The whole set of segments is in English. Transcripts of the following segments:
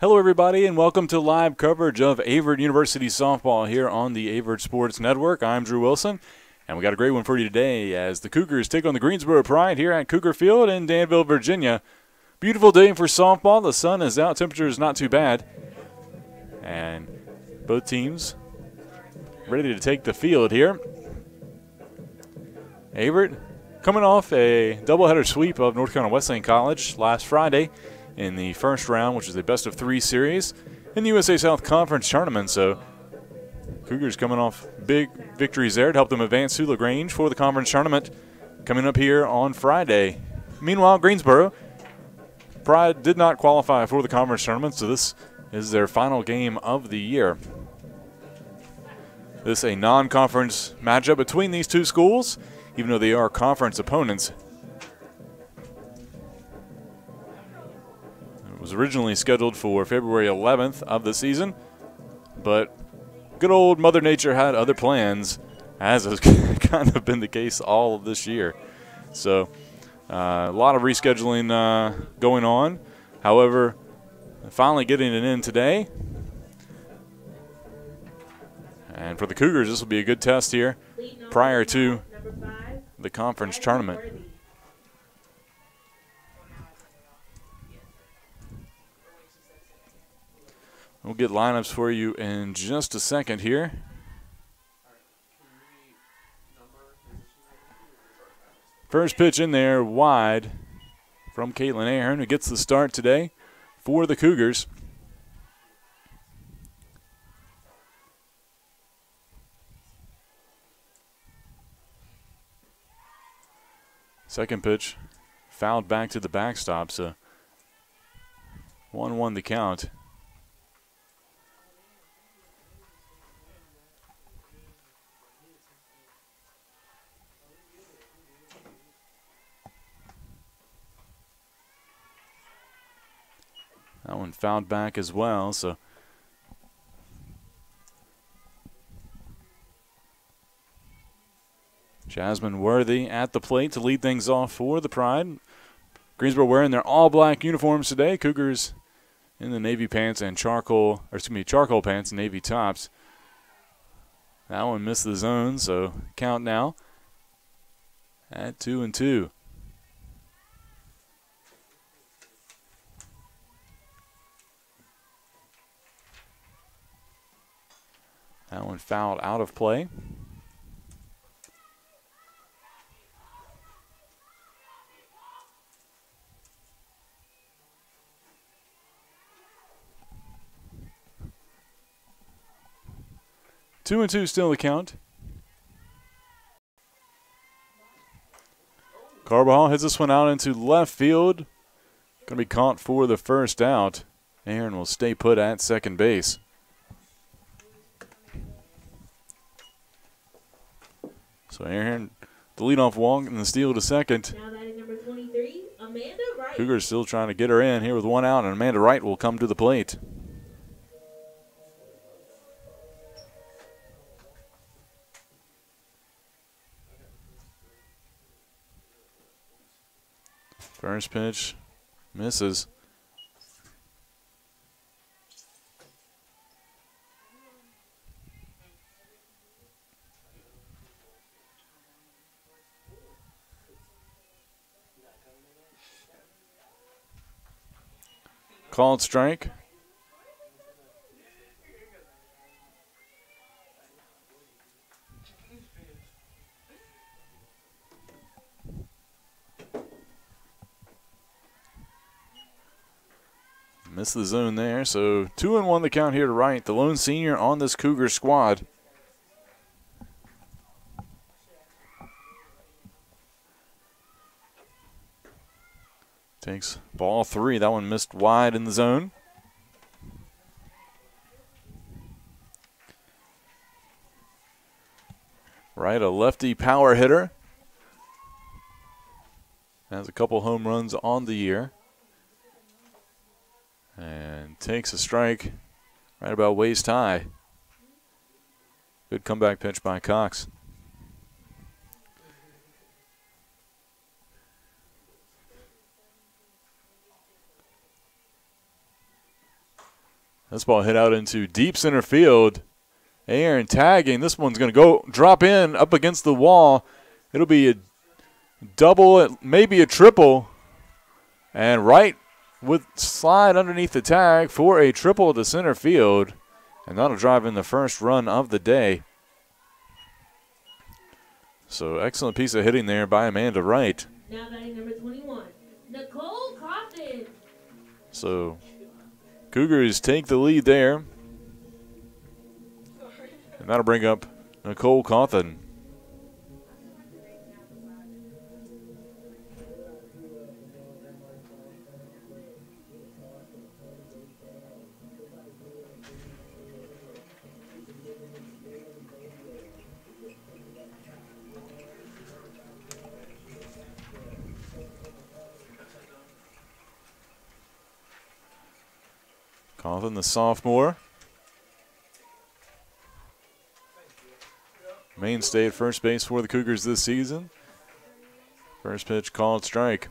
Hello, everybody, and welcome to live coverage of Averett University softball here on the Averett Sports Network. I'm Drew Wilson, and we got a great one for you today as the Cougars take on the Greensboro Pride here at Cougar Field in Danville, Virginia. Beautiful day for softball. The sun is out. Temperature is not too bad. And both teams ready to take the field here. Averett coming off a doubleheader sweep of North Carolina Wesleyan College last Friday in the first round, which is a best-of-3 series in the USA South Conference tournament. So Cougars coming off big victories there to help them advance to LaGrange for the conference tournament coming up here on Friday. Meanwhile, Greensboro Pride did not qualify for the conference tournament, so this is their final game of the year. This is a non-conference matchup between these two schools, even though they are conference opponents. It was originally scheduled for February 11th of the season, but good old Mother Nature had other plans, as has kind of been the case all of this year. So a lot of rescheduling going on. However, finally getting it in today. And for the Cougars, this will be a good test here prior to the conference tournament. We'll get lineups for you in just a second here. First pitch in there, wide from Caitlin Ahern, who gets the start today for the Cougars. Second pitch fouled back to the backstop, so 1-1 the count. That one fouled back as well, so Jasmine Worthy at the plate to lead things off for the Pride. Greensboro wearing their all-black uniforms today. Cougars in the navy pants and charcoal pants and navy tops. That one missed the zone, so count now at 2-2. That one fouled out of play. Two and two still the count. Carbajal hits this one out into left field. Going to be caught for the first out. Aaron will stay put at second base. So Aaron, the leadoff walk and the steal to second. Now batting number 23, Amanda Wright. Cougars still trying to get her in here with one out, and Amanda Wright will come to the plate. First pitch misses. Called strike. Missed the zone there, so 2-1 the count here to Wright, the lone senior on this Cougar squad. Takes ball three. That one missed wide in the zone. Wright, a lefty power hitter. Has a couple home runs on the year. And takes a strike right about waist high. Good comeback pitch by Cox. This ball hit out into deep center field. Aaron tagging. This one's going to go drop in up against the wall. It'll be a double, maybe a triple. And Wright would slide underneath the tag for a triple to center field. And that'll drive in the first run of the day. So excellent piece of hitting there by Amanda Wright. Now batting number 21, Nicole Coffin. So Cougars take the lead there. And that'll bring up Nicole Cawthon. Cawthon, the sophomore. Mainstay at first base for the Cougars this season. First pitch called strike.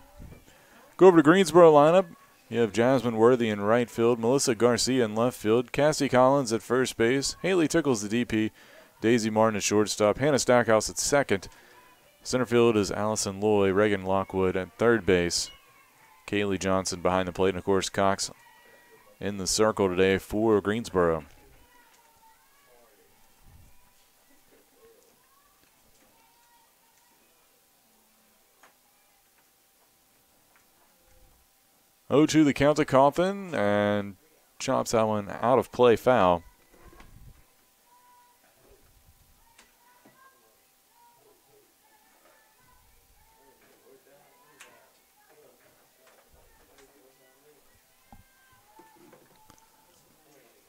Go over to Greensboro lineup. You have Jasmine Worthy in right field, Melissa Garcia in left field, Cassie Collins at first base, Haley Tickles the DP, Daisy Martin at shortstop, Hannah Stackhouse at second. Center field is Allison Loy, Reagan Lockwood at third base, Kaylee Johnson behind the plate, and of course Cox in the circle today for Greensboro. Oh, to the count to Cawthon, and chops that one out of play, foul.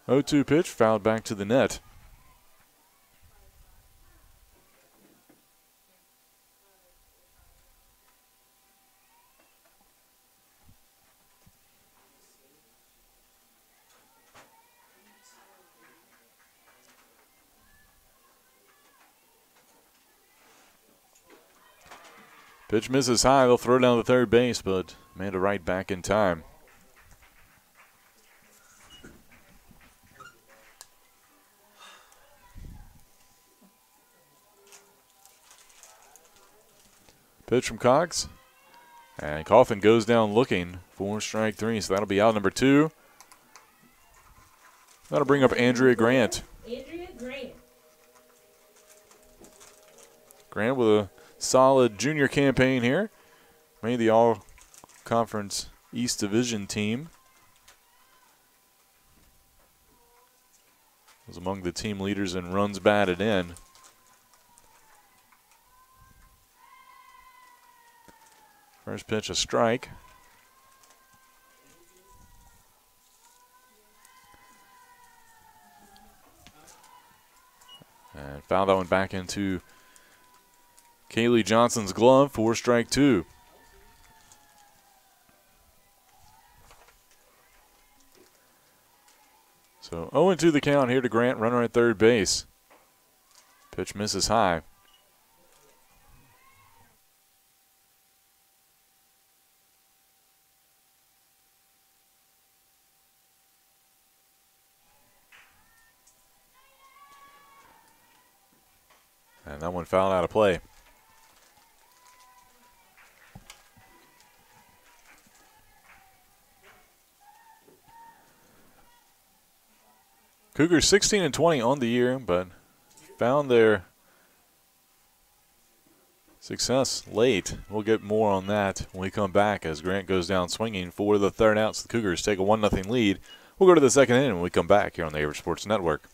Oh, 2 pitch, fouled back to the net. Pitch misses high. They'll throw down the third base, but Amanda Wright back in time. Pitch from Cox. And Cawthon goes down looking for strike 3, so that'll be out number 2. That'll bring up Andrea Grant. Andrea Grant. Grant with a solid junior campaign here. Made the All-Conference East Division team. Was among the team leaders in runs batted in. First pitch, a strike. And foul that one back into Kaylee Johnson's glove for strike 2. So 0-2 the count here to Grant, runner at third base. Pitch misses high. And that one fouled out of play. Cougars 16-20 on the year, but found their success late. We'll get more on that when we come back as Grant goes down swinging for the third out. So the Cougars take a 1-0 lead. We'll go to the second inning when we come back here on the Averett Sports Network.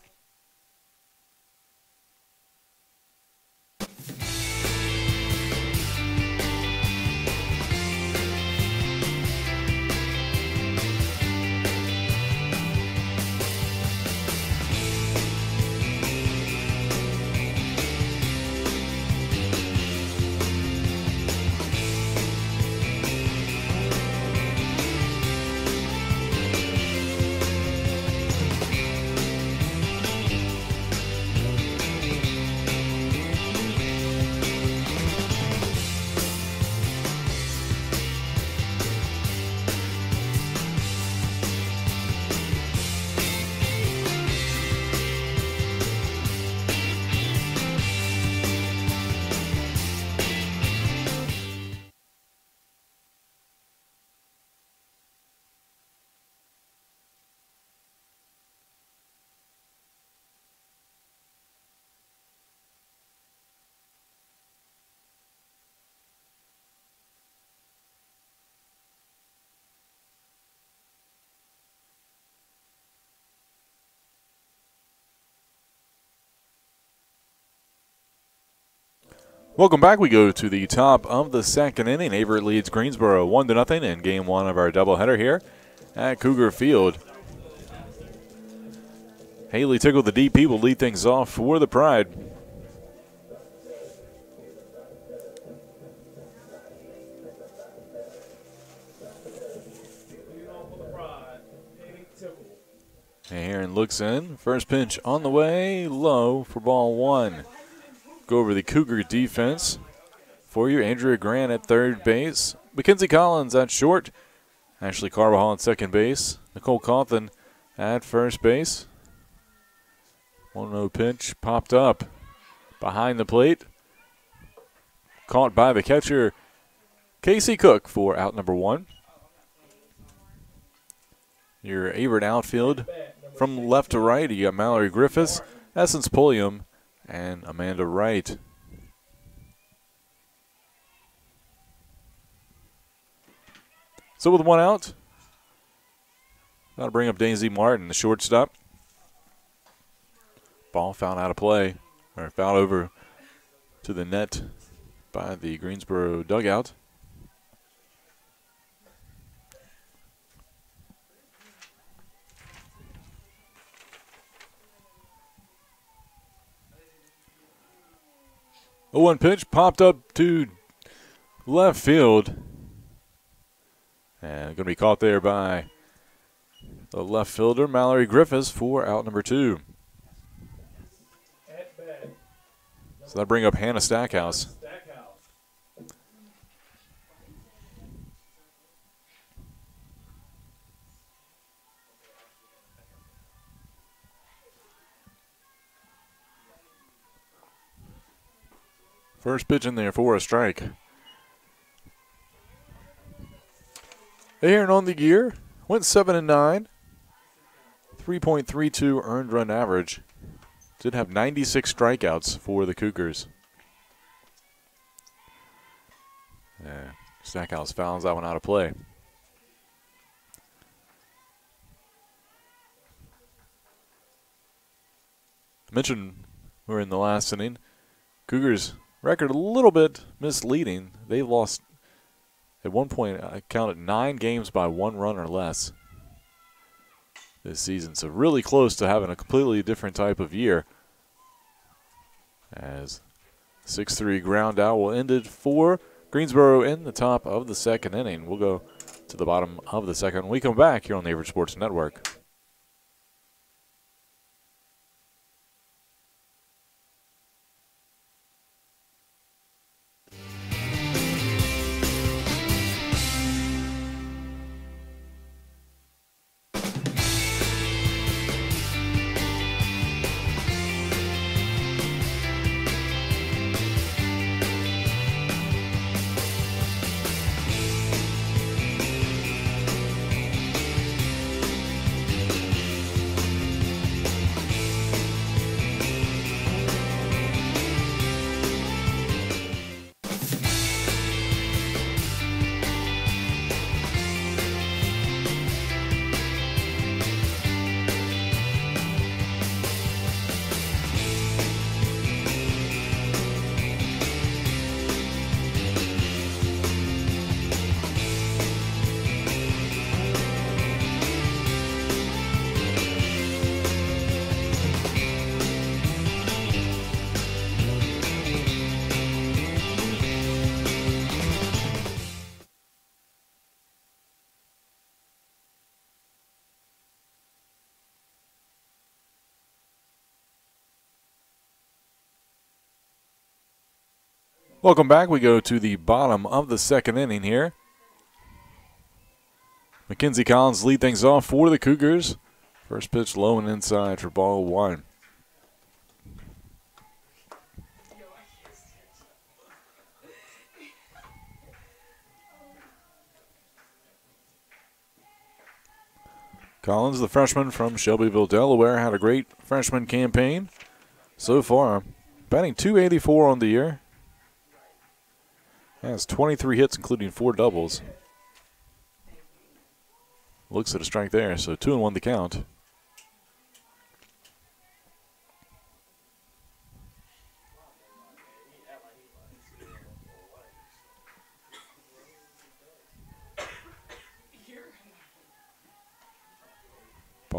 Welcome back. We go to the top of the second inning. Averett leads Greensboro 1-0 in game one of our doubleheader here at Cougar Field. Haley Tickle, the DP, will lead things off for the Pride. Aaron looks in. First pitch on the way, low for ball one. Go over the Cougar defense for you. Andrea Grant at third base. Mackenzie Collins at short. Ashley Carbajal at second base. Nicole Cawthon at first base. 1-0 pitch popped up behind the plate. Caught by the catcher, Casey Cook, for out number one. Your Averett outfield from left to right, you got Mallory Griffiths, Essence Pulliam, and Amanda Wright. So with one out, got to bring up Daisy Martin, the shortstop. Ball fouled out of play, or fouled over to the net by the Greensboro dugout. A 1 pitch popped up to left field. And going to be caught there by the left fielder, Mallory Griffiths, for out number two. So that'll bring up Hannah Stackhouse. First pitch in there for a strike. Aaron on the year went 7-9, 3.32 earned run average. Did have 96 strikeouts for the Cougars. Stackhouse fouls that one out of play. I mentioned we're in the last inning. Cougars record a little bit misleading. They lost at one point, I counted 9 games by 1 run or less this season. So really close to having a completely different type of year. As 6-3 ground out will end it for Greensboro in the top of the second inning. We'll go to the bottom of the second when we come back here on the Averett Sports Network. Welcome back. We go to the bottom of the second inning here. Mackenzie Collins lead things off for the Cougars. First pitch low and inside for ball one. Collins, the freshman from Shelbyville, Delaware, had a great freshman campaign so far. Batting .284 on the year. Has 23 hits, including 4 doubles. Looks at a strike there, so 2-1 the count.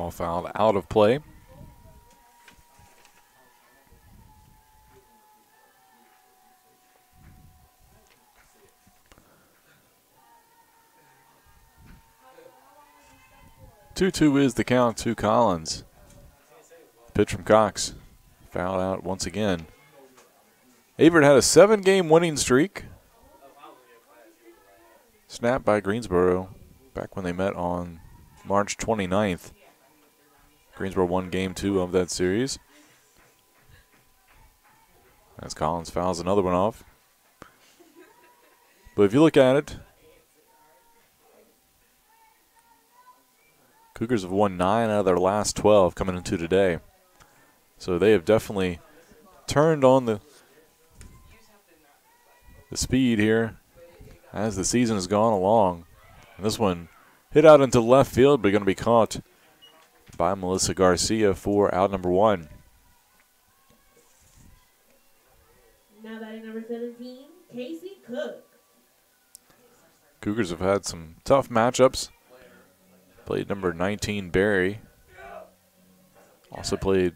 Ball fouled out of play. Two is the count to Collins. Pitch from Cox. Fouled out once again. Averett had a 7-game winning streak. Snapped by Greensboro back when they met on March 29th. Greensboro won game 2 of that series. As Collins fouls another one off. But if you look at it, Cougars have won 9 out of their last 12 coming into today. So they have definitely turned on the speed here as the season has gone along. And this one hit out into left field, but going to be caught by Melissa Garcia for out number 1. Now batting number 17, Casey Cook. Cougars have had some tough matchups. Played number 19, Barry. Also played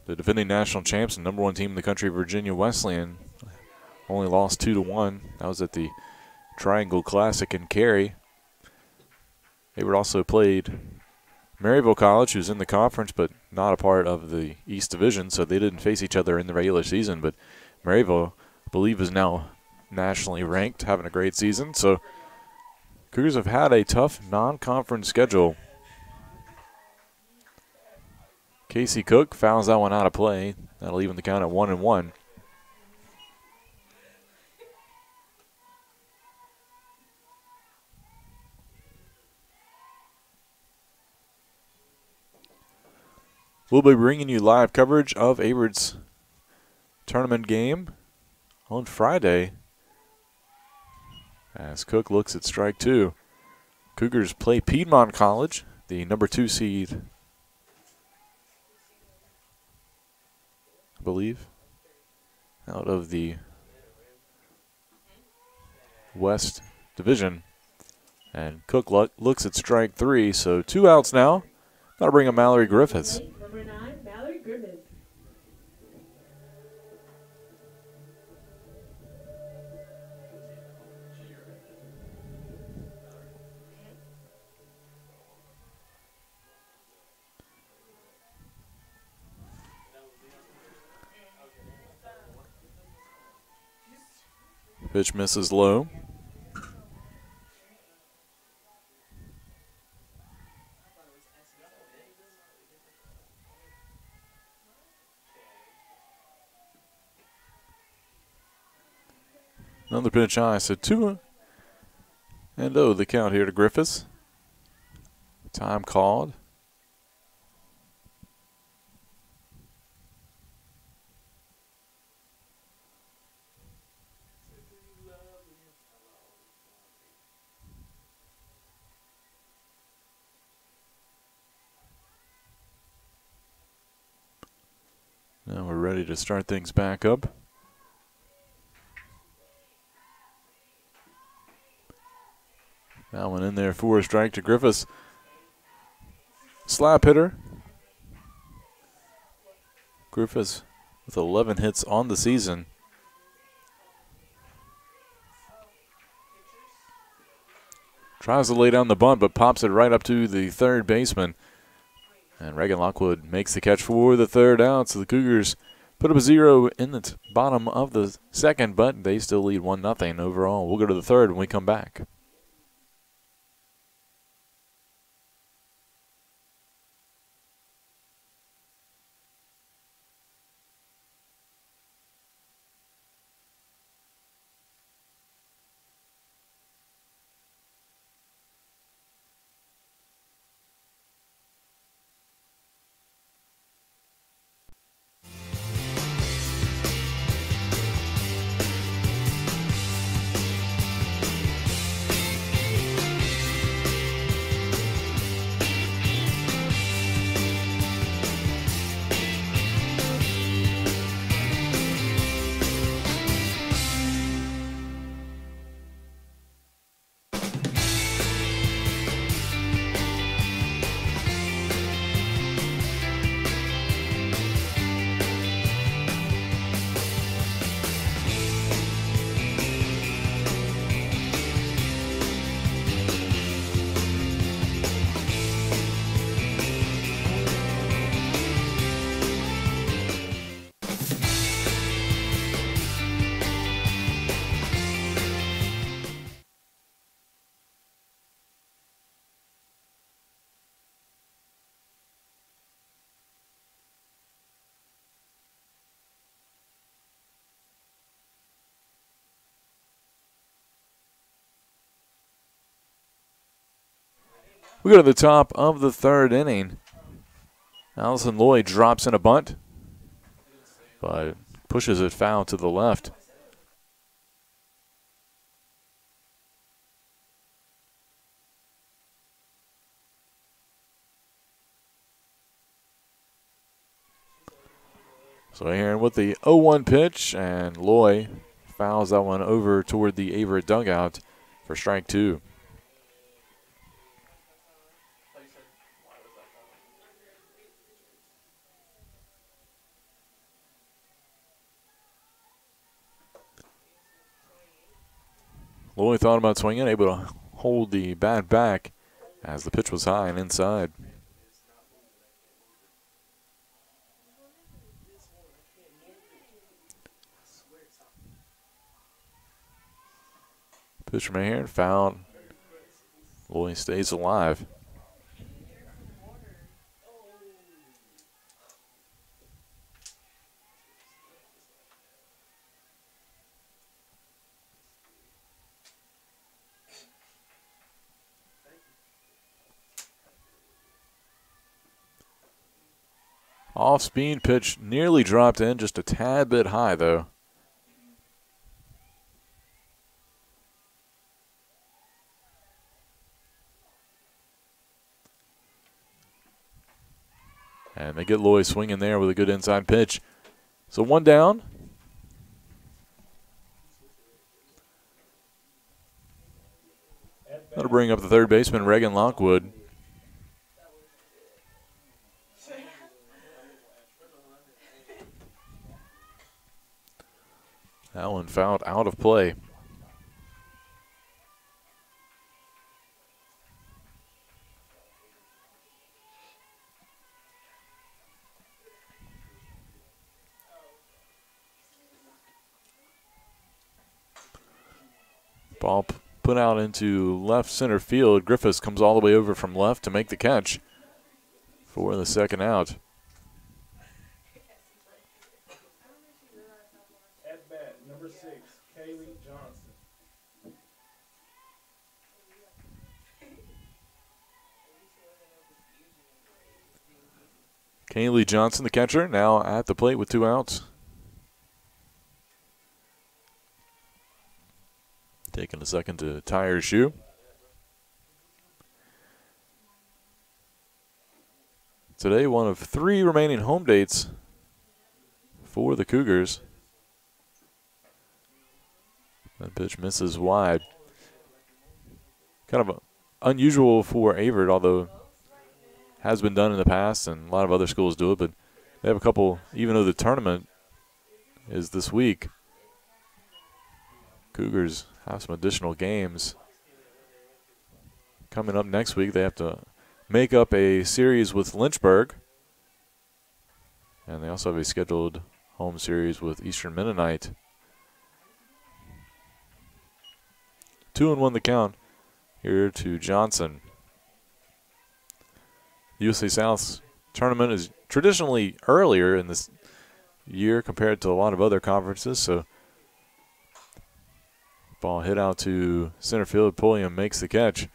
the defending national champs and number 1 team in the country, Virginia Wesleyan. Only lost 2-1. That was at the Triangle Classic in Cary. They were also played Maryville College, who's in the conference but not a part of the East Division, so they didn't face each other in the regular season. But Maryville, I believe, is now nationally ranked, having a great season. So Cougars have had a tough non-conference schedule. Casey Cook fouls that one out of play. That'll even the count at 1-1. We'll be bringing you live coverage of Averett's tournament game on Friday as Cook looks at strike 2. Cougars play Piedmont College, the number 2 seed, I believe, out of the West Division. And Cook looks at strike 3, so 2 outs now. That'll bring up Mallory Griffiths. Number 9, Mallory Griffiths. Pitch misses low. Another pitch high, so 2-0 the count here to Griffiths. Time called. Now we're ready to start things back up. That one in there for a strike to Griffiths. Slap hitter. Griffiths with 11 hits on the season. Tries to lay down the bunt, but pops it right up to the third baseman. And Reagan Lockwood makes the catch for the third out. So the Cougars put up a 0 in the bottom of the second, but they still lead 1-0 overall. We'll go to the third when we come back. We go to the top of the third inning. Allison Lloyd drops in a bunt, but pushes it foul to the left. So here with the 0-1 pitch, and Loy fouls that one over toward the Averett dugout for strike two. Loy thought about swinging, able to hold the bat back as the pitch was high and inside. Pitch from here, foul. Loy stays alive. Off-speed pitch nearly dropped in, just a tad bit high, though. And they get Loy swinging there with a good inside pitch. So one down. That'll bring up the third baseman, Reagan Lockwood. That one fouled out of play. Ball put out into left center field. Griffiths comes all the way over from left to make the catch for the second out. At bat, number 6, Kaylee Johnson. Kaylee Johnson, the catcher, now at the plate with 2 outs. Taking a second to tie her shoe. Today, one of 3 remaining home dates for the Cougars. That pitch misses wide. Kind of unusual for Averett, although has been done in the past, and a lot of other schools do it, but they have a couple, even though the tournament is this week, Cougars have some additional games. Coming up next week, they have to make up a series with Lynchburg, and they also have a scheduled home series with Eastern Mennonite. 2-1 the count here to Johnson. USA South's tournament is traditionally earlier in this year compared to a lot of other conferences, so ball hit out to center field. Pulliam makes the catch.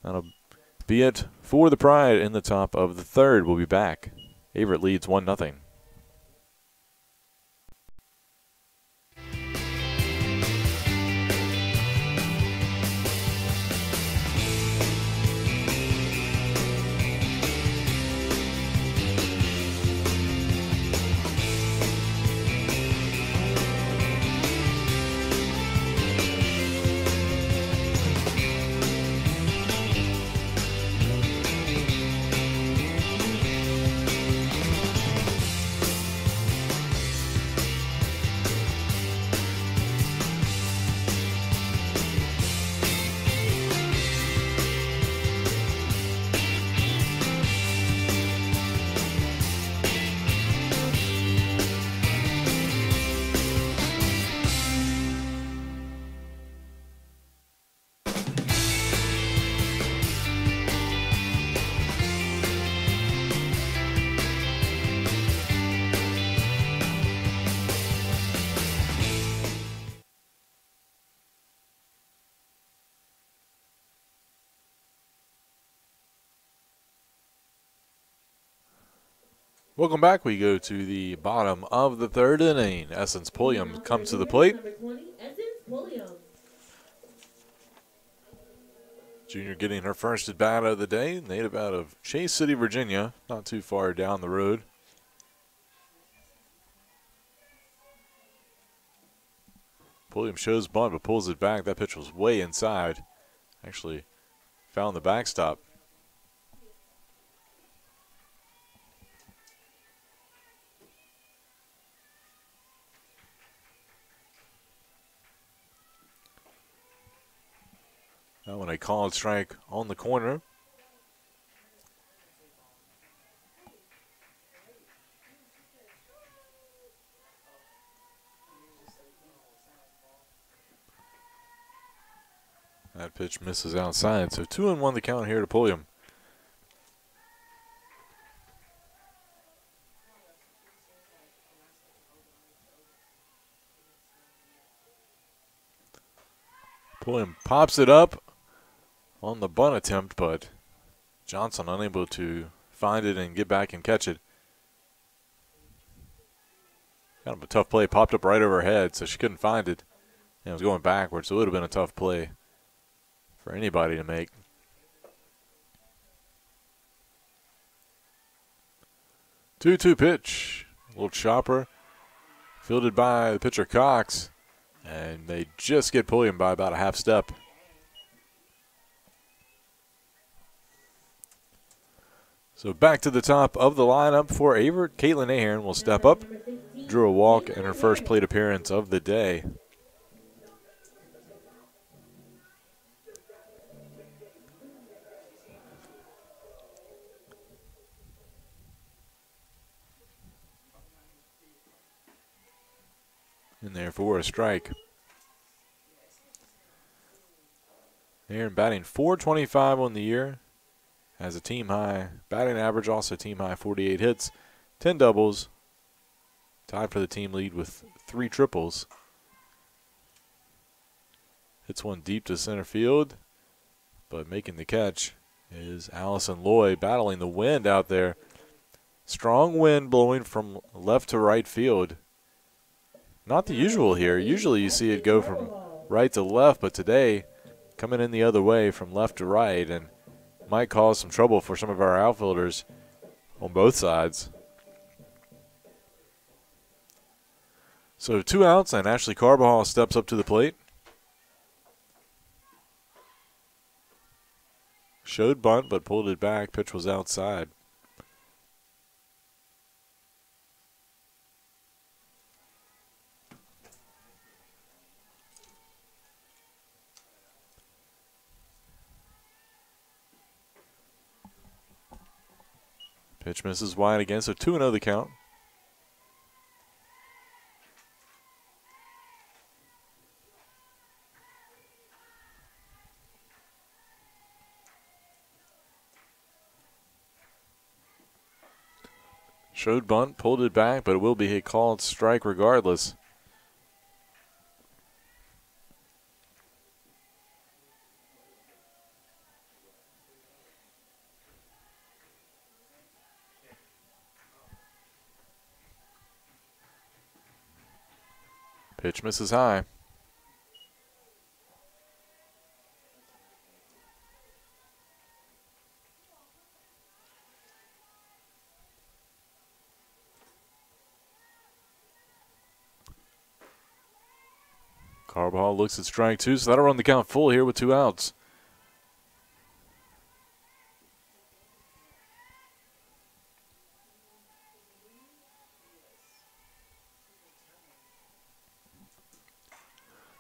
That'll be it for the Pride in the top of the third. We'll be back. Averett leads 1-0. Welcome back. We go to the bottom of the third inning. Essence Pulliam comes to the plate. Number 20, Essence Pulliam. Junior getting her first at bat of the day. Native out of Chase City, Virginia. Not too far down the road. Pulliam shows bunt but pulls it back. That pitch was way inside. Actually found the backstop. Now when a called strike on the corner. That pitch misses outside, so 2-1 the count here to Pulliam. Pulliam pops it up on the bunt attempt, but Johnson unable to find it and get back and catch it. Kind of a tough play, popped up right over her head, so she couldn't find it. And it was going backwards, so it would have been a tough play for anybody to make. 2-2 pitch. A little chopper. Fielded by the pitcher Cox. And they just get Pulliam by about a half step. So back to the top of the lineup for Averett. Caitlin Ahearn will step up. Drew a walk in her first plate appearance of the day. In there for a strike. Ahearn batting .425 on the year. Has a team high batting average, also team high 48 hits, 10 doubles. Tied for the team lead with 3 triples. Hits one deep to center field, but making the catch is Allison Loy, battling the wind out there. Strong wind blowing from left to right field. Not the usual here. Usually you see it go from right to left, but today coming in the other way from left to right, and might cause some trouble for some of our outfielders on both sides. So 2 outs, and Ashley Carbajal steps up to the plate. Showed bunt, but pulled it back. Pitch was outside. Pitch misses wide again, so 2-0 the count. Showed bunt, pulled it back, but it will be a called strike regardless. Pitch misses high. Carbajal looks at strike 2, so that'll run the count full here with 2 outs.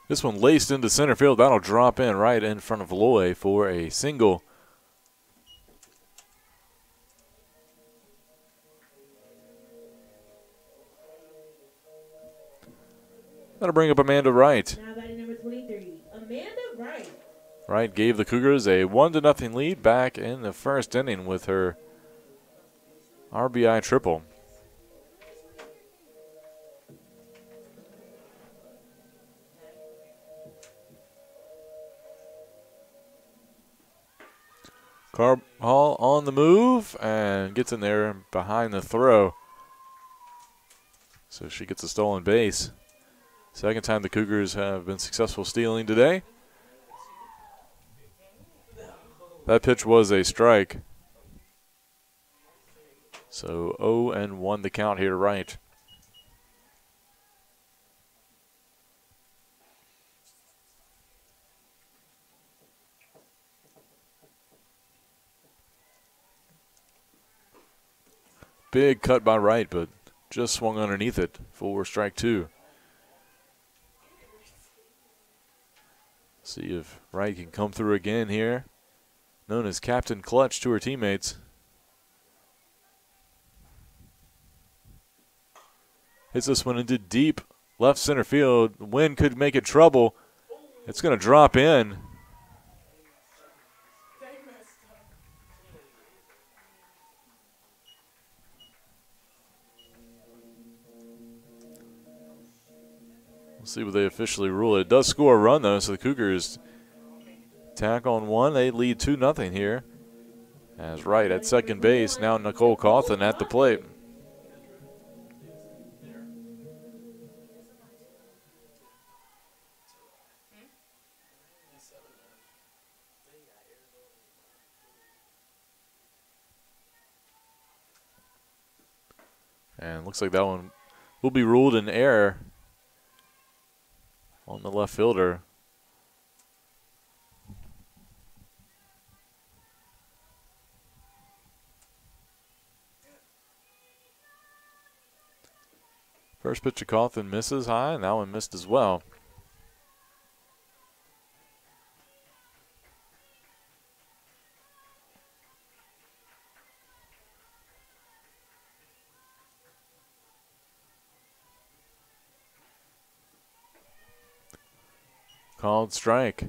This one laced into center field. That'll drop in right in front of Loy for a single. That'll bring up Amanda Wright. Now batting number 23, Amanda Wright. Wright gave the Cougars a 1-0 lead back in the first inning with her RBI triple. Carbajal on the move and gets in there behind the throw. So she gets a stolen base. Second time the Cougars have been successful stealing today. That pitch was a strike. So 0-1 the count here to Wright. Big cut by Wright, but just swung underneath it for strike 2. See if Wright can come through again here. Known as Captain Clutch to her teammates. Hits this one into deep left center field. The wind could make it trouble. It's going to drop in. We'll see what they officially rule. It does score a run, though, so the Cougars tack on one. They lead 2-0 here. As Wright at second base. Now Nicole Cawthon at the plate. And looks like that one will be ruled in error on the left fielder. First pitch to Cawthon misses high, and that one missed as well. Called strike.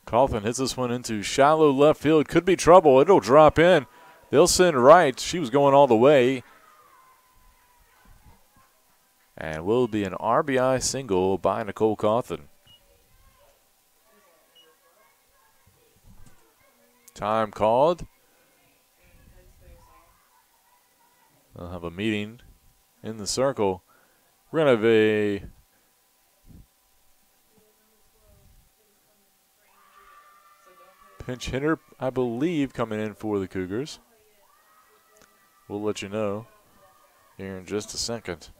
Cawthon hits this one into shallow left field. Could be trouble. It'll drop in. They'll send Wright. She was going all the way. And will be an RBI single by Nicole Cawthon. Time called. They'll have a meeting in the circle. We're going to have a pinch hitter, I believe, coming in for the Cougars. We'll let you know here in just a second.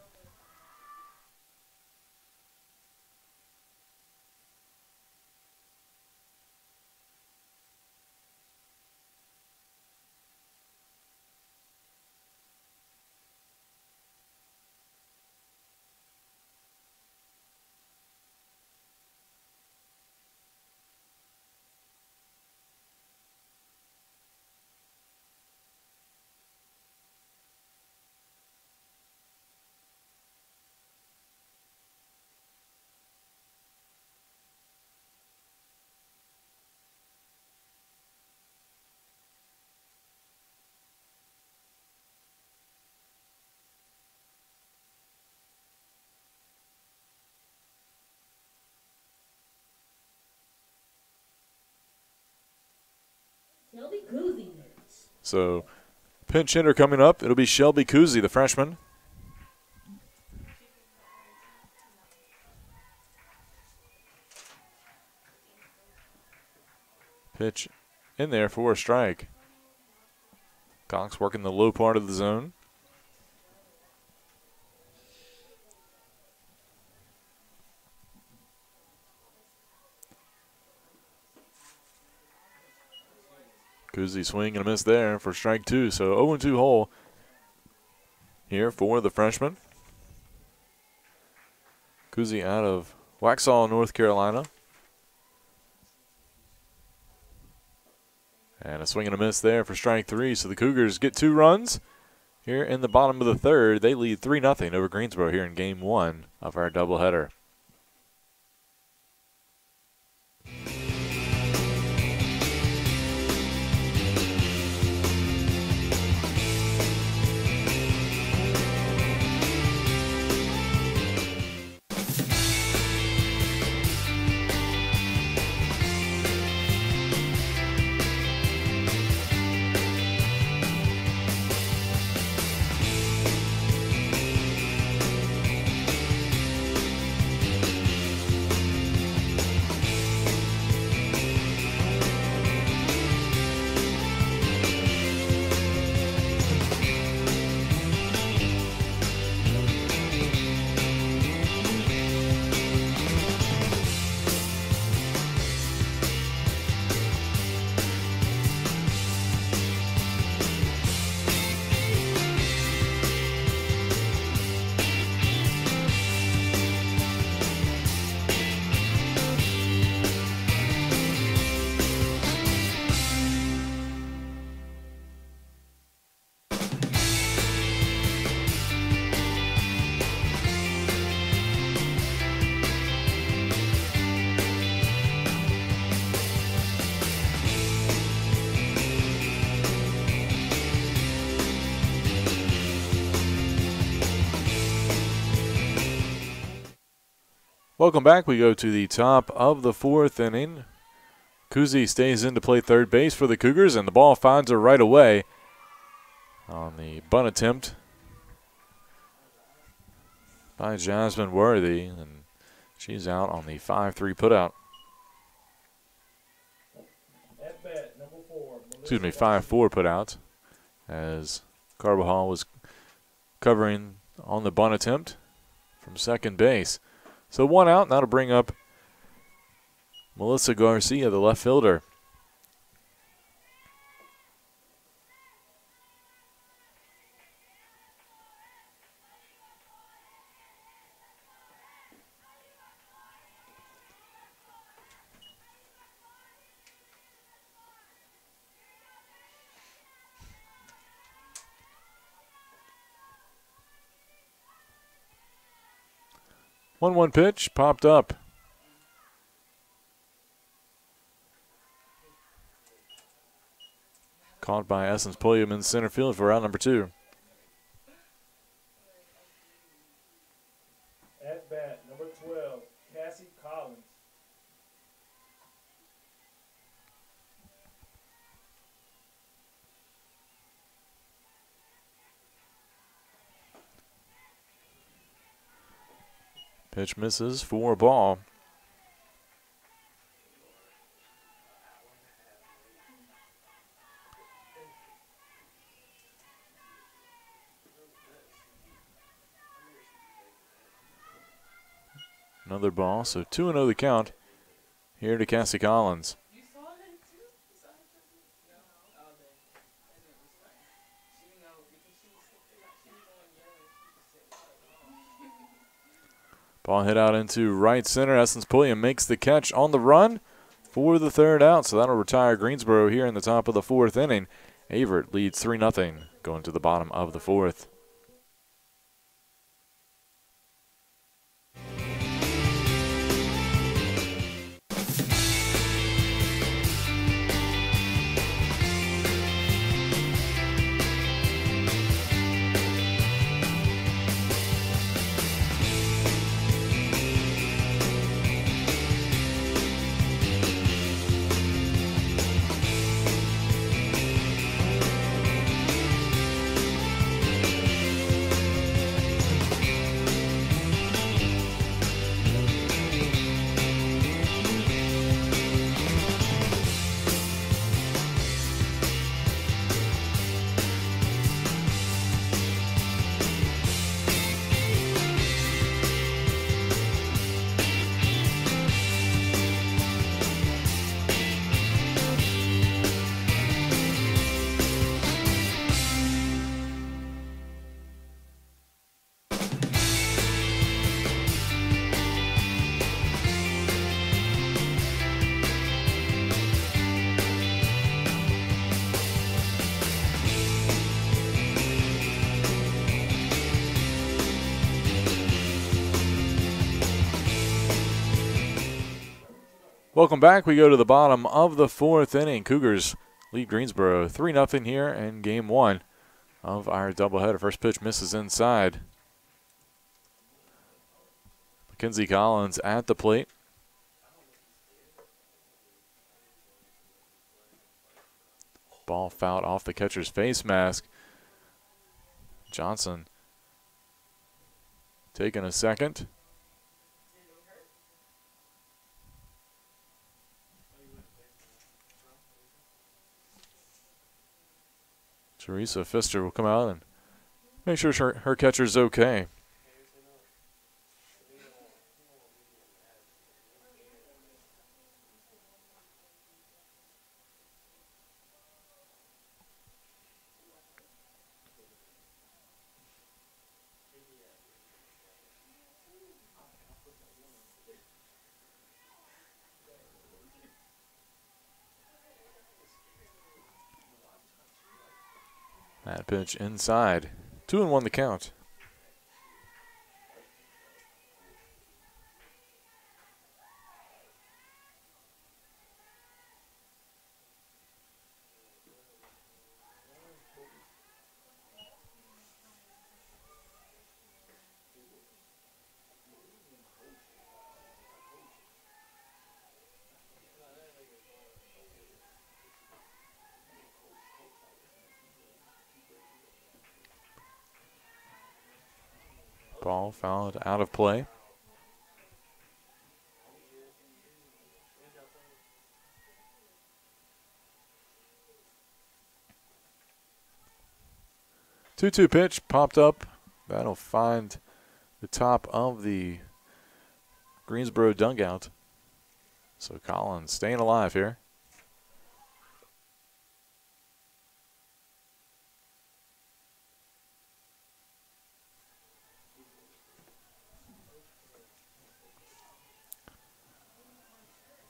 Shelby Kuzi. So, pinch hitter coming up. It'll be Shelby Kuzi, the freshman. Pitch in there for a strike. Cox working the low part of the zone. Kuzi swing and a miss there for strike 2. So 0-2 hole here for the freshman. Kuzi out of Waxhaw, North Carolina. And a swing and a miss there for strike 3. So the Cougars get 2 runs here in the bottom of the third. They lead 3-0 over Greensboro here in game 1 of our doubleheader. Welcome back. We go to the top of the fourth inning. Kuzi stays in to play third base for the Cougars, and the ball finds her right away on the bunt attempt by Jasmine Worthy, and she's out on the 5-3 putout. At bat, number 4. Excuse me, 5-4 putout, as Carbajal was covering on the bunt attempt from second base. So 1 out, now to bring up Melissa Garcia, the left fielder. One pitch popped up. Caught by Essence Pulliam in center field for out number 2. At bat, number 12, Cassie Collins. Pitch misses for a ball. Another ball, so 2-0 the count here to Cassie Collins. Ball hit out into right center. Essence Pulliam makes the catch on the run for the third out, so that'll retire Greensboro here in the top of the fourth inning. Averett leads 3-0 going to the bottom of the fourth. Welcome back. We go to the bottom of the fourth inning. Cougars lead Greensboro 3-0 here in game 1 of our doubleheader. First pitch misses inside. Mackenzie Collins at the plate. Ball fouled off the catcher's face mask. Johnson taking a second. Teresa Pfister will come out and make sure her catcher's okay. That pitch inside. 2-1 the count. Ball fouled out of play. Two-two pitch popped up. That'll find the top of the Greensboro dugout. So Collins staying alive here.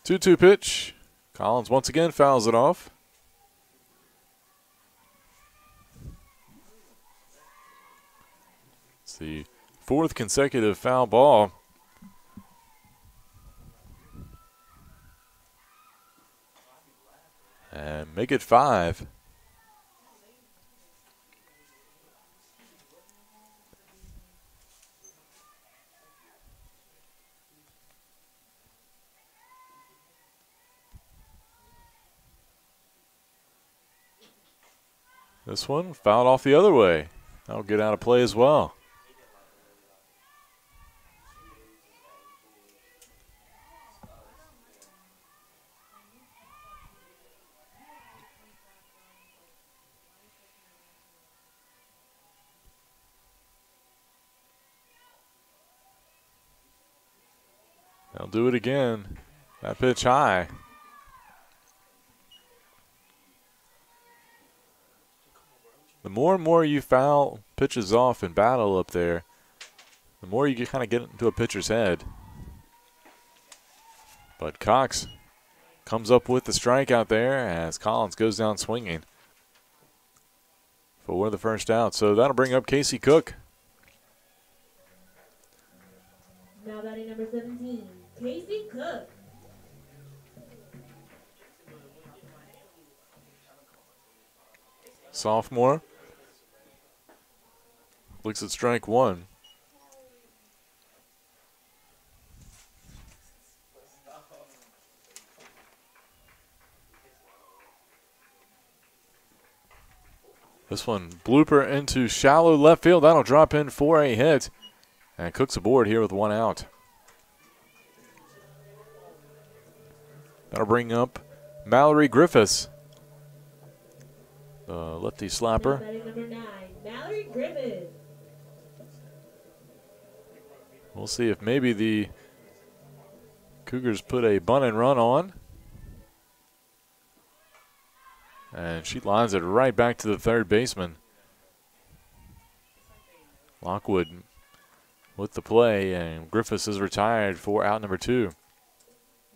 Two-two pitch. Collins once again fouls it off. It's the fourth consecutive foul ball. And make it 5. This one fouled off the other way. That'll get out of play as well. They'll do it again. That pitch high. The more and more you foul pitches off in battle up there, the more you kind of get into a pitcher's head. But Cox comes up with the strikeout there as Collins goes down swinging for the first out. So that'll bring up Casey Cook. Now batting number 17, Casey Cook. Sophomore. Looks at strike one. This one blooper into shallow left field. That'll drop in for a hit. And Cook's aboard here with 1 out. That'll bring up Mallory Griffiths, the lefty slapper. Number 9, Mallory Griffiths. We'll see if maybe the Cougars put a bunt and run on. And she lines it right back to the third baseman. Lockwood with the play, and Griffiths is retired for out number 2.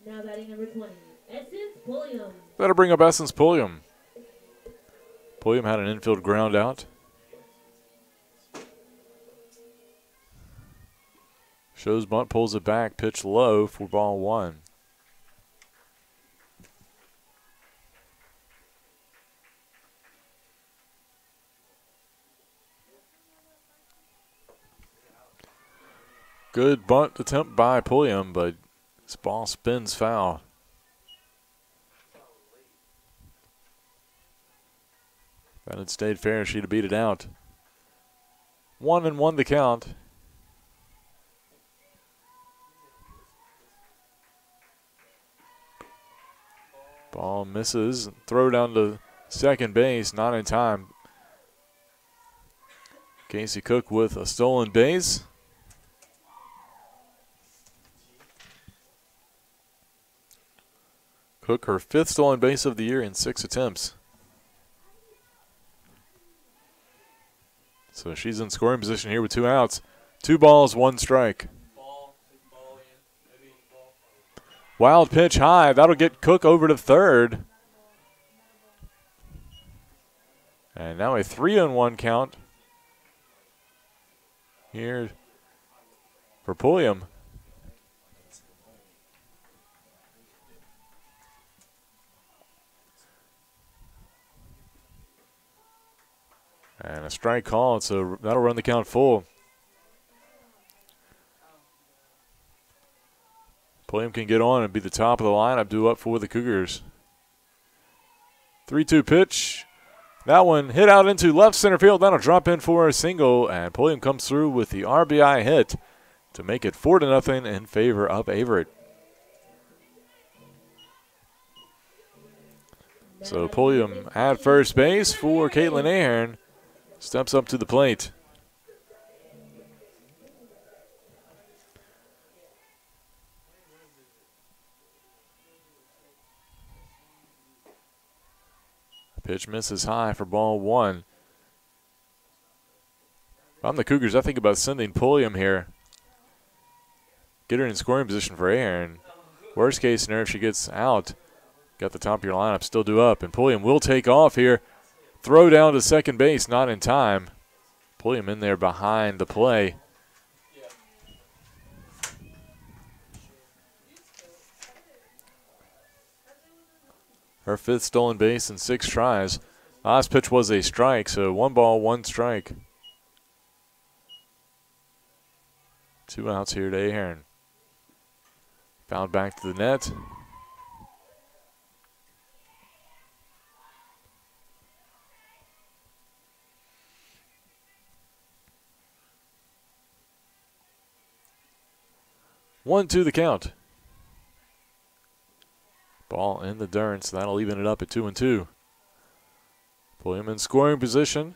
Now batting number 20, Essence Pulliam. That'll bring up Essence Pulliam. Pulliam had an infield ground out. Shows bunt, pulls it back, pitch low for ball 1. Good bunt attempt by Pulliam, but this ball spins foul. If that had stayed fair, she'd have beat it out. 1-1 the count. Ball misses. Throw down to second base, not in time. Casey Cook with a stolen base. Cook, her 5th stolen base of the year in 6 attempts. So she's in scoring position here with 2 outs. 2 balls, 1 strike. Wild pitch high. That'll get Cook over to third. And now a 3-1 count here for Pulliam. And a strike called, so that'll run the count full. Pulliam can get on and be the top of the lineup, due up for the Cougars. 3-2 pitch. That one hit out into left center field. That'll drop in for a single, and Pulliam comes through with the RBI hit to make it 4-0 in favor of Averett. So Pulliam at first base for Caitlin Ahern. Steps up to the plate. Pitch misses high for ball one. If I'm the Cougars, I think about sending Pulliam here. Get her in scoring position for Ahern. Worst case scenario, if she gets out, got the top of your lineup still due up. And Pulliam will take off here. Throw down to second base, not in time. Pulliam in there behind the play. Her 5th stolen base in 6 tries. Last pitch was a strike, so 1 ball, 1 strike. 2 outs here to Ahern. Fouled back to the net. One, 2 the count. Ball in the dirt, so that'll even it up at 2-2. Pulliam in scoring position.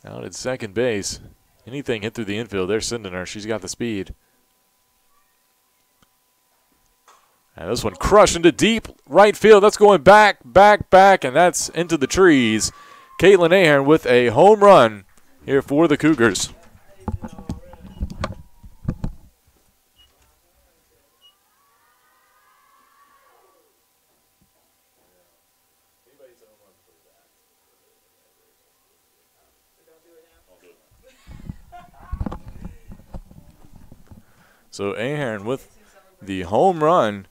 Out at second base. Anything hit through the infield, they're sending her. She's got the speed. And this one crushed into deep right field. That's going back, and that's into the trees. Caitlin Ahern with a home run here for the Cougars. So Ahern with the home run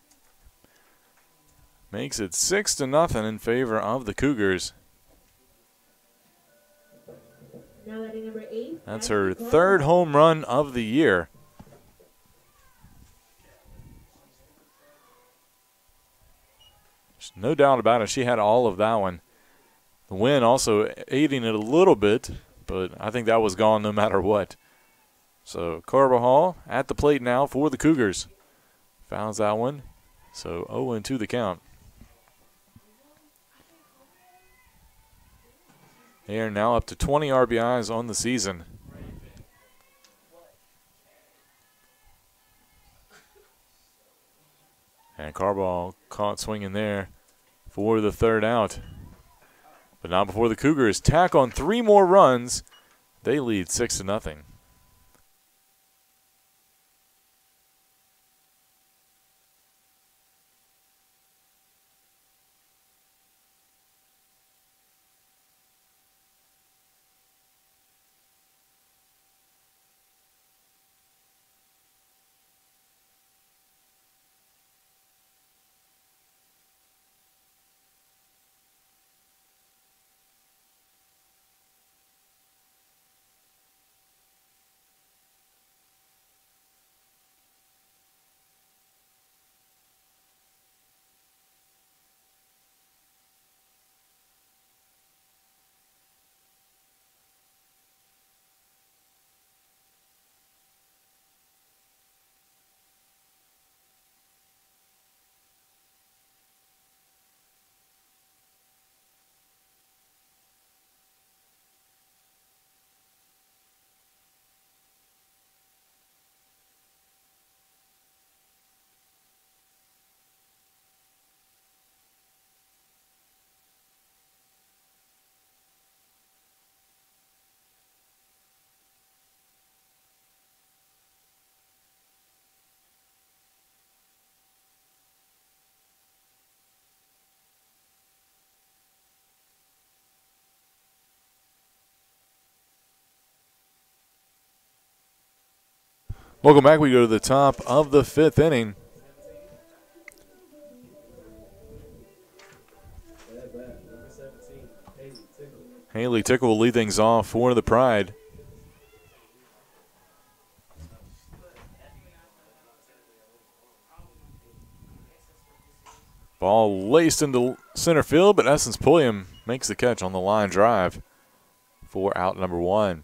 makes it 6-0 in favor of the Cougars. Now batting number 8. That's her 3rd home run of the year. There's no doubt about it. She had all of that one. The win also aiding it a little bit, but I think that was gone no matter what. So Carbajal at the plate now for the Cougars. Fouls that one. So 0-2 the count. They are now up to 20 RBIs on the season. And Carbajal caught swinging there for the 3rd out. But not before the Cougars tack on 3 more runs. They lead 6-0. Welcome back. We go to the top of the 5th inning. Haley Tickle will lead things off for the Pride. Ball laced into center field, but Essence Pulliam makes the catch on the line drive for out number 1.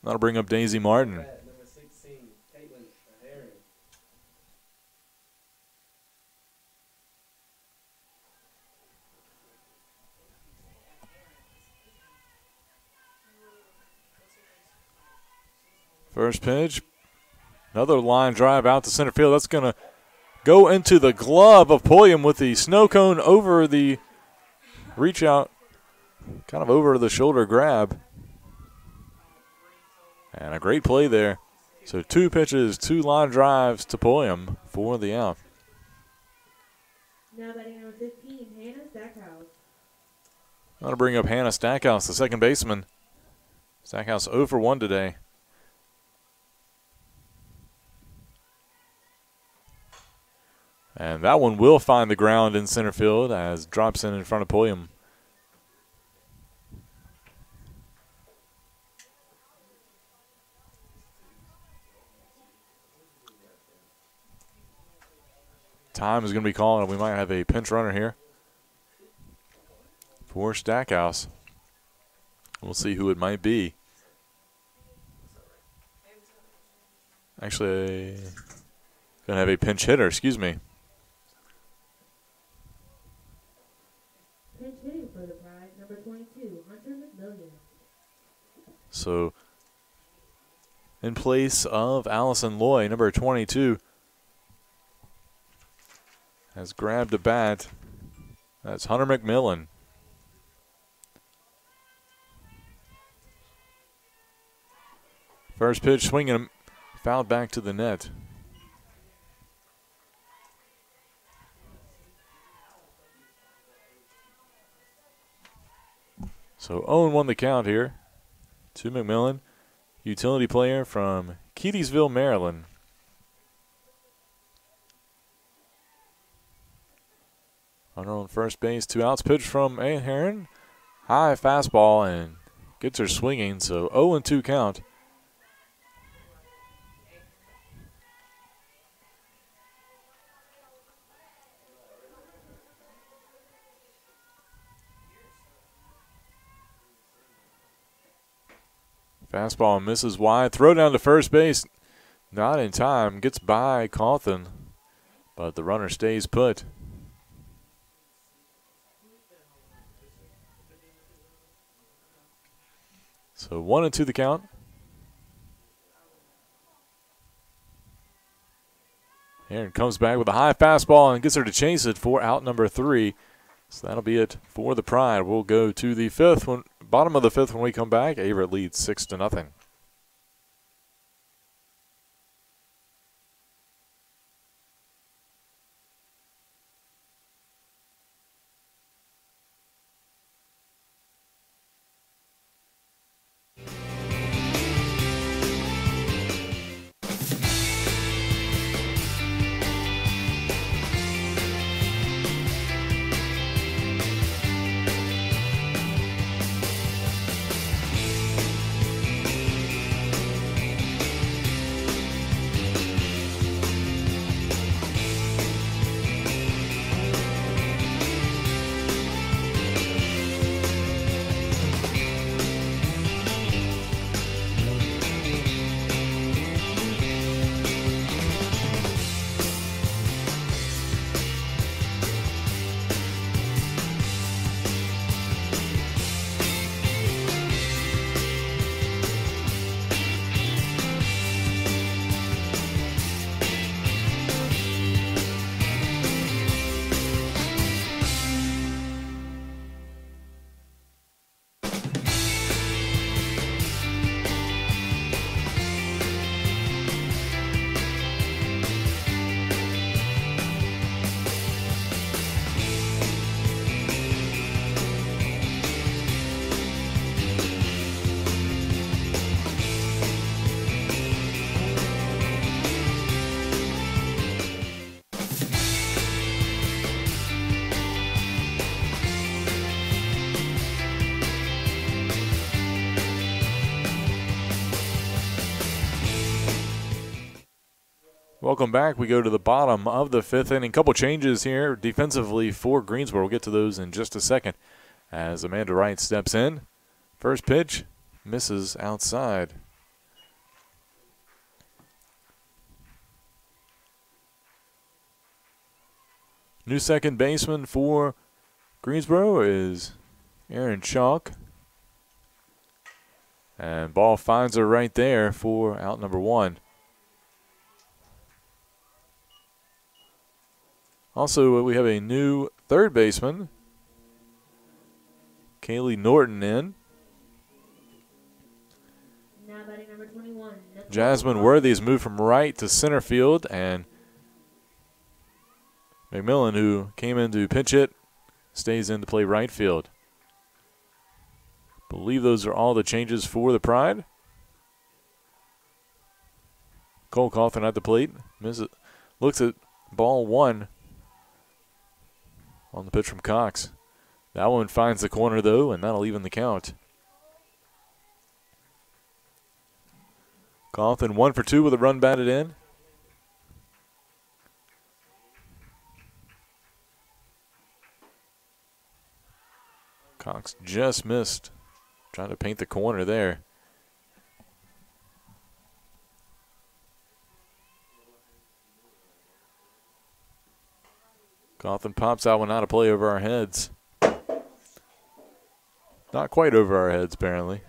That'll bring up Daisy Martin. Number 16, Caitlin Heron. First pitch. Another line drive out to center field. That's going to go into the glove of Pulliam with the snow cone over the reach out, kind of over the shoulder grab. And a great play there. So 2 pitches, 2 line drives to Pulliam for the out. Now batting number 15, Hannah Stackhouse. That'll bring up Hannah Stackhouse, the second baseman. Stackhouse 0 for 1 today. And that one will find the ground in center field as drops in front of Pulliam. Time is going to be called, and we might have a pinch runner here for Stackhouse. We'll see who it might be. Actually, going to have a pinch hitter, excuse me. Pinch hitting for the Pride, number 22, Hunter McMillian. So, in place of Allison Loy, number 22, has grabbed a bat. That's Hunter McMillan. First pitch swinging, fouled back to the net. So 0-1 the count here to McMillan, utility player from Keedysville, Maryland. Runner on first base, 2 outs. Pitch from A. Heron. High fastball and gets her swinging, so 0-2 count. Fastball misses wide. Throw down to first base. Not in time. Gets by Cawthon, but the runner stays put. So 1-2 the count. Aaron comes back with a high fastball and gets her to chase it for out number 3. So that'll be it for the Pride. We'll go to the bottom of the 5th when we come back. Averett leads 6-0. Welcome back. We go to the bottom of the 5th inning. Couple changes here defensively for Greensboro. We'll get to those in just a second as Amanda Wright steps in. First pitch misses outside. New second baseman for Greensboro is Aaron Chalk. And ball finds her right there for out number 1. Also, we have a new third baseman, Kaylee Norton in. Now batting number 21. Jasmine Worthy has moved from right to center field, and McMillan, who came in to pinch it, stays in to play right field. Believe those are all the changes for the Pride. Cole Cawthon at the plate. Looks at ball 1 on the pitch from Cox. That one finds the corner, though, and that'll even the count. Cawthon 1 for 2 with a run batted in. Cox just missed. Trying to paint the corner there. Cawthon pops that one out of play over our heads. Not quite over our heads, apparently.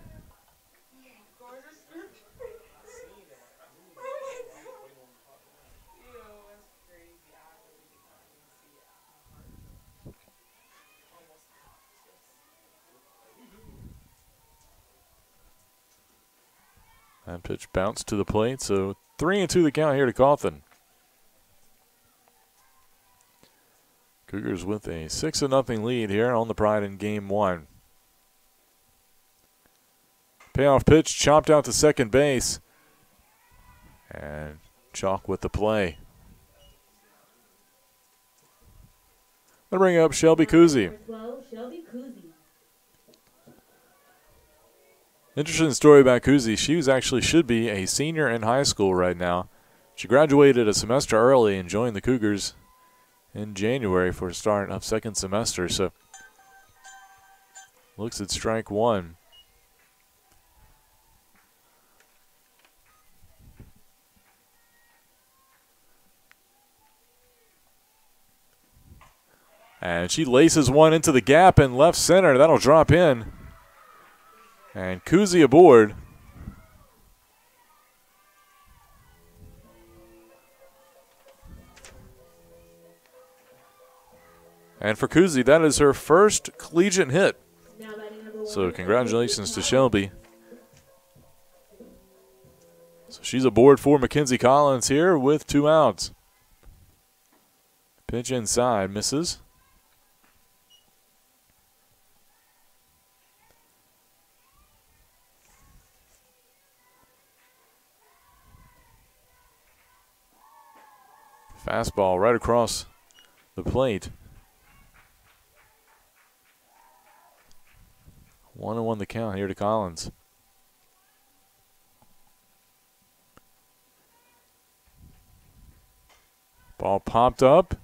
That pitch bounced to the plate, so 3-2 the count here to Cawthon. Cougars with a 6-0 lead here on the Pride in game 1. Payoff pitch chopped out to second base. And Chalk with the play. Let's bring up Shelby Kuzi. Interesting story about Kuzi. She should be a senior in high school right now. She graduated a semester early and joined the Cougars in January for a start of second semester. So looks at strike 1. And she laces one into the gap in left center. That'll drop in. And Kuzi aboard. And for Kuzi, that is her first collegiate hit. So congratulations to Shelby. So she's aboard for Mackenzie Collins here with 2 outs. Pitch inside, misses. Fastball right across the plate. 1-1 the count here to Collins. Ball popped up.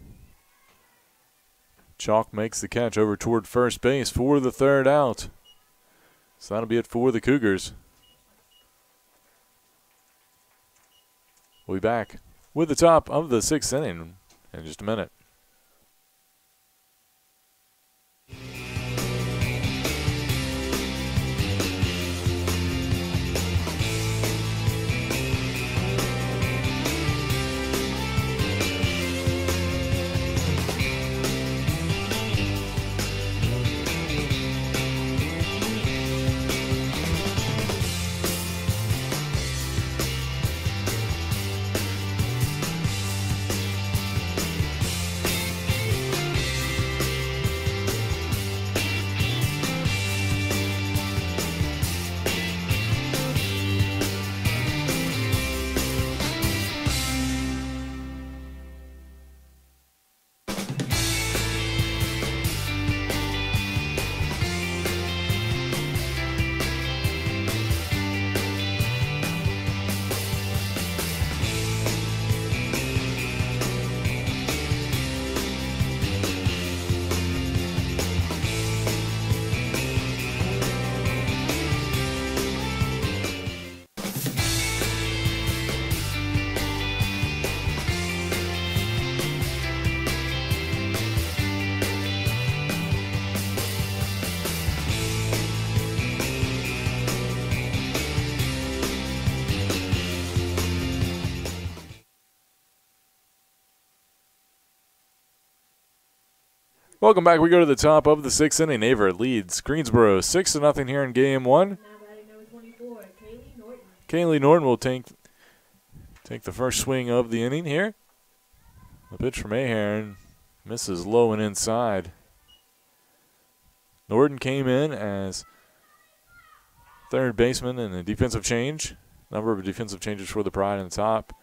Chalk makes the catch over toward first base for the 3rd out. So that'll be it for the Cougars. We'll be back with the top of the 6th inning in just a minute. Welcome back. We go to the top of the 6th inning. Averett leads Greensboro 6-0 here in game 1. Now batting number 24, Kaylee Norton. Kaylee Norton will take the first swing of the inning here. The pitch from Ahern misses low and inside. Norton came in as third baseman in a defensive change. Number of defensive changes for the Pride in the top.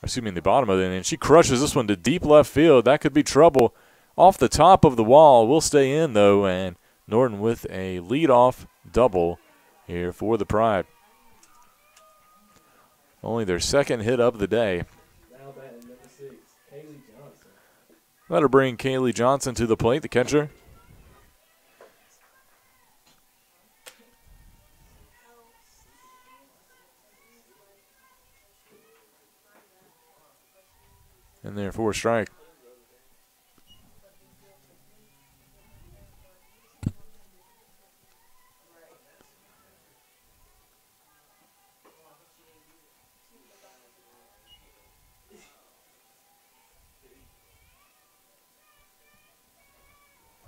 The bottom of the inning. She crushes this one to deep left field. That could be trouble. Off the top of the wall. Will stay in, though, and Norton with a leadoff double here for the Pride. Only their second hit of the day. Now batting number 6, Kaylee Johnson. That'll bring Kaylee Johnson to the plate, the catcher. In there for a strike.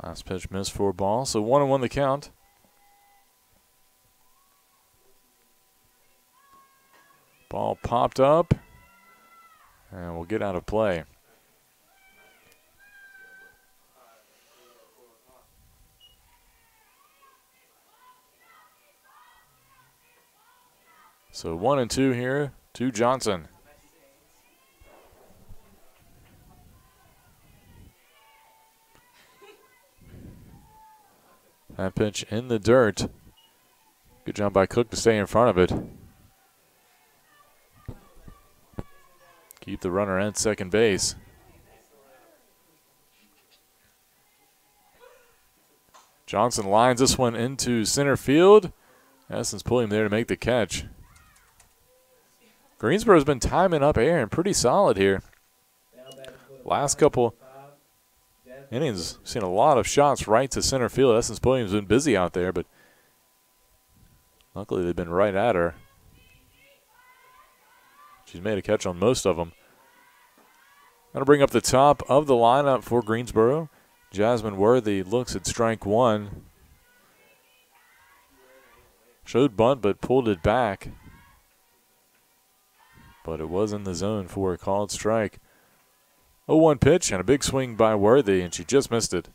Last pitch missed for a ball, so 1-1 the count. Ball popped up, and we'll get out of play. So 1-2 here to Johnson. That pitch in the dirt. Good job by Cook to stay in front of it. Keep the runner at second base. Johnson lines this one into center field. Essence pulling him there to make the catch. Greensboro's been timing up Ahern pretty solid here. Last couple innings, seen a lot of shots right to center field. Essence Pulliam's been busy out there, but luckily they've been right at her. She's made a catch on most of them. That'll bring up the top of the lineup for Greensboro. Jasmine Worthy looks at strike one. Showed bunt, but pulled it back. But it was in the zone for a called strike. 0-1 pitch and a big swing by Worthy, and she just missed it.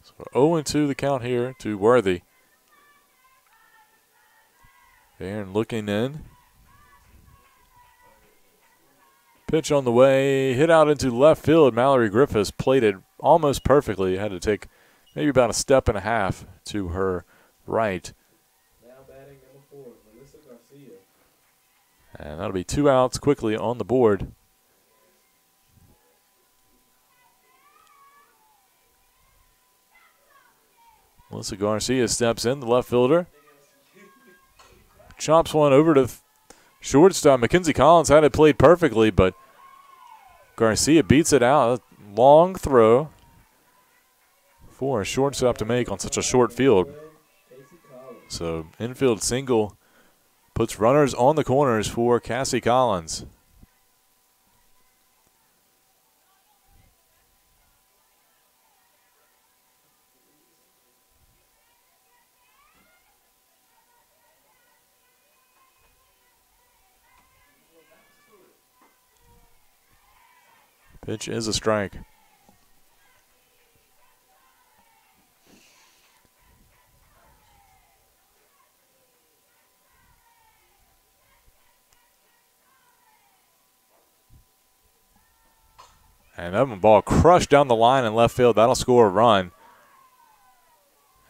So 0-2 the count here to Worthy. Ahern looking in. Pitch on the way, hit out into left field. Mallory Griffiths played it almost perfectly. Had to take maybe about a step and a half to her right. Now batting number 4, Melissa Garcia. And that'll be 2 outs quickly on the board. Melissa Garcia steps in, the left fielder. Chops one over to shortstop. Mackenzie Collins had it played perfectly, but Garcia beats it out. Long throw for a shortstop to make on such a short field. So infield single puts runners on the corners for Cassie Collins. Pitch is a strike. And that ball crushed down the line in left field. That'll score a run.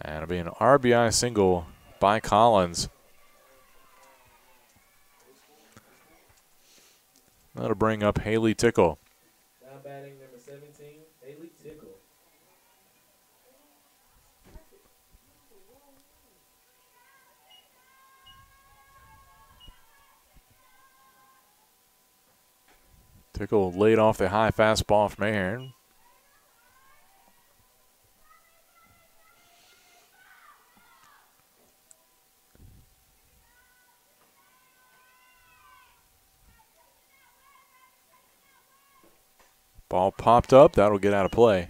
And it'll be an RBI single by Collins. That'll bring up Haley Tickle. Now batting number 17, Haley Tickle. Tickle laid off the high fastball from Ahern. Ball popped up. That'll get out of play.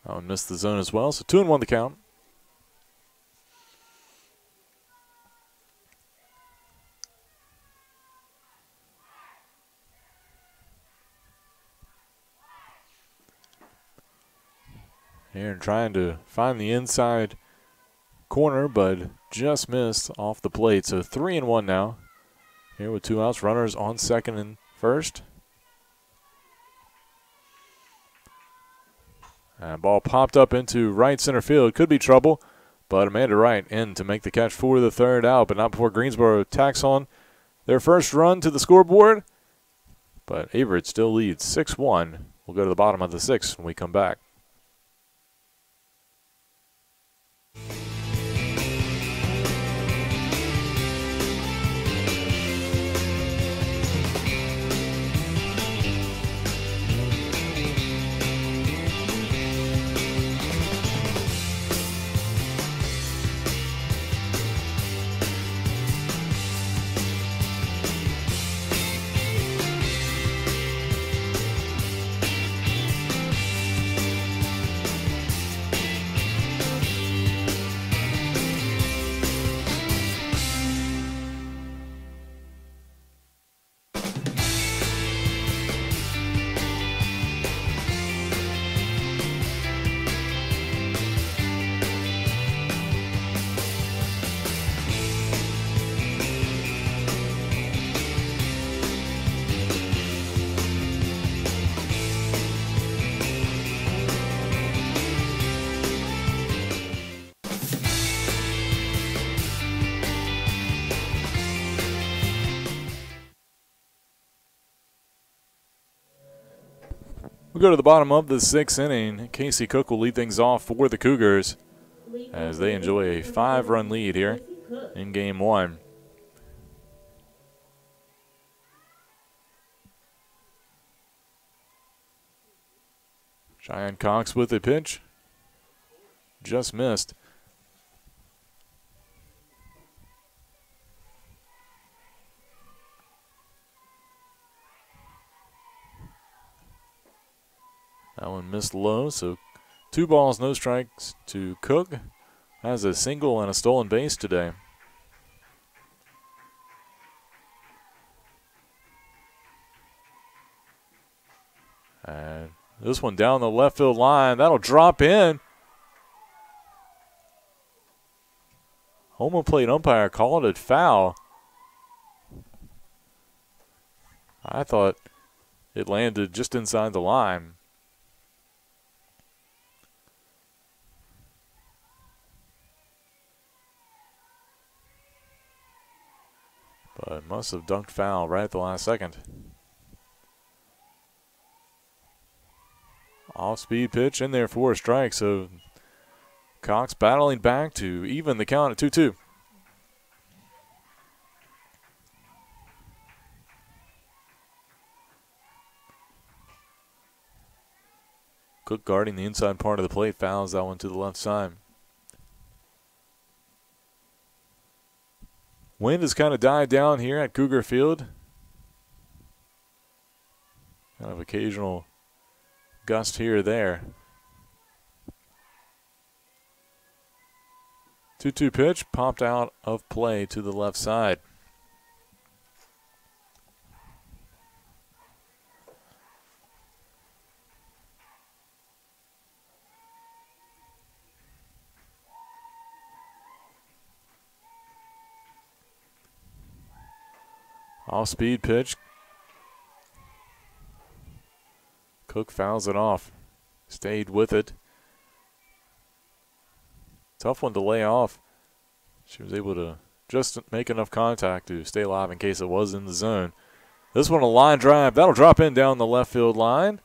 That one missed the zone as well, so 2-1 the count. Aaron trying to find the inside corner, but just missed off the plate. So 3-1 now. Here with 2 outs, runners on second and first. And ball popped up into right center field. Could be trouble, but Amanda Wright in to make the catch for the 3rd out, but not before Greensboro tacks on their first run to the scoreboard. But Averett still leads 6-1. We'll go to the bottom of the 6th when we come back. We'll go to the bottom of the 6th inning. Casey Cook will lead things off for the Cougars as they enjoy a 5-run lead here in Game 1. Cheyenne Cox with a pitch. Just missed. That one missed low, so 2 balls, no strikes to Cook. Has a single and a stolen base today. And this one down the left field line. That'll drop in. Home plate umpire called it foul. I thought it landed just inside the line. But must have dunked foul right at the last second. Off-speed pitch in there for a strike, so Cox battling back to even the count at 2-2. Cook guarding the inside part of the plate, fouls that one to the left side. Wind has kind of died down here at Cougar Field. Kind of occasional gust here or there. 2-2 pitch popped out of play to the left side. Off-speed pitch. Cook fouls it off. Stayed with it. Tough one to lay off. She was able to just make enough contact to stay alive in case it was in the zone. This one a line drive. That'll drop in down the left field line.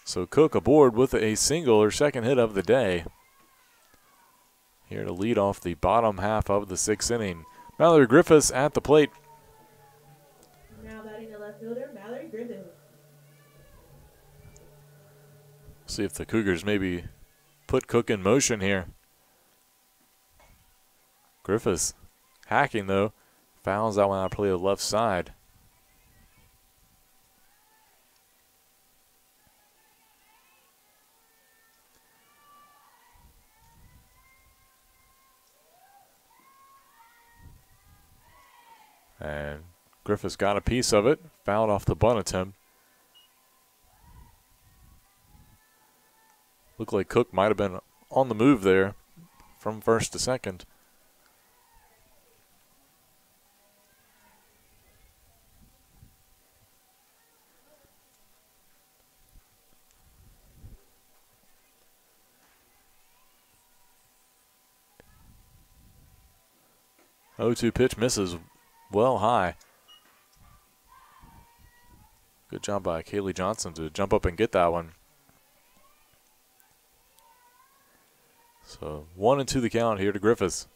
So Cook aboard with a single, her second hit of the day. Here to lead off the bottom half of the 6th inning. Mallory Griffiths at the plate. See if the Cougars maybe put Cook in motion here. Griffiths hacking, though. Fouls that one out of play to the left side. And Griffiths got a piece of it. Fouled off the bunt attempt. Looked like Cook might have been on the move there from first to second. Oh, 2 pitch misses well high. Good job by Kaylee Johnson to jump up and get that one. So 1-2 the count here to Griffiths.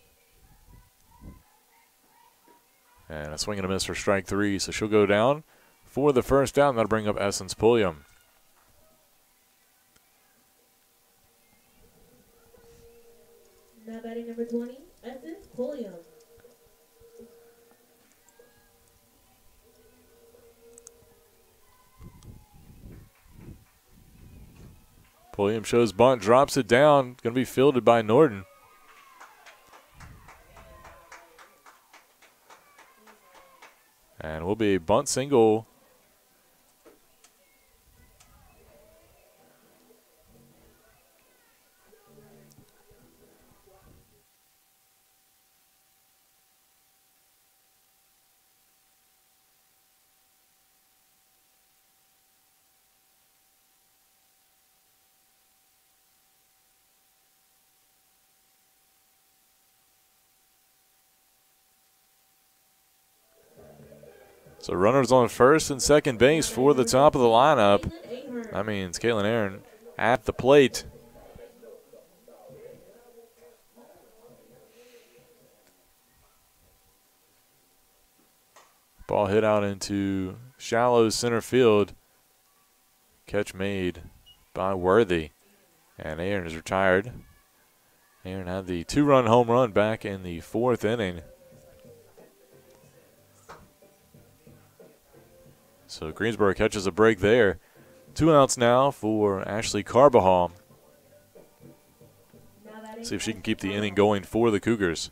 And a swing and a miss for strike 3. So she'll go down for the first down. That'll bring up Essence Pulliam. Now batting number 20, Essence Pulliam. Pulliam shows bunt, drops it down. Going to be fielded by Norton. And will be a bunt single. So runners on first and second base for the top of the lineup. That means Kaylin Aaron at the plate. Ball hit out into shallow center field. Catch made by Worthy. And Aaron is retired. Aaron had the 2-run home run back in the 4th inning. So Greensboro catches a break there. 2 outs now for Ashley Carbajal. See if she can keep the inning going for the Cougars.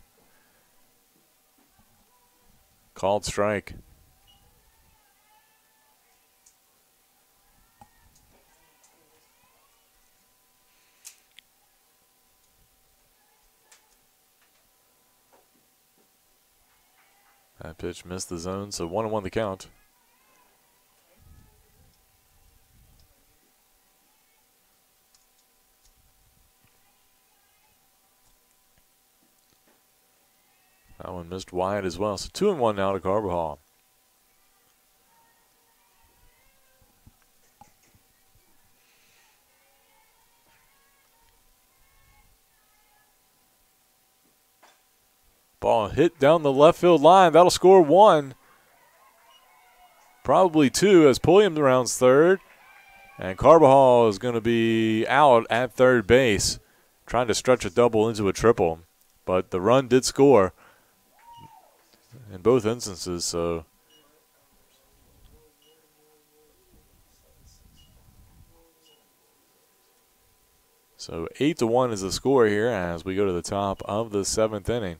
Called strike. That pitch missed the zone, so 1-1 the count. That one missed wide as well. So 2-1 now to Carbajal. Ball hit down the left field line. That'll score 1. Probably 2 as Pulliam rounds third. And Carbajal is going to be out at third base, trying to stretch a double into a triple. But the run did score in both instances, so So 8-1 is the score here as we go to the top of the 7th inning.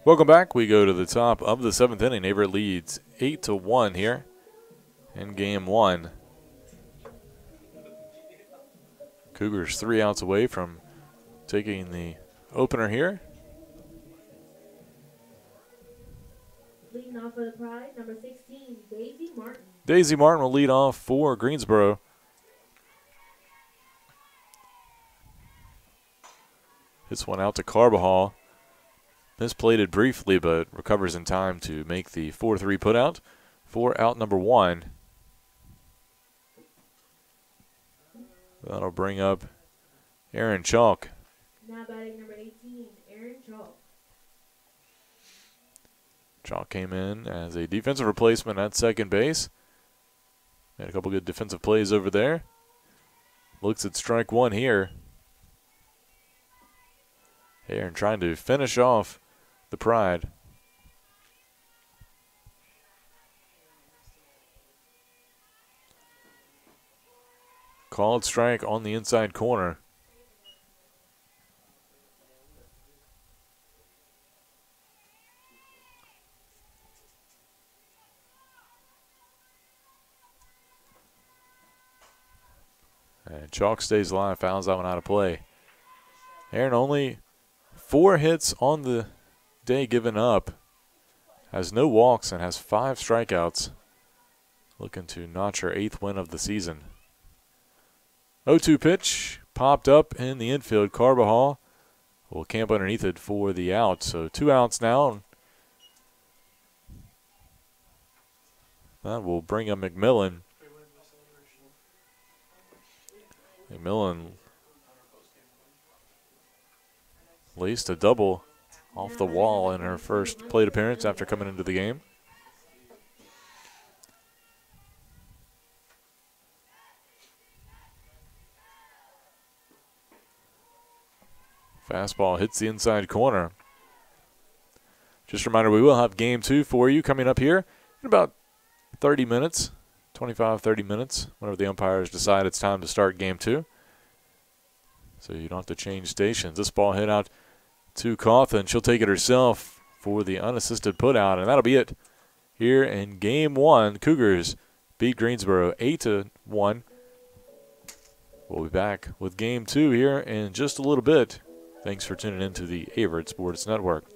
Welcome back. We go to the top of the 7th inning. Averett leads 8-1 here in game 1. Cougars 3 outs away from taking the opener here. Leading off for the Pride, number 16, Daisy Martin. Daisy Martin will lead off for Greensboro. This one out to Carbajal. Misplated briefly, but recovers in time to make the 4-3 putout for out number 1. That'll bring up Aaron Chalk. Now batting number 18, Aaron Chalk. Chalk came in as a defensive replacement at second base. Made a couple good defensive plays over there. Looks at strike 1 here. Aaron trying to finish off the Pride. Called strike on the inside corner. And Chalk stays alive, fouls that one out of play. Aaron only 4 hits on the day given up. Has no walks and has 5 strikeouts. Looking to notch her 8th win of the season. 0-2 pitch popped up in the infield. Carbajal will camp underneath it for the out. So 2 outs now. That will bring up McMillan. McMillan laced a double off the wall in her first plate appearance after coming into the game. Fastball hits the inside corner. Just a reminder, we will have game 2 for you coming up here in about 30 minutes, 25, 30 minutes, whenever the umpires decide it's time to start game 2. So you don't have to change stations. This ball hit out to Cawthon. She'll take it herself for the unassisted putout, and that'll be it here in game 1. Cougars beat Greensboro 8-1. We'll be back with game 2 here in just a little bit. Thanks for tuning in to the Averett Sports Network.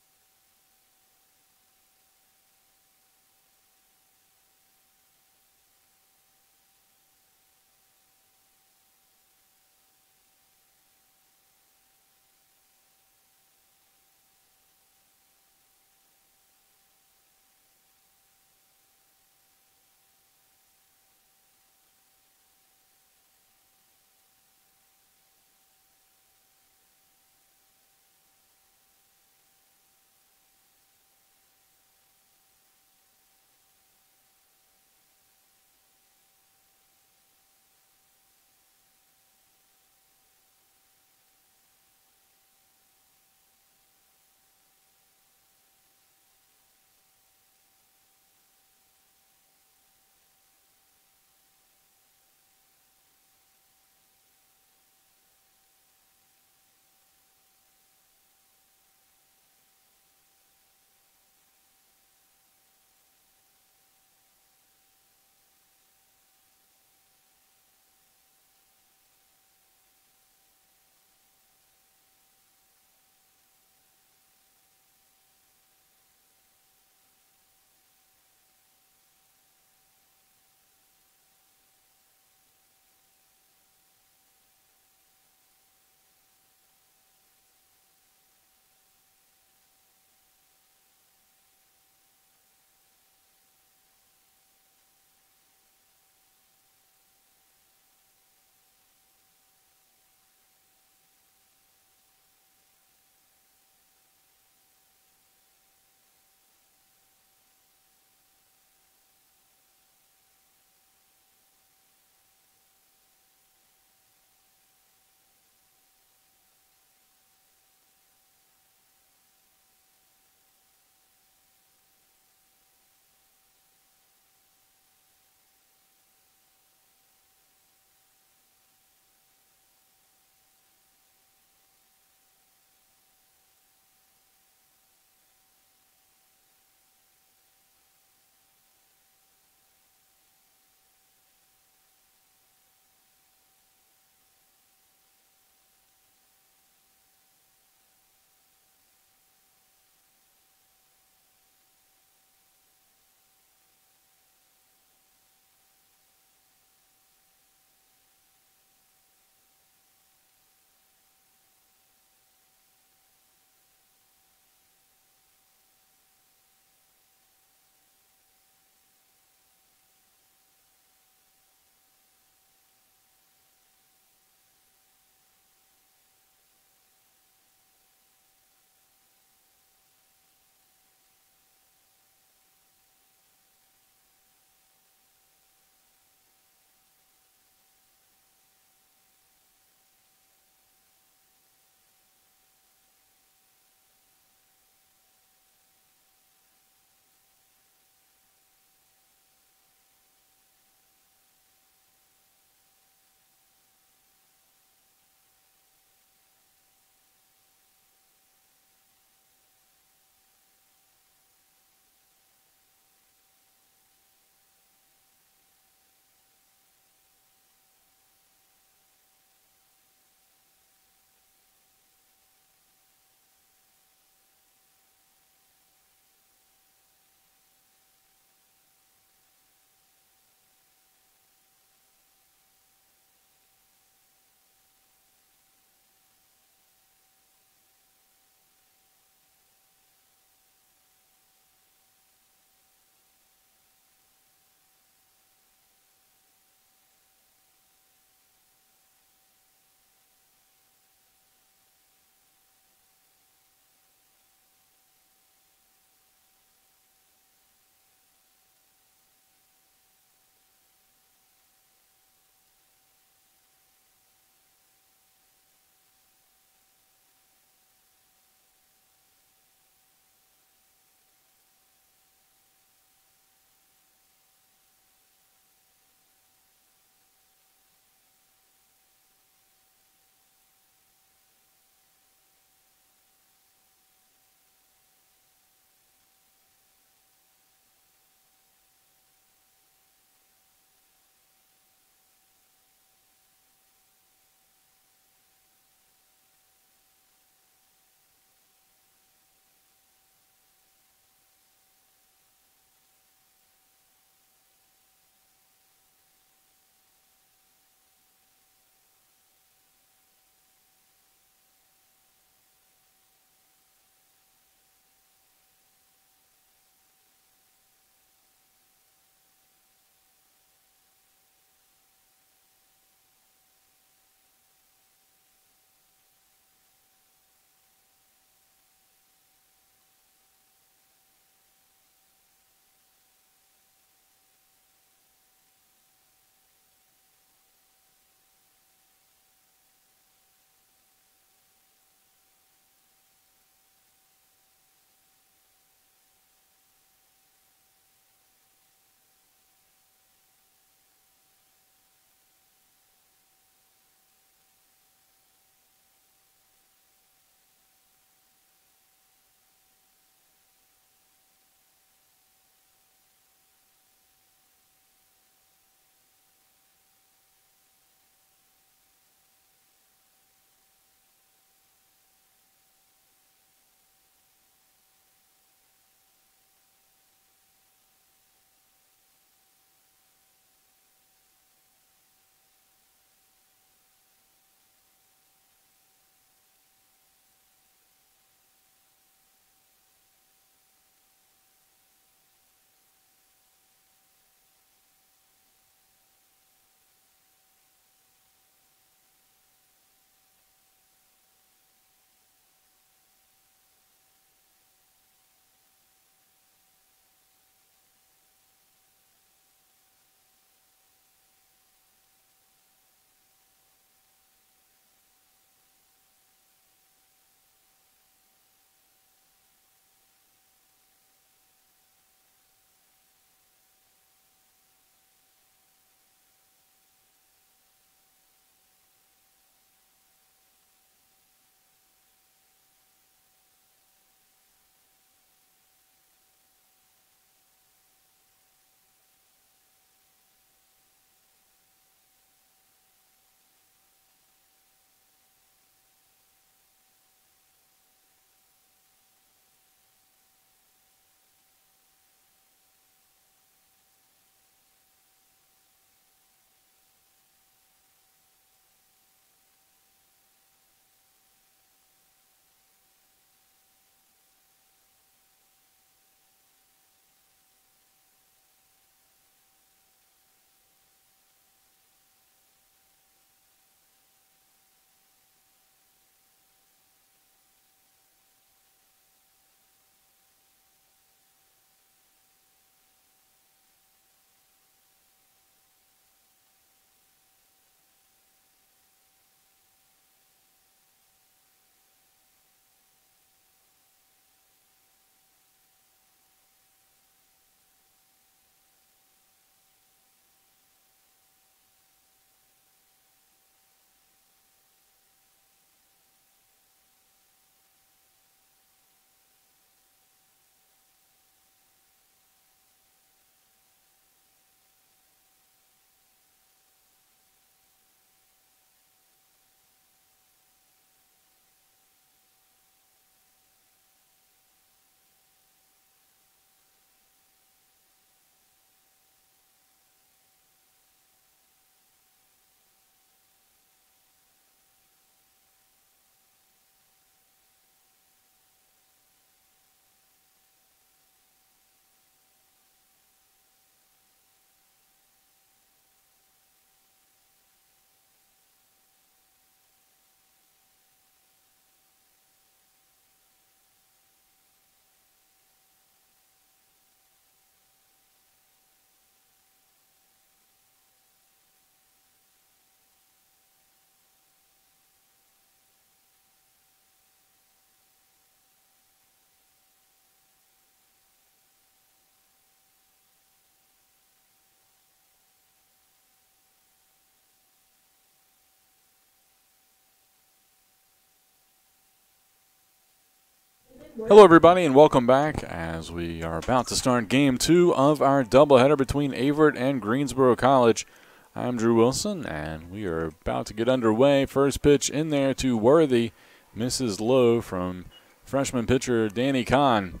Hello, everybody, and welcome back as we are about to start Game 2 of our doubleheader between Averett and Greensboro College. I'm Drew Wilson, and we are about to get underway. First pitch in there to Worthy. Misses low from freshman pitcher Danny Kahn.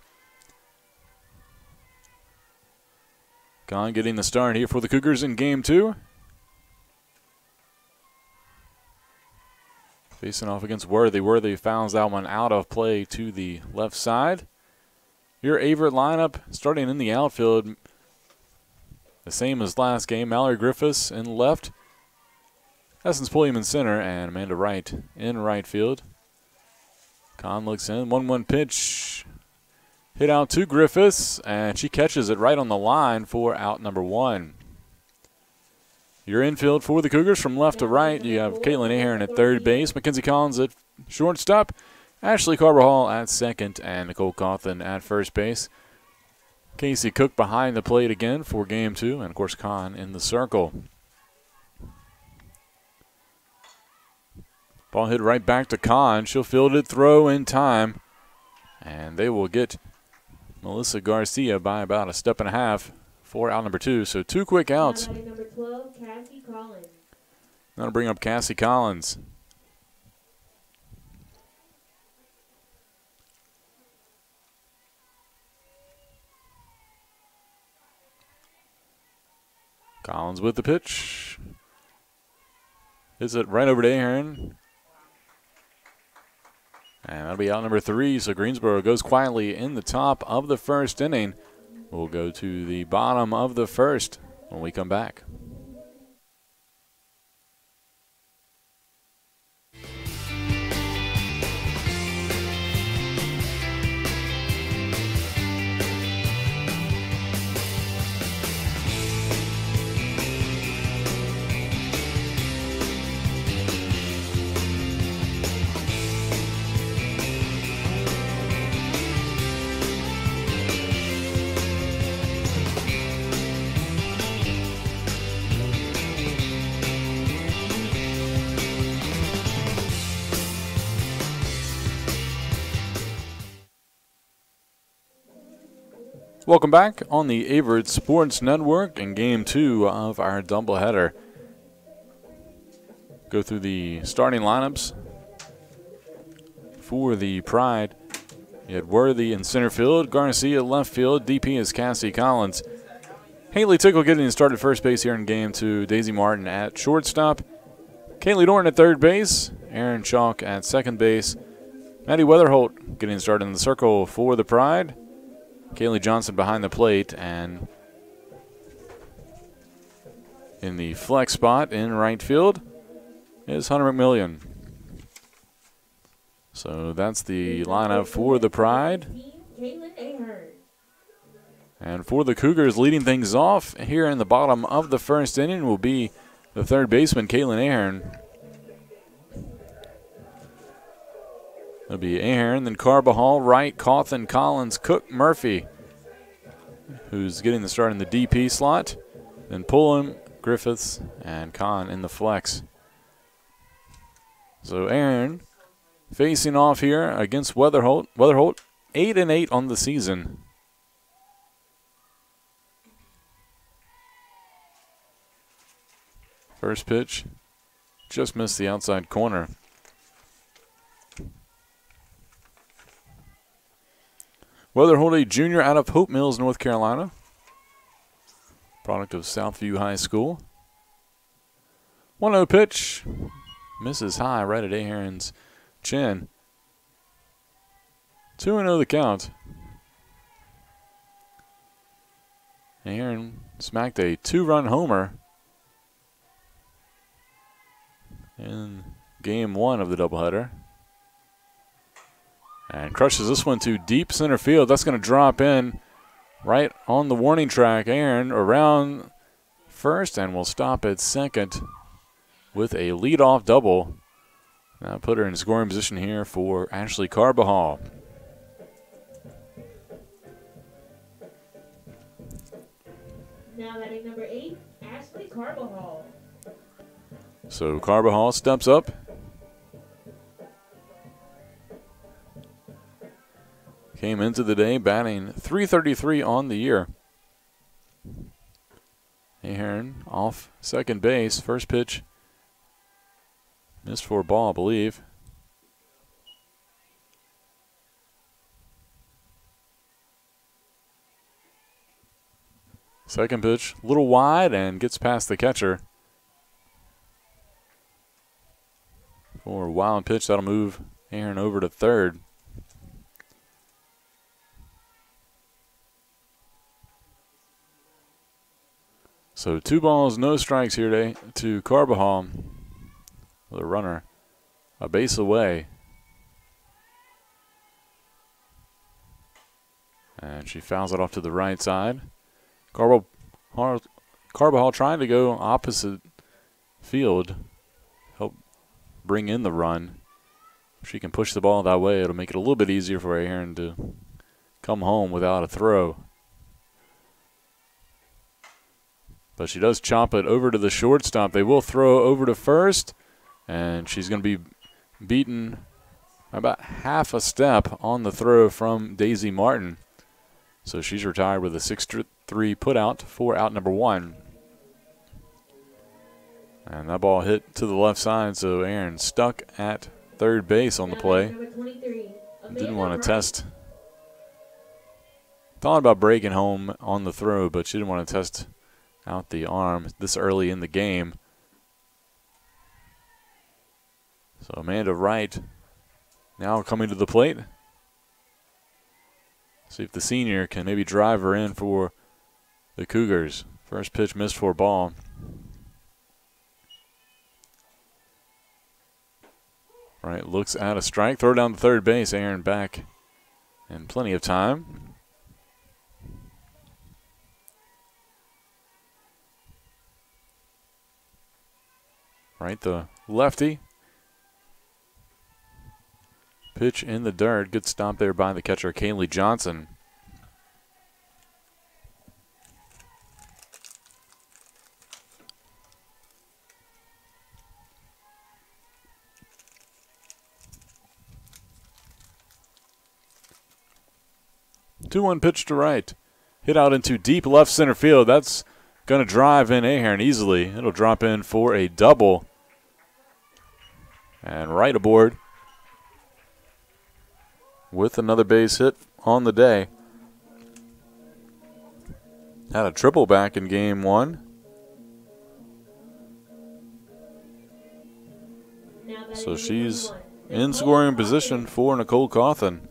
Kahn getting the start here for the Cougars in Game 2. Facing off against Worthy. Worthy fouls that one out of play to the left side. Your Averett lineup starting in the outfield. The same as last game. Mallory Griffiths in left. Essence Pulliam in center. And Amanda Wright in right field. Kahn looks in. 1-1 pitch. Hit out to Griffiths. And she catches it right on the line for out number 1. Your infield for the Cougars from left to right. You have Caitlin Ahern at third base, Mackenzie Collins at shortstop, Ashley Carbajal at second, and Nicole Cawthon at first base. Casey Cook behind the plate again for Game 2, and of course Kahn in the circle. Ball hit right back to Kahn. She'll field it, throw in time, and they will get Melissa Garcia by about a step and a half for out number 2. So 2 quick outs. Number 12, Cassie Collins. That'll bring up Cassie Collins. Collins with the pitch. Hits it right over to Ahern. And that'll be out number 3. So Greensboro goes quietly in the top of the first inning. We'll go to the bottom of the first when we come back. Welcome back on the Averett Sports Network in Game 2 of our doubleheader. Go through the starting lineups for the Pride. You had Worthy in center field, Garcia left field, DP is Cassie Collins. Haley Tickle getting started first base here in Game 2, Daisy Martin at shortstop, Kaylee Dorn at third base, Aaron Chalk at second base, Maddie Weatherholt getting started in the circle for the Pride. Kaylee Johnson behind the plate, and in the flex spot in right field is Hunter McMillian. So that's the lineup for the Pride. And for the Cougars, leading things off here in the bottom of the first inning will be the third baseman, Caitlin Ahern. It'll be Ahern, then Carbajal, Wright, Cawthon, Collins, Cook, Murphy, who's getting the start in the DP slot. Then Pullum, Griffiths, and Kahn in the flex. So Ahern facing off here against Weatherholt. Weatherholt 8-8 on the season. First pitch, just missed the outside corner. Weatherholt, a junior out of Hope Mills, North Carolina. Product of Southview High School. 1-0 pitch. Misses high right at Ahern's chin. 2-0 the count. Ahern smacked a 2-run homer in Game 1 of the doubleheader. And crushes this one to deep center field. That's going to drop in right on the warning track. Ahern around first and will stop at second with a leadoff double. Now put her in scoring position here for Ashley Carbajal. Now batting number 8, Ashley Carbajal. So Carbajal steps up. came into the day batting .333 on the year. Ahern off second base. First pitch missed for a ball, I believe. Second pitch, a little wide and gets past the catcher. For a wild pitch, that'll move Ahern over to third. So 2 balls, no strikes here today to Carbajal. The runner a base away. And she fouls it off to the right side. Carbajal trying to go opposite field, help bring in the run. If she can push the ball that way, it'll make it a little bit easier for Ahern to come home without a throw. But she does chop it over to the shortstop. They will throw over to first, and she's going to be beaten about half a step on the throw from Daisy Martin. So she's retired with a 6-3 putout for out number 1. And that ball hit to the left side, so Ahern stuck at third base on the play. Didn't want to test. Thought about breaking home on the throw, but she didn't want to test out the arm this early in the game. So Amanda Wright now coming to the plate. See if the senior can maybe drive her in for the Cougars. First pitch missed for a ball. Right, looks at a strike. Throw down to third base. Ahern back and plenty of time. Right, the lefty. Pitch in the dirt. Good stop there by the catcher, Kaylee Johnson. Two-one pitch to right. Hit out into deep left center field. That's going to drive in Ahern easily. It'll drop in for a double. And right aboard with another base hit on the day. Had a triple back in game 1. So she's in scoring position for Nicole Cawthon.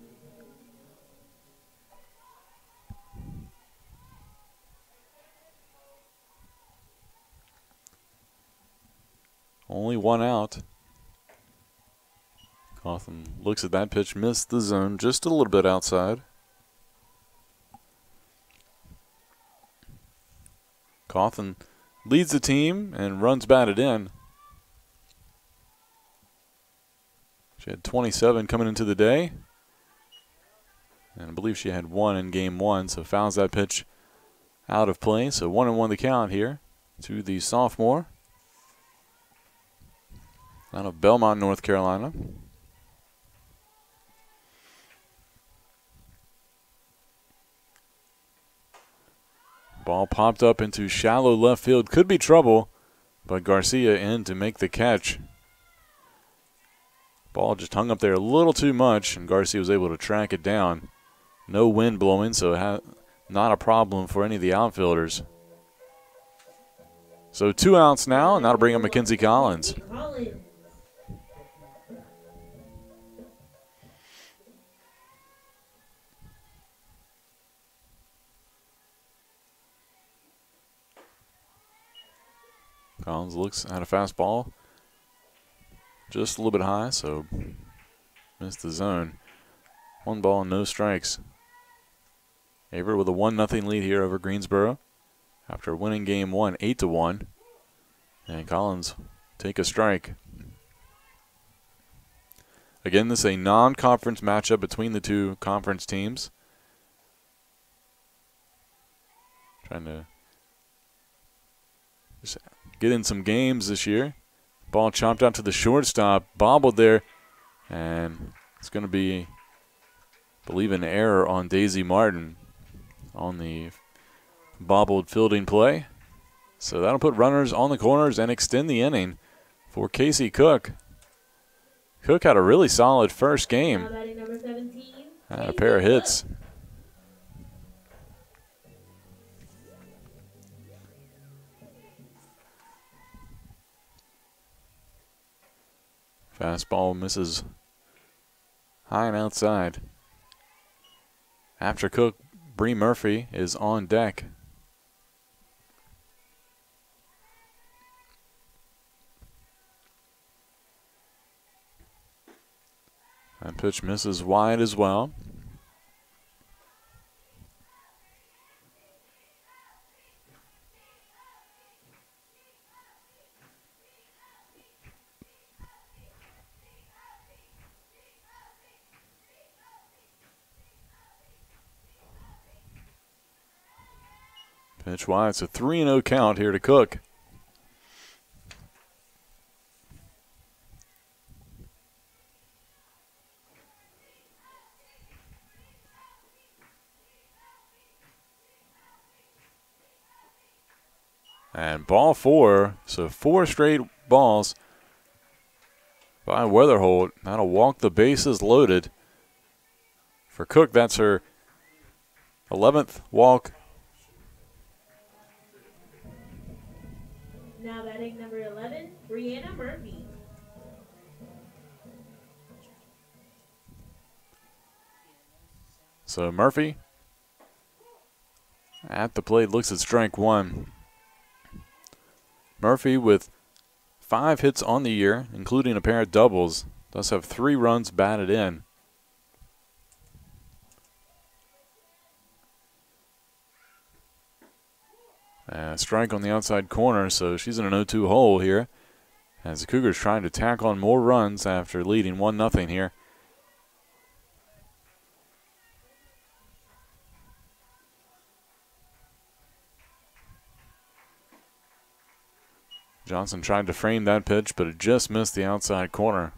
Only one out. Cawthon looks at that pitch, missed the zone just a little bit outside. Cawthon leads the team and runs batted in. She had 27 coming into the day. And I believe she had 1 in game 1, so fouls that pitch out of play. So 1-1 the count here to the sophomore out of Belmont, North Carolina. Ball popped up into shallow left field. Could be trouble, but Garcia in to make the catch. Ball just hung up there a little too much, and Garcia was able to track it down. No wind blowing, so not a problem for any of the outfielders. So 2 outs now, and that'll bring up Mackenzie Collins. Collins looks at a fastball. Just a little bit high, so missed the zone. 1 ball and no strikes. Averett with a 1-0 lead here over Greensboro after winning game 1, 8-1. And Collins take a strike. Again, this is a non-conference matchup between the two conference teams. Trying to just get in some games this year. Ball chopped out to the shortstop, bobbled there, and it's going to be, I believe an error on Daisy Martin on the bobbled fielding play. So that'll put runners on the corners and extend the inning for Casey Cook. Cook had a really solid first game. Now batting number 17, Had a pair of hits. Fastball misses high and outside. After Cook, Bree Murphy is on deck. That pitch misses wide as well. Pitch wide. It's a 3-0 count here to Cook. And ball 4, so 4 straight balls by Weatherholt. That'll walk the bases loaded. For Cook, that's her 11th walk. now batting number 11, Brianna Murphy. So Murphy at the plate looks at strike one. Murphy with 5 hits on the year, including a pair of doubles, does have 3 runs batted in. Strike on the outside corner, so she's in an 0-2 hole here as the Cougars trying to tack on more runs after leading 1-0 here. Johnson tried to frame that pitch, but it just missed the outside corner.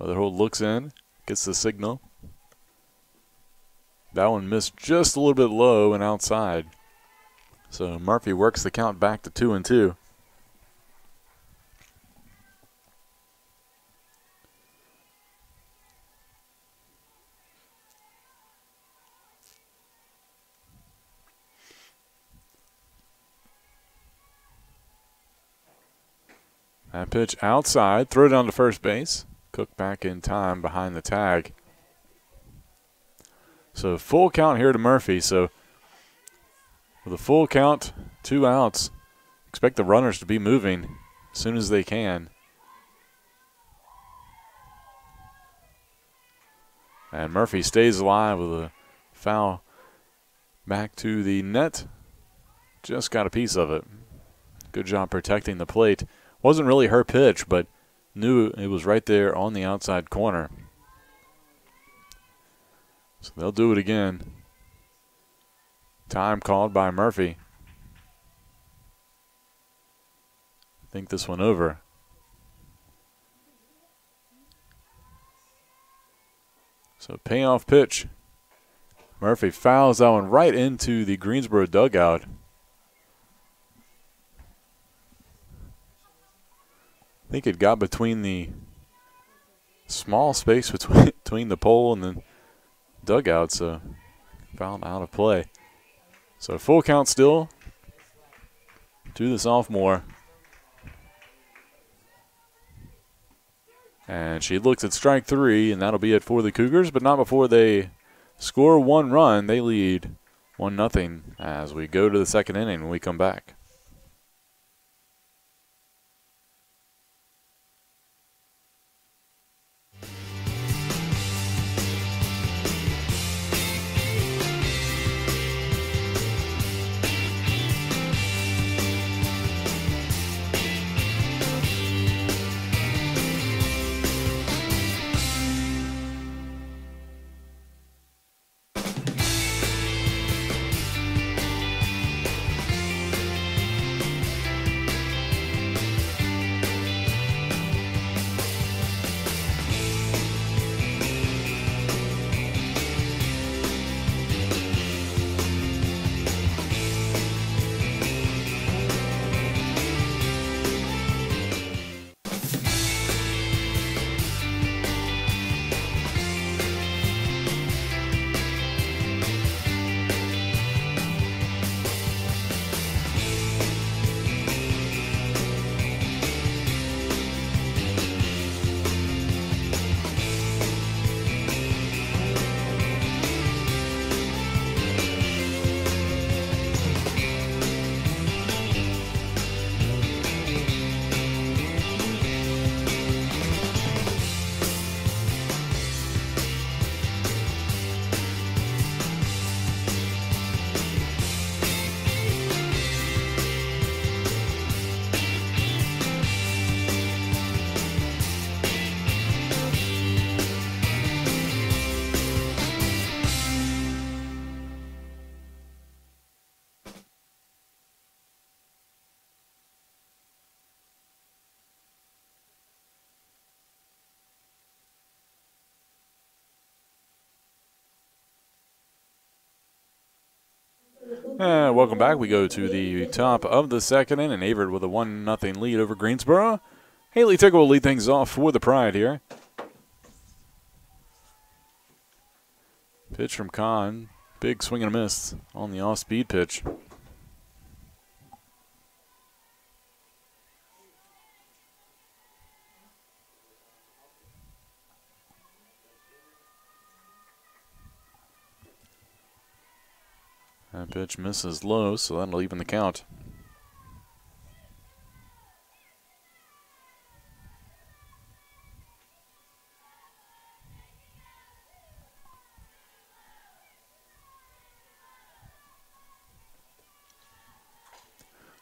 Weatherholt looks in, gets the signal. That one missed just a little bit low and outside. So Murphy works the count back to 2-2. That pitch outside, throw down to first base. Cook back in time behind the tag. So full count here to Murphy. So with a full count, 2 outs, expect the runners to be moving as soon as they can. And Murphy stays alive with a foul back to the net. Just got a piece of it. Good job protecting the plate. Wasn't really her pitch, but knew it was right there on the outside corner. So they'll do it again. Time called by Murphy. Think this one over. So payoff pitch. Murphy fouls that one right into the Greensboro dugout. I think it got between the small space between the pole and the dugout, so fouled out of play. So full count still to the sophomore. And she looks at strike 3, and that'll be it for the Cougars, but not before they score 1 run. They lead 1-0 as we go to the second inning when we come back. And welcome back. We go to the top of the second inning. Averett with a 1-0 lead over Greensboro. Haley Tickle will lead things off for the Pride here. Pitch from Kahn. Big swing and a miss on the off-speed pitch. That pitch misses low, so that'll even the count.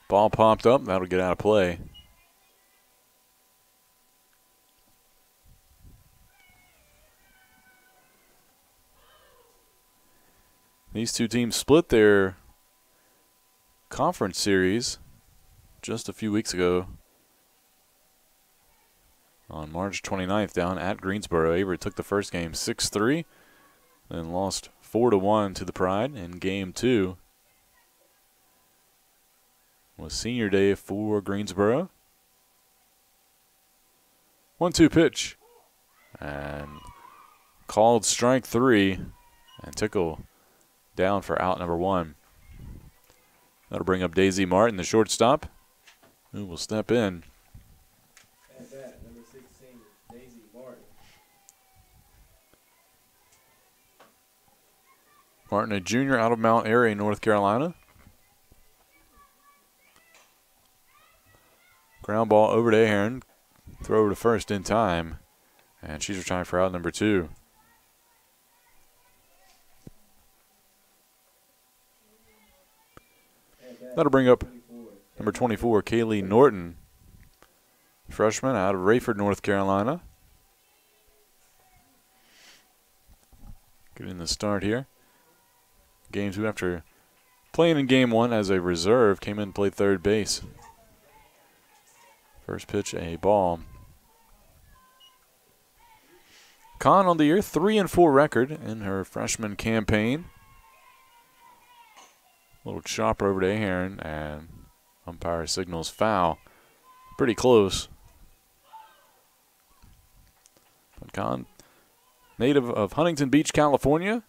Ball popped up, that'll get out of play. These two teams split their conference series just a few weeks ago on March 29th down at Greensboro. Averett took the first game 6-3, then lost 4-1 to the Pride in game 2. Was senior day for Greensboro. 1-2 pitch. And called strike 3. And Tickle down for out number 1. That'll bring up Daisy Martin, the shortstop, who will step in. At bat, number 16, Daisy Martin. Martin, a junior out of Mount Airy, North Carolina. Ground ball over to Aaron. Throw to first in time. And she's retired for out number 2. That'll bring up number 24, Kaylee Norton, freshman out of Rayford, North Carolina. Getting the start here. Game 2 after playing in game 1 as a reserve, came in and played third base. First pitch, a ball. Kahn on the year, 3-4 record in her freshman campaign. Little chopper over to Ahern, and umpire signals foul. Pretty close. But Kahn, native of Huntington Beach, California.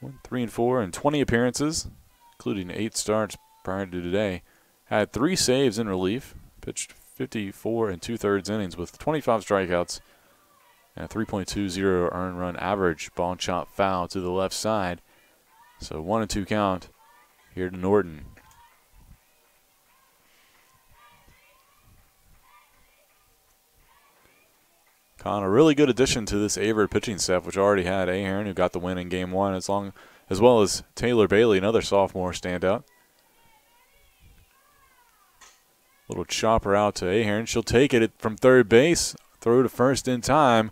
Went 3-4 in 20 appearances, including 8 starts prior to today. Had 3 saves in relief, pitched 54 2/3 innings with 25 strikeouts and a 3.20 earned run average. Ball chop foul to the left side. So 1-2 count here to Norton. Kahn, a really good addition to this Averett pitching staff, which already had Ahern, who got the win in game 1, as well as Taylor Bailey, another sophomore standout. Little chopper out to Ahern. She'll take it from third base. Throw to first in time.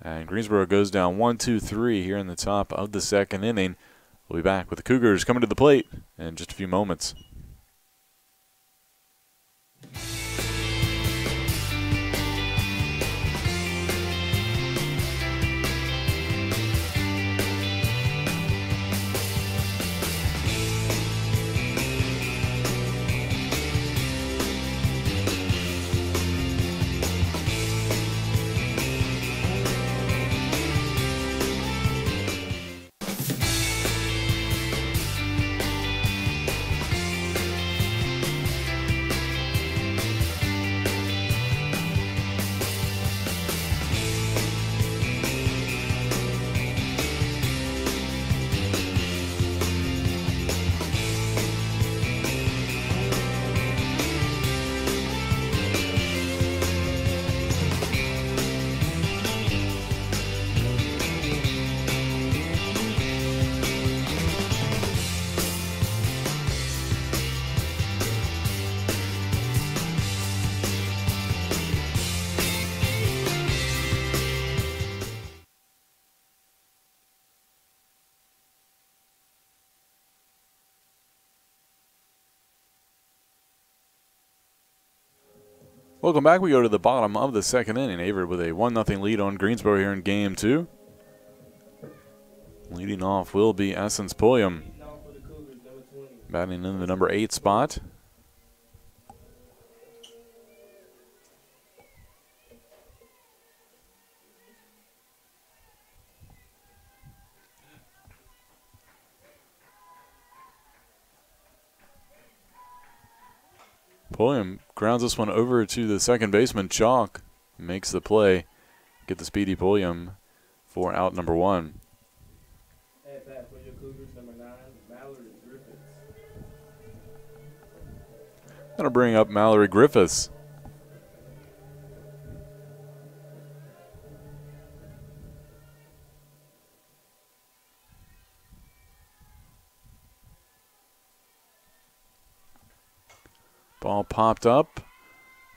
And Greensboro goes down 1-2-3 here in the top of the second inning. We'll be back with the Cougars coming to the plate in just a few moments. Welcome back. We go to the bottom of the second inning. Averett with a 1-0 lead on Greensboro here in game 2. Leading off will be Essence Pulliam. batting in the number 8 spot. Pulliam grounds this one over to the second baseman. Chalk makes the play. Get the speedy Pulliam for out number 1. At bat for your Cougars, number 9, Mallory Griffiths. Gonna bring up Mallory Griffiths. Ball popped up.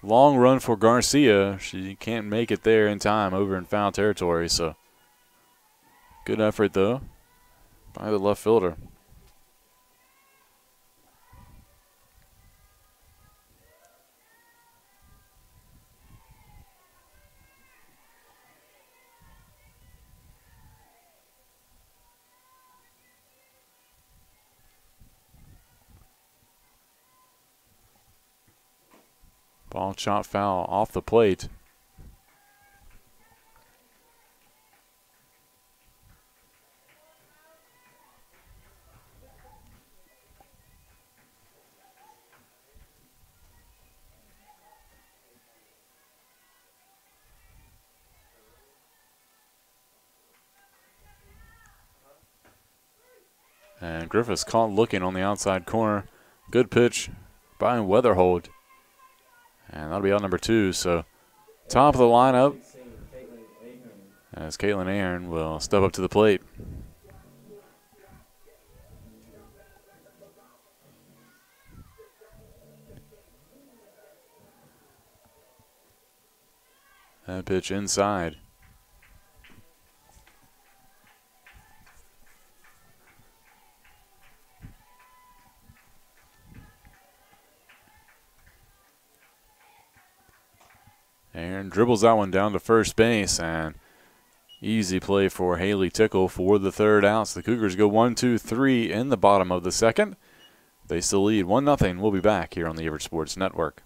Long run for Garcia. She can't make it there in time over in foul territory, so good effort, though, by the left fielder. Ball chopped foul off the plate. And Griffiths caught looking on the outside corner. Good pitch by Weatherhold. And that'll be out number 2. So top of the lineup as Caitlin Ahern will step up to the plate. That pitch inside. Aaron dribbles that one down to first base, and easy play for Haley Tickle for the third out. So the Cougars go 1-2-3 in the bottom of the second. They still lead 1-0. We'll be back here on the Averett Sports Network.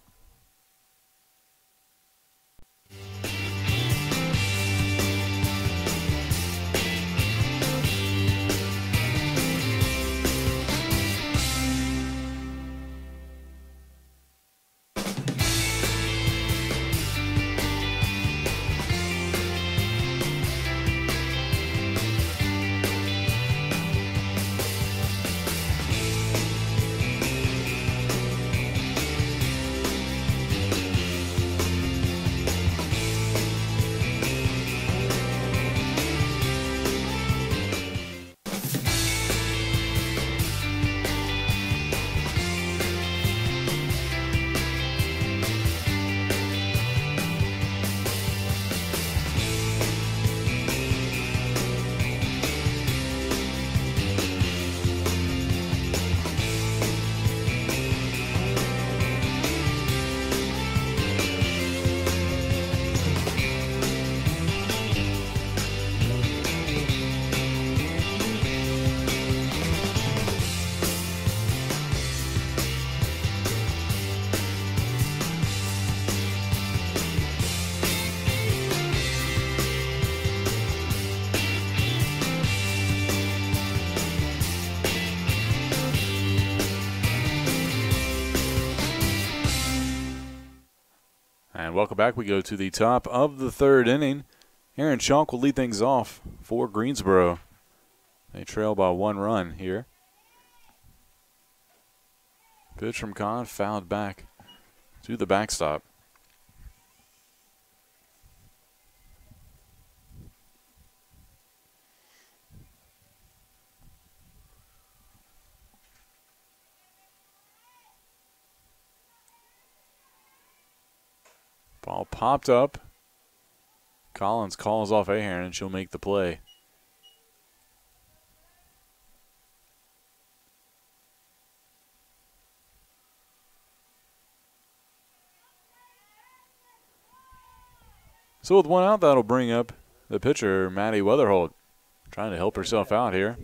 And welcome back. We go to the top of the third inning. Aaron Chalk will lead things off for Greensboro. They trail by 1 run here. Pitch from Kahn, fouled back to the backstop. Ball popped up. Collins calls off Ahern, and she'll make the play. So with 1 out, that'll bring up the pitcher, Maddie Weatherhold, trying to help herself out here.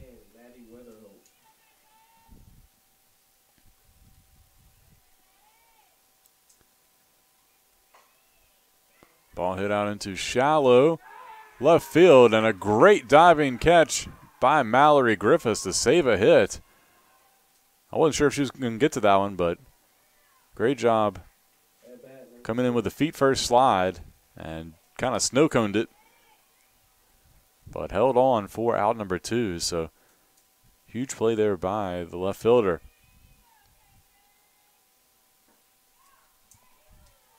Ball hit out into shallow left field, and a great diving catch by Mallory Griffiths to save a hit. I wasn't sure if she was going to get to that one, but great job coming in with a feet-first slide and kind of snow-coned it, but held on for out number 2. So huge play there by the left fielder.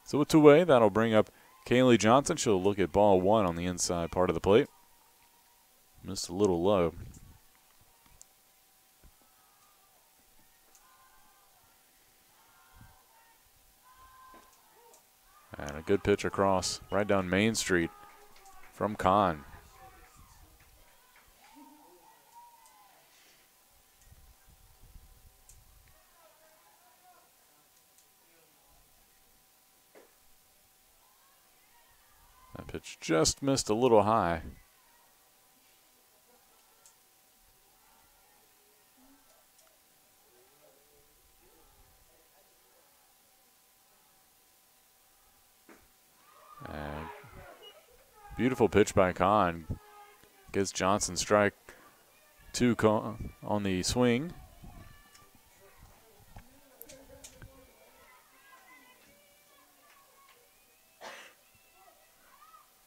So with 2 away, that'll bring up Kaylee Johnson. She'll look at ball 1 on the inside part of the plate. Missed a little low. And a good pitch across right down Main Street from Kahn. That pitch just missed a little high. And beautiful pitch by Kahn. Gets Johnson strike 2 on the swing.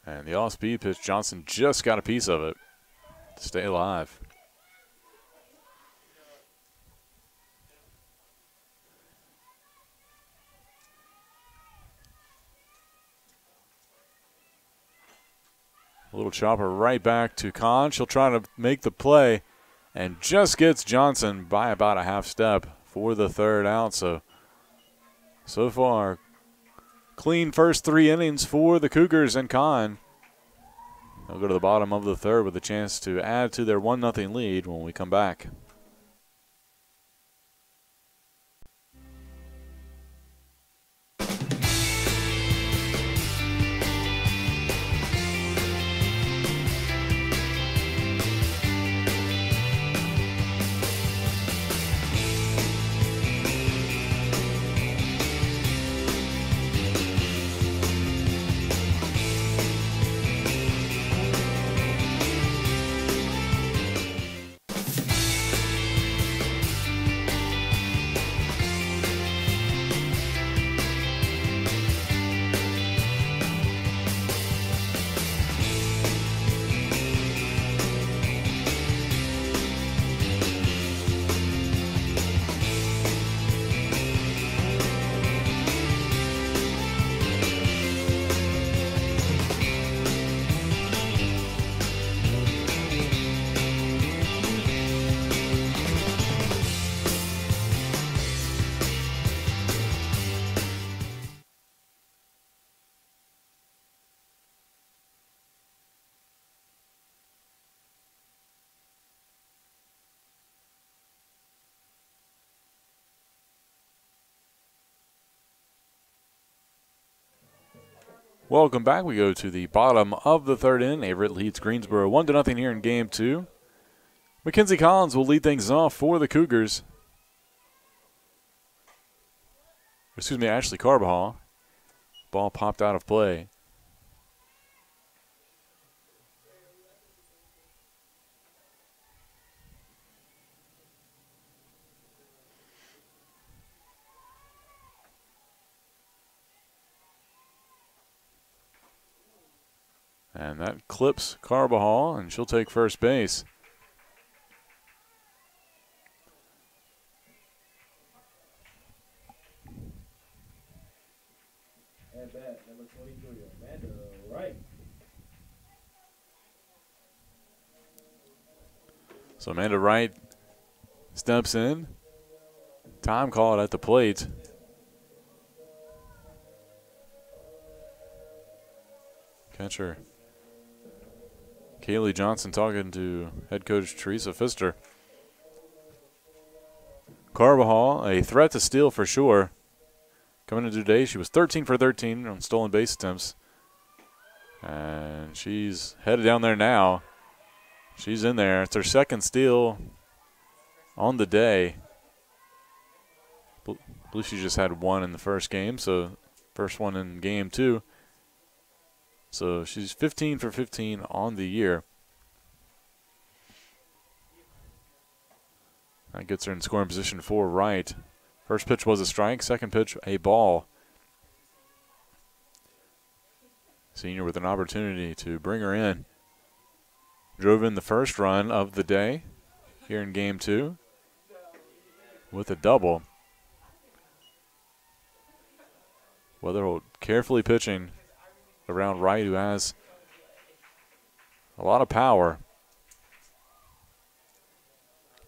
And the off-speed pitch, Johnson just got a piece of it to stay alive. A little chopper right back to Kahn. She'll try to make the play and just gets Johnson by about a half step for the 3rd out. So far, clean first 3 innings for the Cougars and Kahn. They'll go to the bottom of the 3rd with a chance to add to their 1-0 lead when we come back. Welcome back. We go to the bottom of the 3rd inning. Averett leads Greensboro 1-0 here in game 2. Mackenzie Collins will lead things off for the Cougars. Excuse me, Ashley Carbajal. Ball popped out of play. And that clips Carbajal, and she'll take first base. At bat, number 23, Amanda Wright. So Amanda Wright steps in. Time called at the plate. Catcher Kaylee Johnson talking to head coach Teresa Pfister. Carbajal, a threat to steal for sure. Coming into today, she was 13 for 13 on stolen base attempts. And she's headed down there now. She's in there. It's her 2nd steal on the day. I believe she just had 1 in the first game, so first one in game 2. So she's 15 for 15 on the year. That gets her in scoring position for right. First pitch was a strike. Second pitch, a ball. Senior with an opportunity to bring her in. Drove in the first run of the day here in game 2 with a double. Weatherholt carefully pitching around right, who has a lot of power.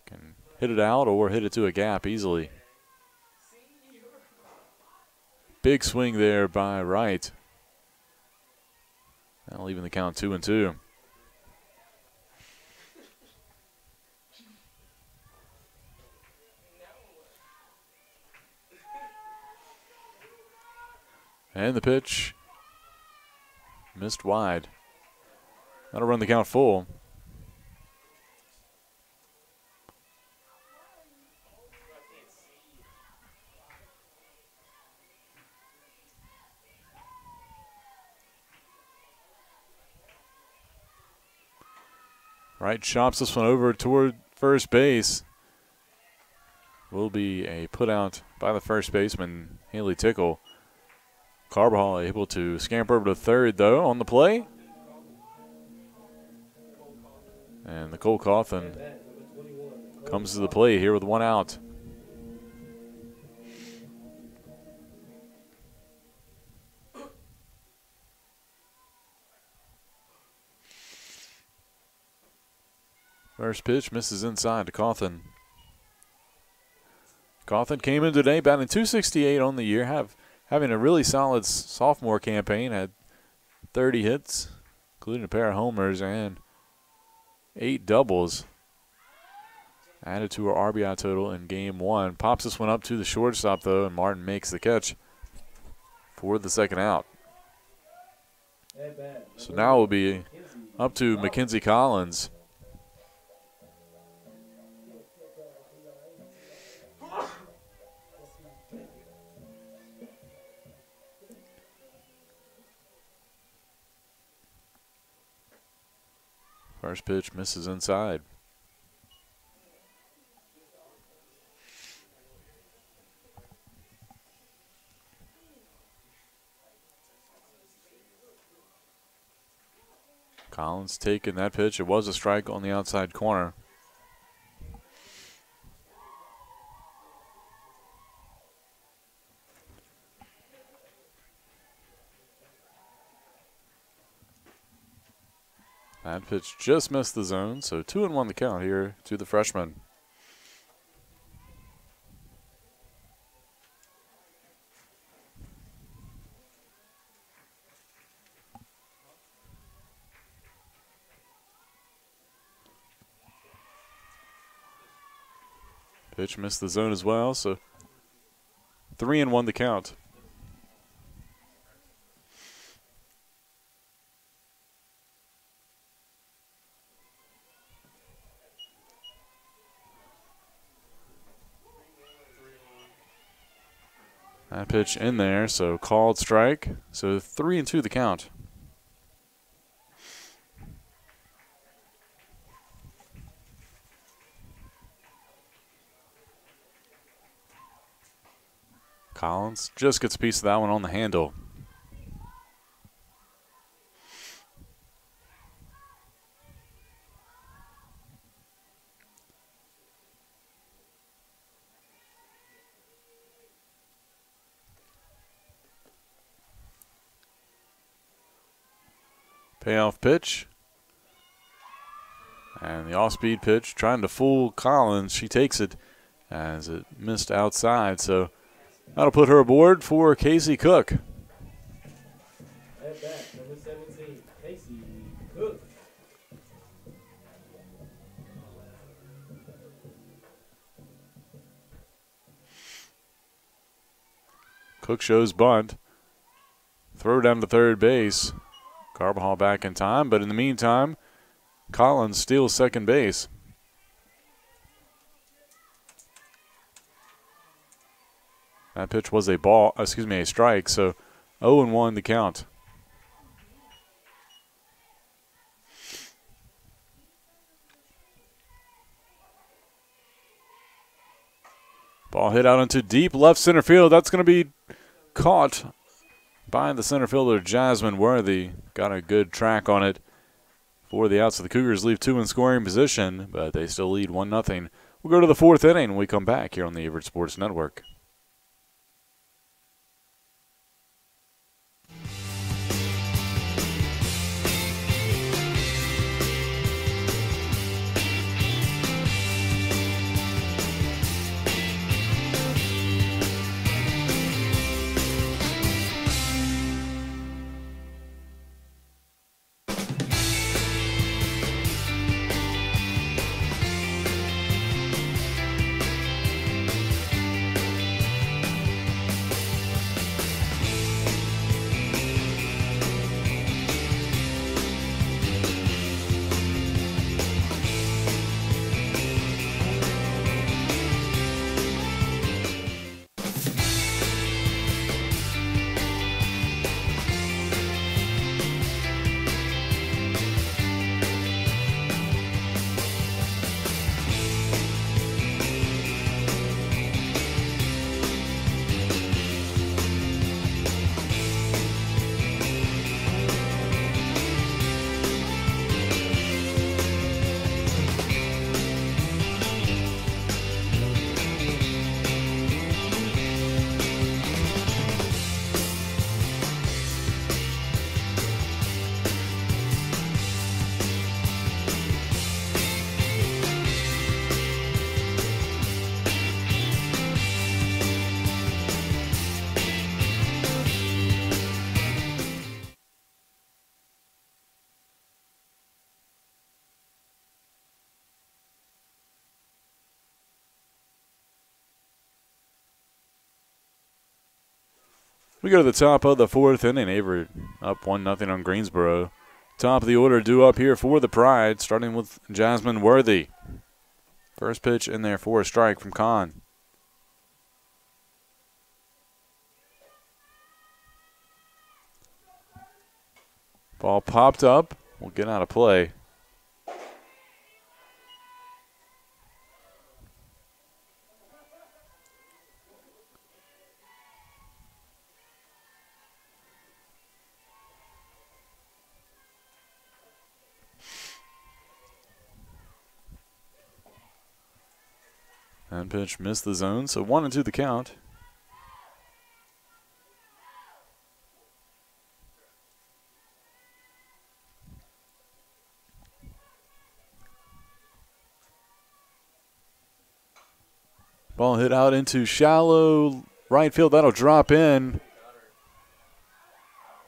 Can hit it out or hit it to a gap easily. Big swing there by Wright. Now leaving the count 2-2. And the pitch missed wide. That'll run the count full. Wright chops this one over toward first base. Will be a put out by the first baseman, Haley Tickle. Carbajal able to scamper over to third, though, on the play. And Nicole Cawthon comes to the plate here with one out. First pitch misses inside to Cawthon. Cawthon came in today batting .268 on the year, having a really solid sophomore campaign, had 30 hits, including a pair of homers and 8 doubles. Added to her RBI total in game 1. Pops this one up to the shortstop, though, and Martin makes the catch for the second out. So now we'll be up to Mackenzie Collins. First pitch misses inside. Collins taking that pitch. It was a strike on the outside corner. That pitch just missed the zone, so 2-1 the count here to the freshman. Pitch missed the zone as well, so 3-1 the count. That pitch in there, so called strike. So 3-2 the count. Collins just gets a piece of that one on the handle. Payoff pitch. And the off-speed pitch, trying to fool Collins. She takes it as it missed outside. So that'll put her aboard for Casey Cook. At bat, number 17, Casey Cook. Cook shows bunt. Throw down to third base. Carbajal back in time, but in the meantime, Collins steals second base. That pitch was a strike, so 0-1 the count. Ball hit out into deep left center field. That's going to be caught by the center fielder, Jasmine Worthy. Got a good track on it for the outs. So the Cougars leave 2 in scoring position, but they still lead 1-0. We'll go to the 4th inning when we come back here on the Averett Sports Network. We go to the top of the 4th inning. Averett up 1-0 on Greensboro. Top of the order due up here for the Pride, starting with Jasmine Worthy. First pitch in there for a strike from Kahn. Ball popped up. Will get out of play. And pitch missed the zone, so 1-2 the count. Ball hit out into shallow right field. That'll drop in.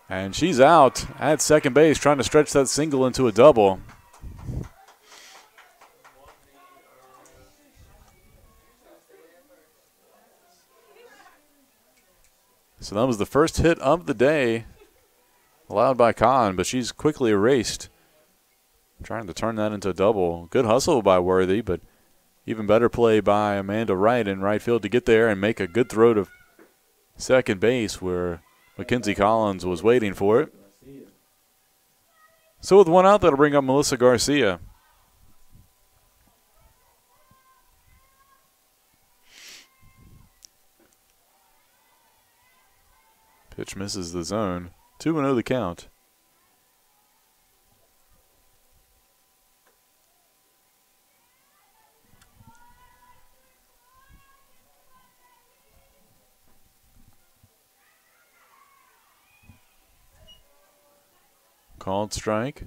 And she's out at second base, trying to stretch that single into a double. So that was the first hit of the day allowed by Kahn, but she's quickly erased. Trying to turn that into a double. Good hustle by Worthy, but even better play by Amanda Wright in right field to get there and make a good throw to second base where Mackenzie Collins was waiting for it. So with one out, that'll bring up Melissa Garcia. Pitch misses the zone. 2-0 the count. Called strike.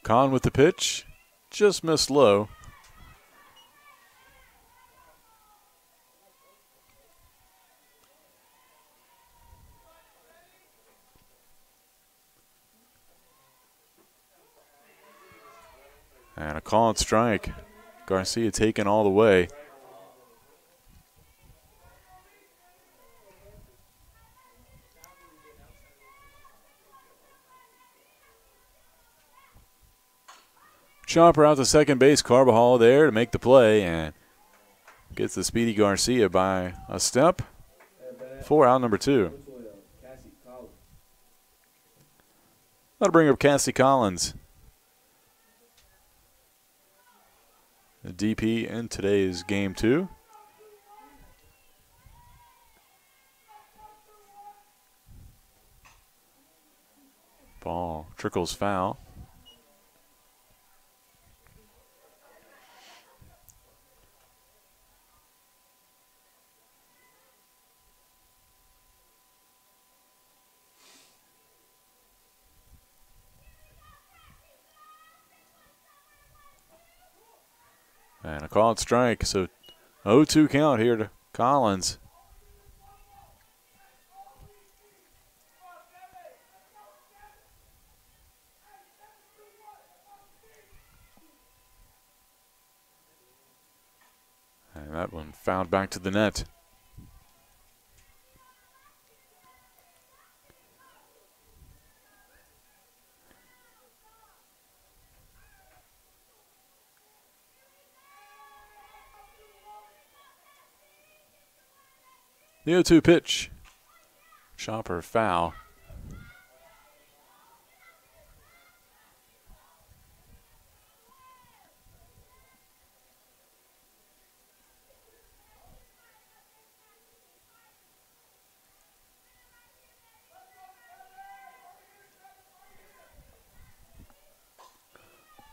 Kahn with the pitch, just missed low. And a called strike. Garcia taken all the way. Chopper out to second base. Carbajal there to make the play and gets the speedy Garcia by a step for out number 2. That'll bring up Cassie Collins, the DP in today's game 2. Ball trickles foul. And a called strike, so 0-2 count here to Collins. And that one fouled back to the net. The 0-2 pitch. Chopper foul.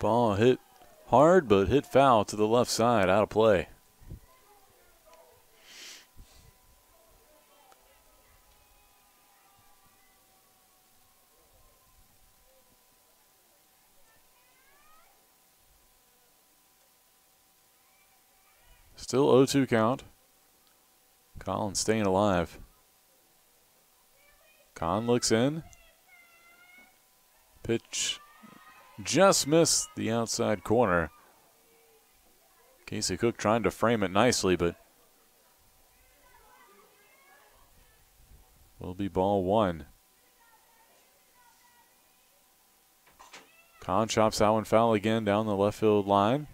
Ball hit hard, but hit foul to the left side, out of play. Still 0-2 count. Collins staying alive. Kahn looks in. Pitch just missed the outside corner. Casey Cook trying to frame it nicely, but will be ball 1. Kahn chops that one foul again down the left field line.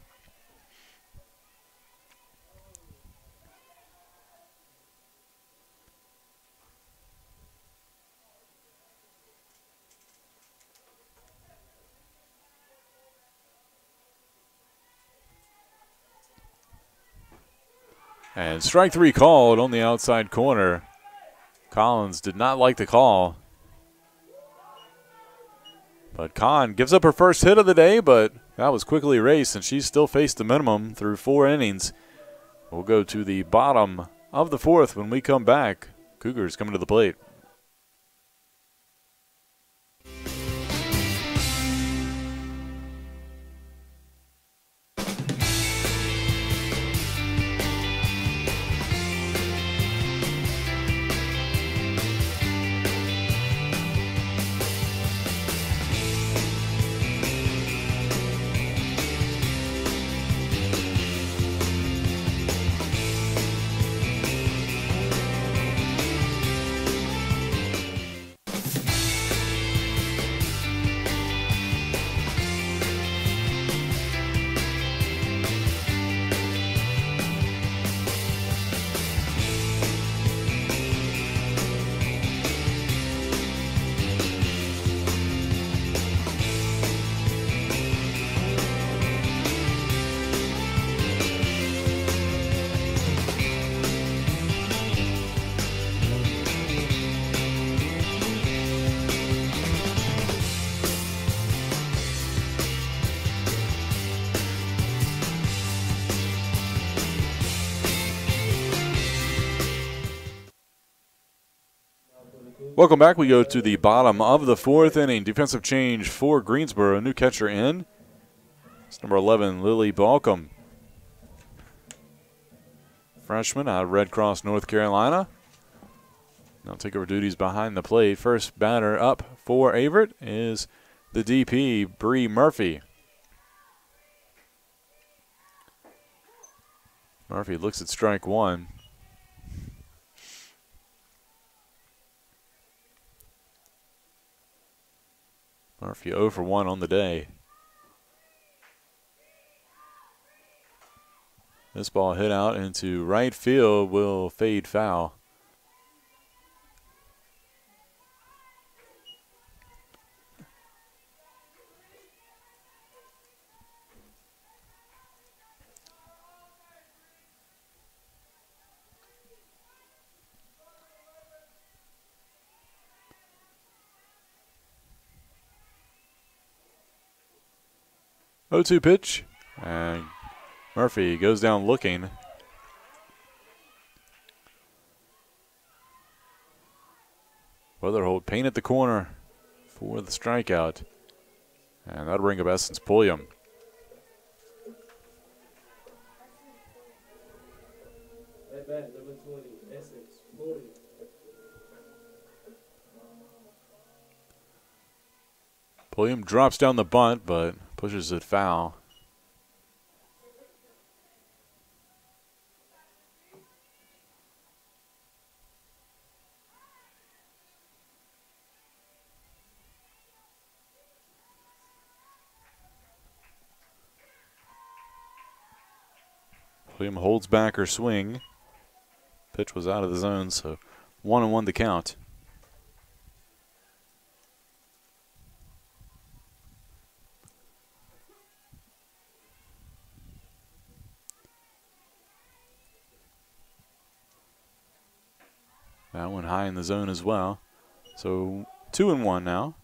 And strike 3 called on the outside corner. Collins did not like the call. But Kahn gives up her first hit of the day, but that was quickly erased, and she's still faced the minimum through 4 innings. We'll go to the bottom of the 4th when we come back. Cougars coming to the plate. Welcome back. We go to the bottom of the 4th inning. Defensive change for Greensboro. New catcher in. It's number 11, Lily Balcom. Freshman out of Red Cross, North Carolina. Now take over duties behind the plate. First batter up for Averett is the DP, Bree Murphy. Murphy looks at strike 1. Murphy 0 for 1 on the day. This ball hit out into right field will fade foul. 0-2 pitch. And Murphy goes down looking. Weatherholt painted the corner for the strikeout. And that'll bring up Essence Pulliam. At bat, number 20, Essex Pulliam. Pulliam drops down the bunt, but pushes it foul. Pulliam holds back her swing. Pitch was out of the zone, so 1-1 the count. That one high in the zone as well. So 2-1 now.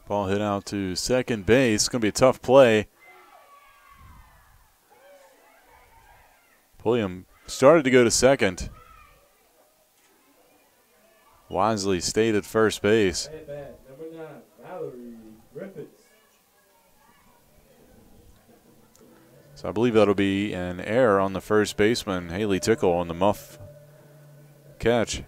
Ball hit out to second base. It's going to be a tough play. Pulliam started to go to second. Wisely stayed at first base. At bat, number 9, Mallory Griffiths. So I believe that'll be an error on the first baseman, Haley Tickle, on the muff catch.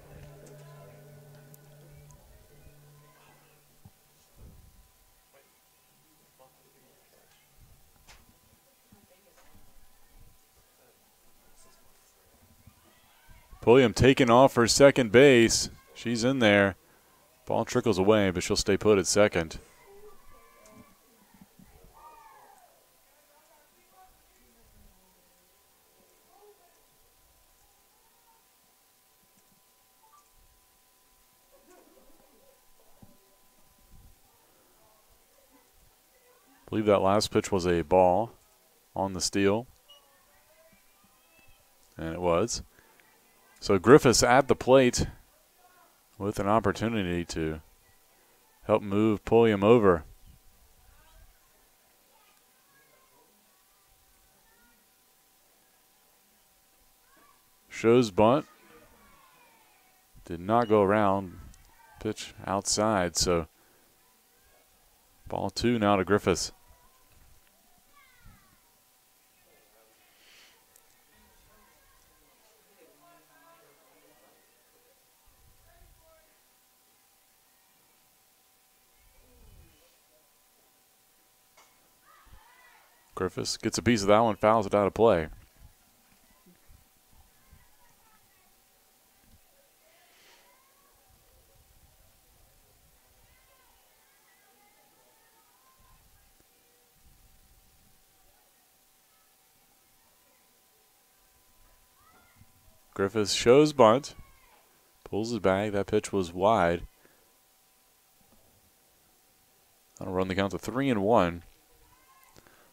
Pulliam taking off for second base. She's in there. Ball trickles away, but she'll stay put at second. I believe that last pitch was a ball on the steal. And it was. So Griffiths at the plate with an opportunity to help move Pulliam over. Shows bunt. Did not go around. Pitch outside, so ball 2 now to Griffiths. Griffiths gets a piece of that one, fouls it out of play. Griffiths shows bunt, pulls his bag. That pitch was wide. That'll run the count to 3-1.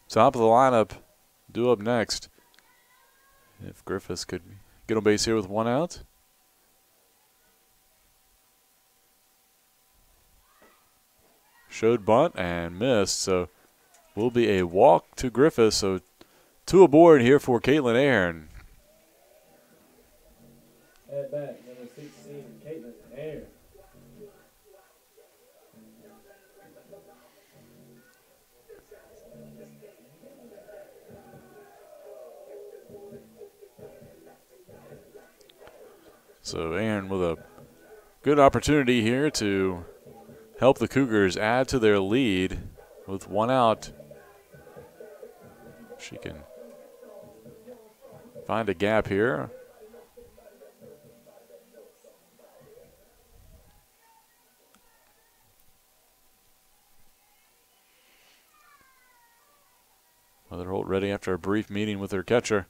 Top of the lineup, due up next. If Griffiths could get on base here with 1 out. Showed bunt and missed, so will be a walk to Griffiths. So 2 aboard here for Caitlin Aaron. At bat, number 16, Caitlin Aaron. So Aaron with a good opportunity here to help the Cougars add to their lead with 1 out. She can find a gap here. Weatherholt ready after a brief meeting with her catcher.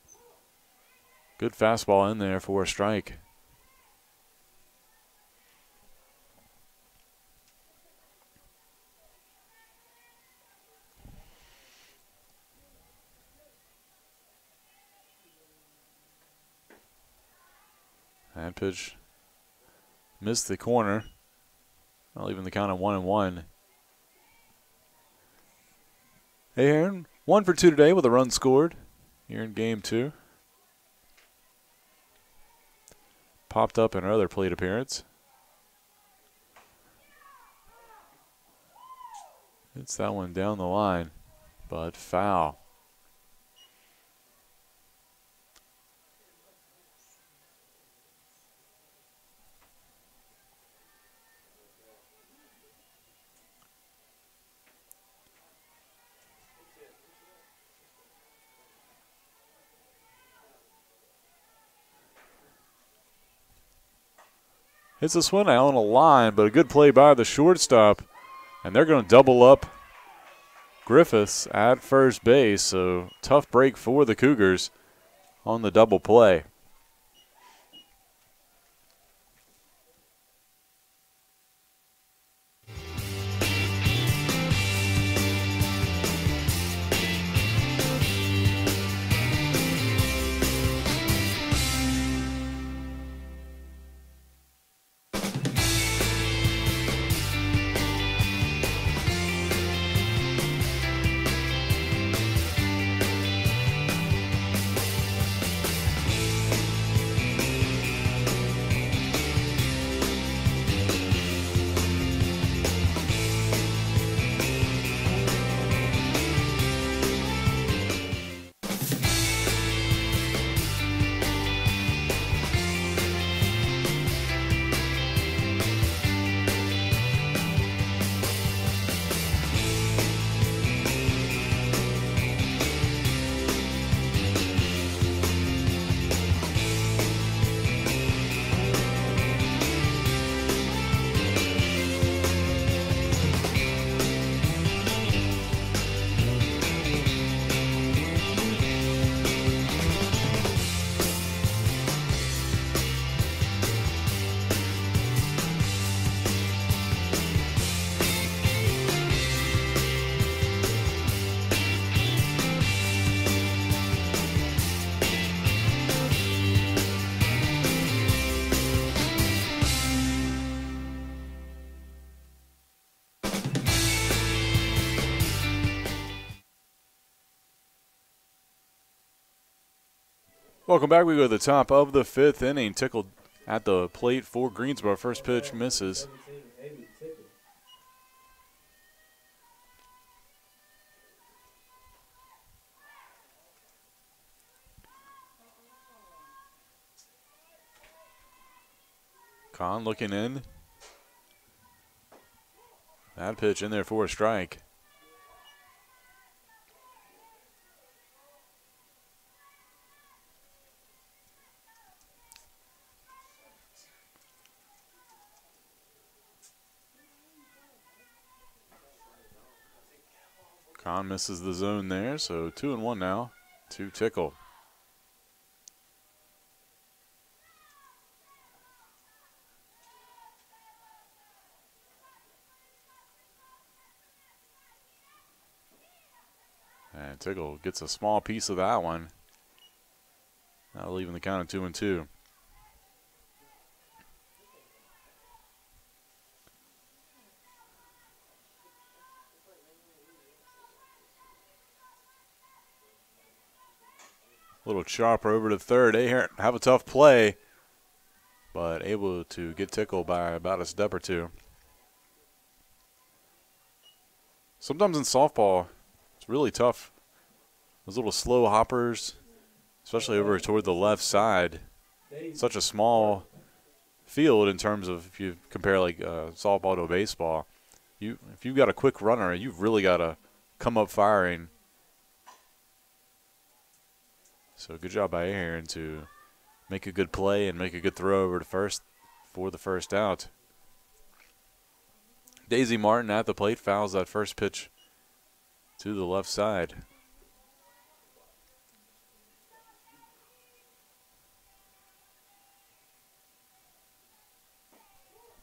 Good fastball in there for a strike. That pitch missed the corner. Well, leaving the count at 1-1. Aaron, 1 for 2 today with a run scored here in game 2. Popped up in her other plate appearance. Hits that one down the line, but foul. Hits this one out on a line, but a good play by the shortstop. And they're going to double up Griffiths at first base. So tough break for the Cougars on the double play. Welcome back. We go to the top of the 5th inning. Tickled at the plate for Greensboro. First pitch misses. Kahn looking in. That pitch in there for a strike. Kahn misses the zone there, so 2-1 now to Tickle. And Tickle gets a small piece of that one. Now leaving the count at 2-2. Little chopper over to third. Ahern have a tough play, but able to get Tickle by about a step or two. Sometimes in softball, it's really tough. Those little slow hoppers, especially over toward the left side. Such a small field in terms of if you compare like softball to a baseball. If you've got a quick runner, you've really got to come up firing. So good job by Ahern to make a good play and make a good throw over to first for the first out. Daisy Martin at the plate fouls that first pitch to the left side.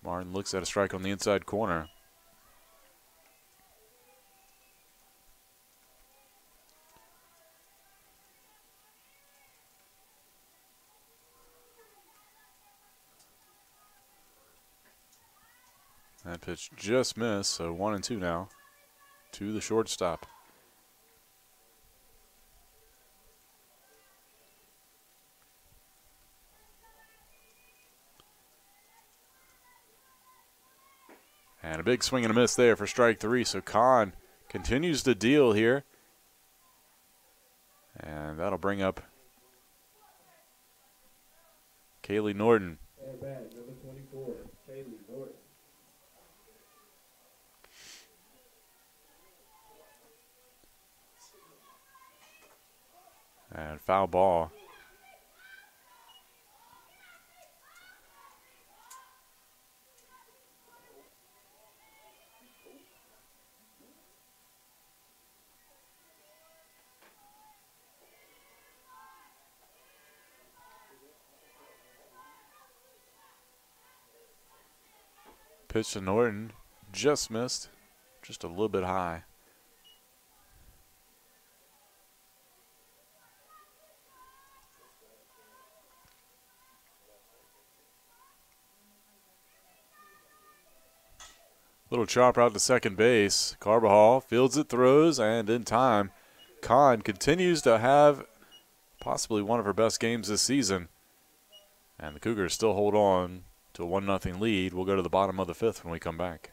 Martin looks at a strike on the inside corner. That pitch just missed, so 1-2 now to the shortstop. And a big swing and a miss there for strike 3, so Kahn continues to deal here. And that'll bring up Kaylee Norton. At bat, number 24, Kaylee Norton. And foul ball. Pitch to Norton, just missed, just a little bit high. Little chopper out to second base. Carbajal fields it, throws, and in time, Kahn continues to have possibly one of her best games this season. And the Cougars still hold on to a 1-0 lead. We'll go to the bottom of the 5th when we come back.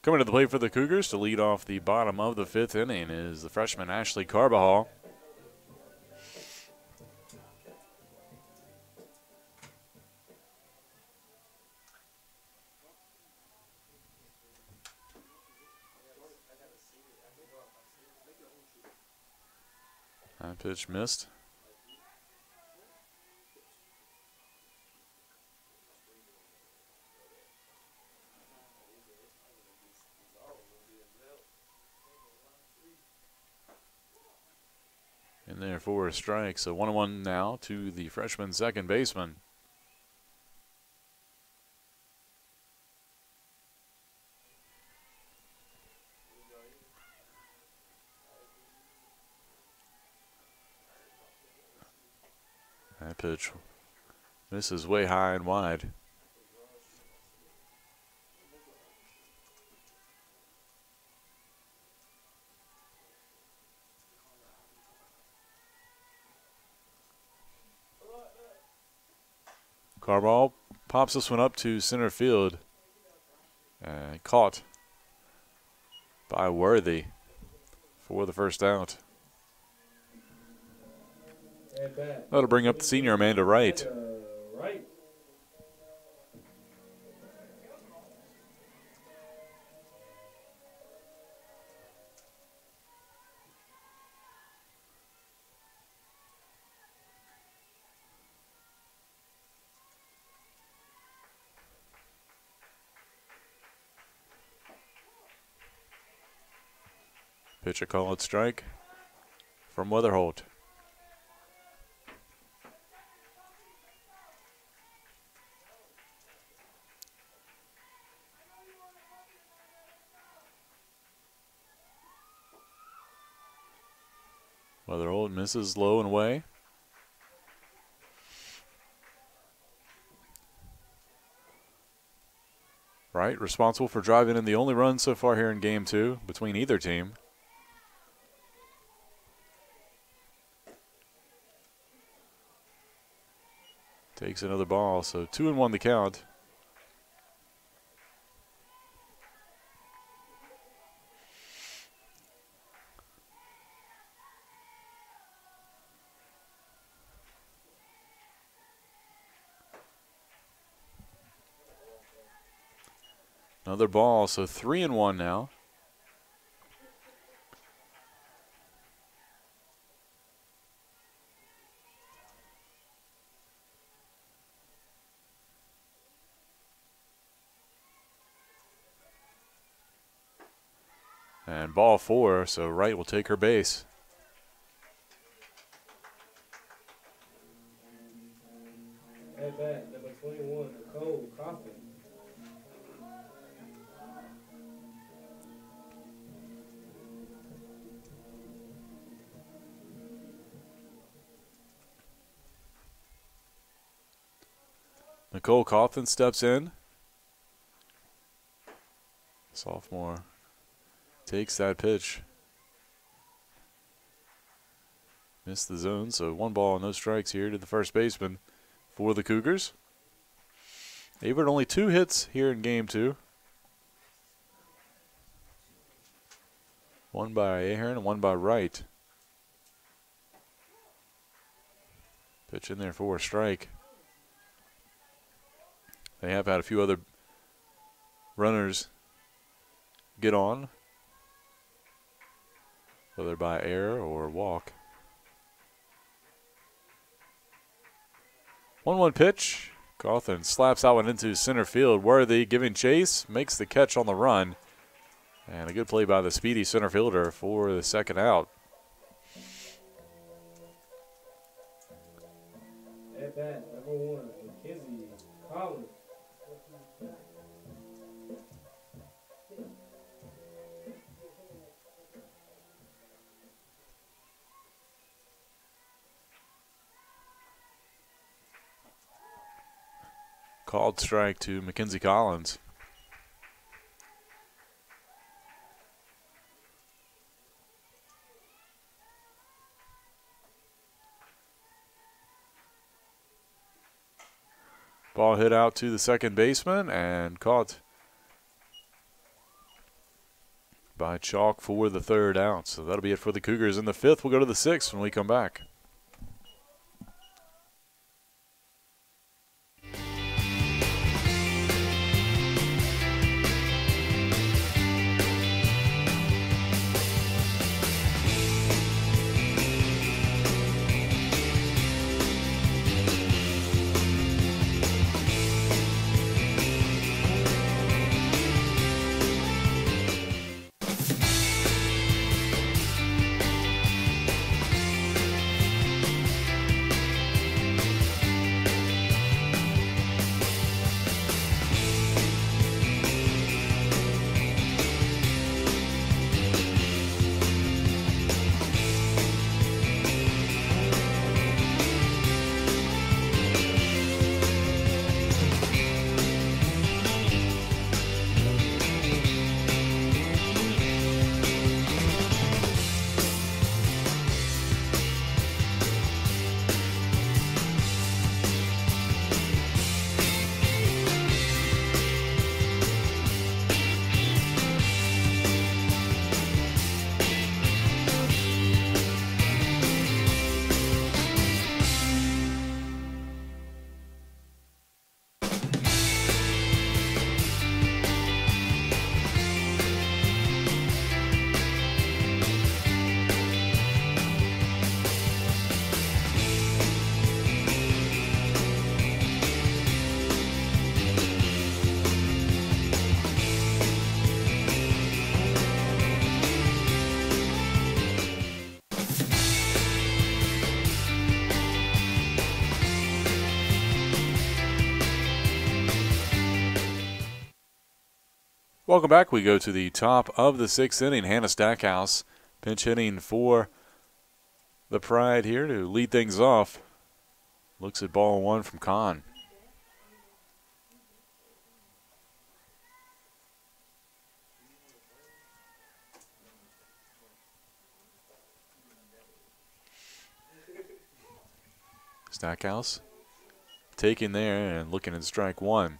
Coming to the plate for the Cougars to lead off the bottom of the 5th inning is the freshman Ashley Carbajal. That pitch missed. In there for a strike, so 1-1 now to the freshman second baseman. That pitch misses way high and wide. Carbajal pops this one up to center field. Caught by Worthy for the first out. That'll bring up the senior Amanda Wright. Pitch a called strike from Weatherholt. Weatherholt misses low and away. Wright responsible for driving in the only run so far here in game 2 between either team. Takes another ball, so 2-1 the count. Another ball, so 3-1 now. And ball 4, so Wright will take her base. At bat, number 21, Nicole Coffin. Nicole Coffin steps in. Sophomore takes that pitch. Missed the zone, so 1 ball, no strikes here to the first baseman for the Cougars. Averett only 2 hits here in game 2. 1 by Ahern and 1 by Wright. Pitch in there for a strike. They have had a few other runners get on, whether by error or walk. 1-1 pitch. Cawthon slaps that one into center field. Worthy giving chase, makes the catch on the run. And a good play by the speedy center fielder for the second out. At bat, number 1, Mackenzie Collins. Called strike to Mackenzie Collins. Ball hit out to the second baseman and caught by Chalk for the third out. So that'll be it for the Cougars in the 5th. We'll go to the 6th when we come back. Welcome back. We go to the top of the 6th inning. Hannah Stackhouse pinch hitting for the Pride here to lead things off. Looks at ball 1 from Kahn. Stackhouse taking there and looking at strike one.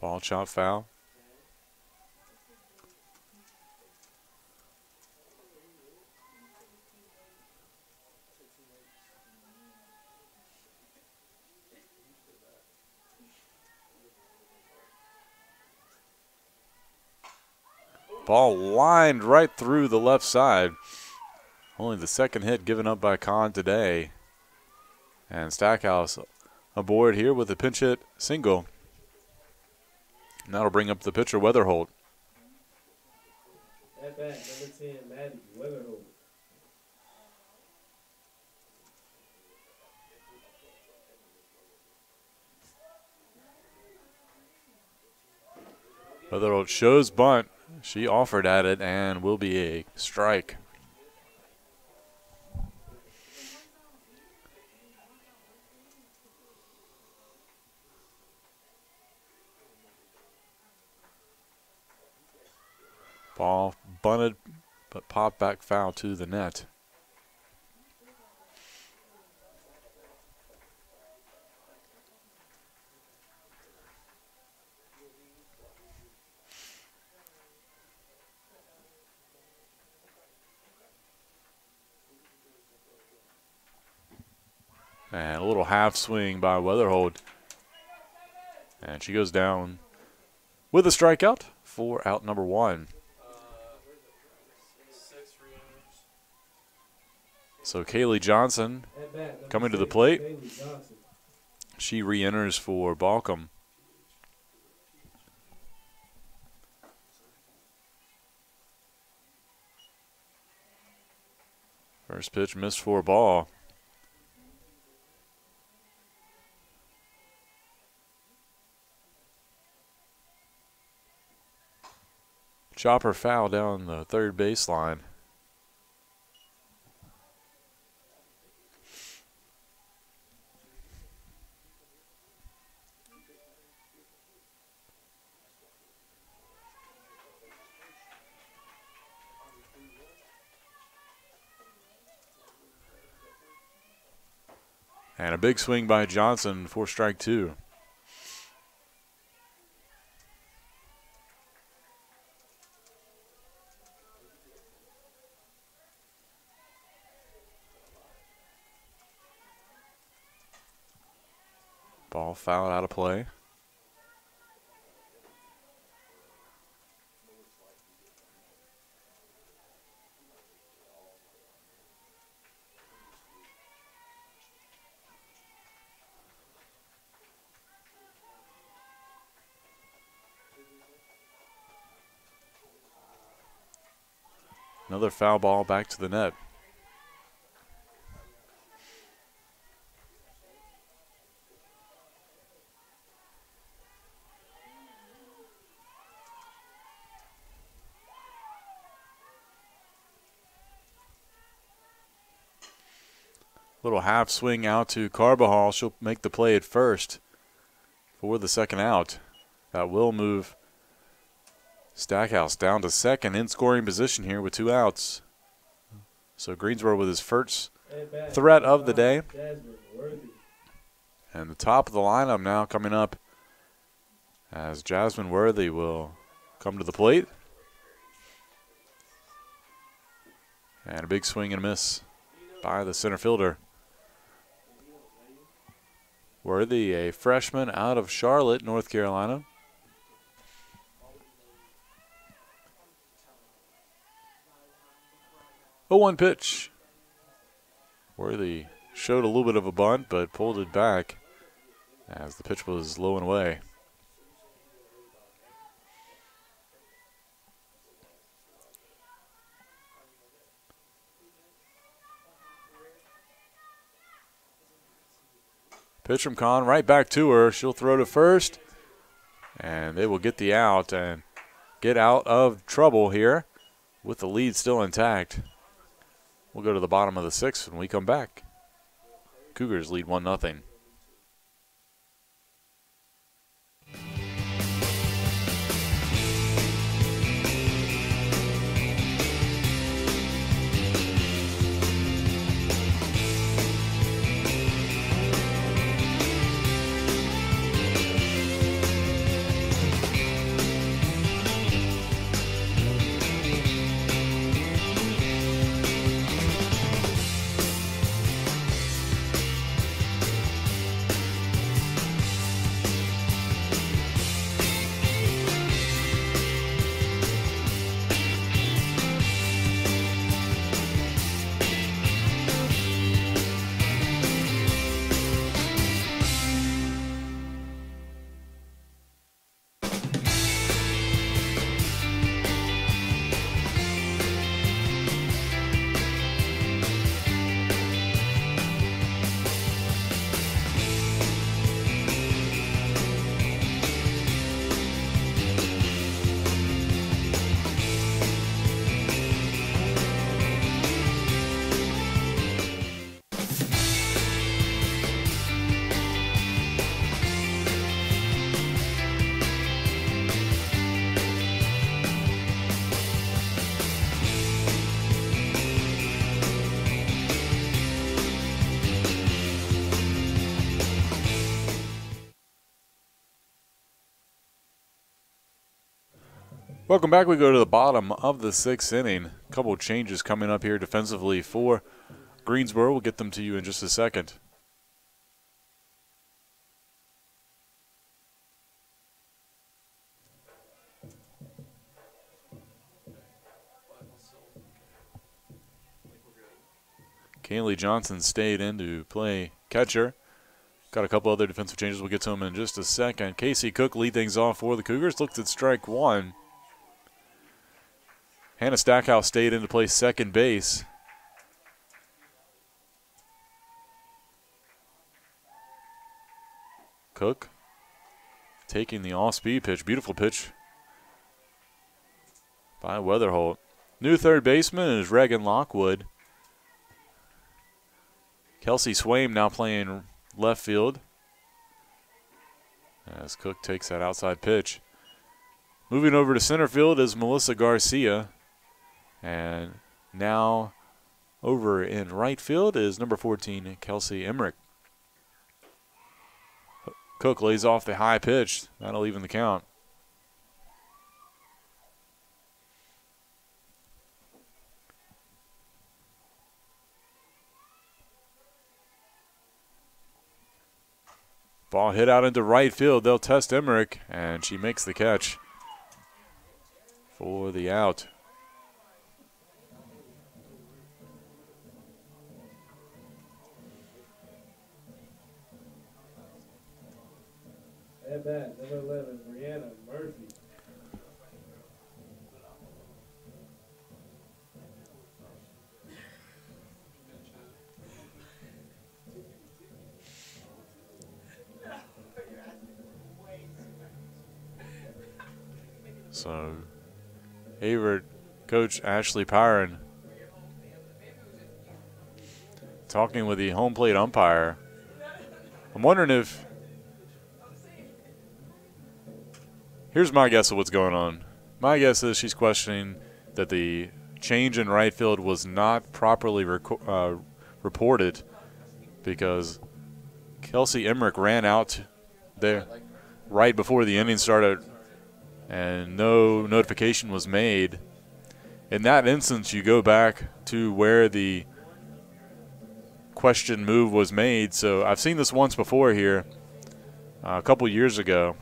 Ball chop foul. Ball lined right through the left side. Only the second hit given up by Kahn today. And Stackhouse aboard here with a pinch hit single. And that'll bring up the pitcher, Weatherholt. At bat, number 10, Maddie Weatherholt. Weatherholt shows bunt. She offered at it and will be a strike. Ball bunted, but popped back foul to the net. And a little half swing by Weatherholt. And she goes down with a strikeout for out number one. So Kaylee Johnson coming to the plate. She re-enters for Balcom. First pitch missed for a ball. Chopper foul down the third baseline. And a big swing by Johnson for strike two. Ball fouled out of play. Another foul ball back to the net. Little half swing out to Carbajal. She'll make the play at first for the second out. That will move Stackhouse down to second in scoring position here with two outs. So Greensboro with his first threat of the day. And the top of the lineup now coming up as Jasmine Worthy will come to the plate. And a big swing and a miss by the center fielder. Worthy, a freshman out of Charlotte, North Carolina. Oh, 1 pitch. Worthy showed a little bit of a bunt, but pulled it back as the pitch was low and away. Pitch from Kahn right back to her. She'll throw to first, and they will get the out and get out of trouble here with the lead still intact. We'll go to the bottom of the sixth when we come back. Cougars lead 1-0. Welcome back. We go to the bottom of the 6th inning. A couple changes coming up here defensively for Greensboro. We'll get them to you in just a second. Kaylee Johnson stayed in to play catcher. Got a couple other defensive changes. We'll get to them in just a second. Casey Cook lead things off for the Cougars. Looked at strike one. Hannah Stackhouse stayed in to play second base. Cook taking the off-speed pitch. Beautiful pitch by Weatherholt. New third baseman is Reagan Lockwood. Kelsey Swaim now playing left field as Cook takes that outside pitch. Moving over to center field is Melissa Garcia. And now over in right field is number 14, Kelsey Emmerich. Cook lays off the high pitch. That'll even the count. Ball hit out into right field. They'll test Emmerich, and she makes the catch for the out. At bat, number 11, Brianna Murphy. So, Averett coach Ashley Pyron talking with the home plate umpire. I'm wondering if, here's my guess of what's going on. My guess is she's questioning that the change in right field was not properly reported because Kelsey Emmerich ran out there right before the inning started and no notification was made. In that instance, you go back to where the question move was made. So I've seen this once before here, a couple years ago.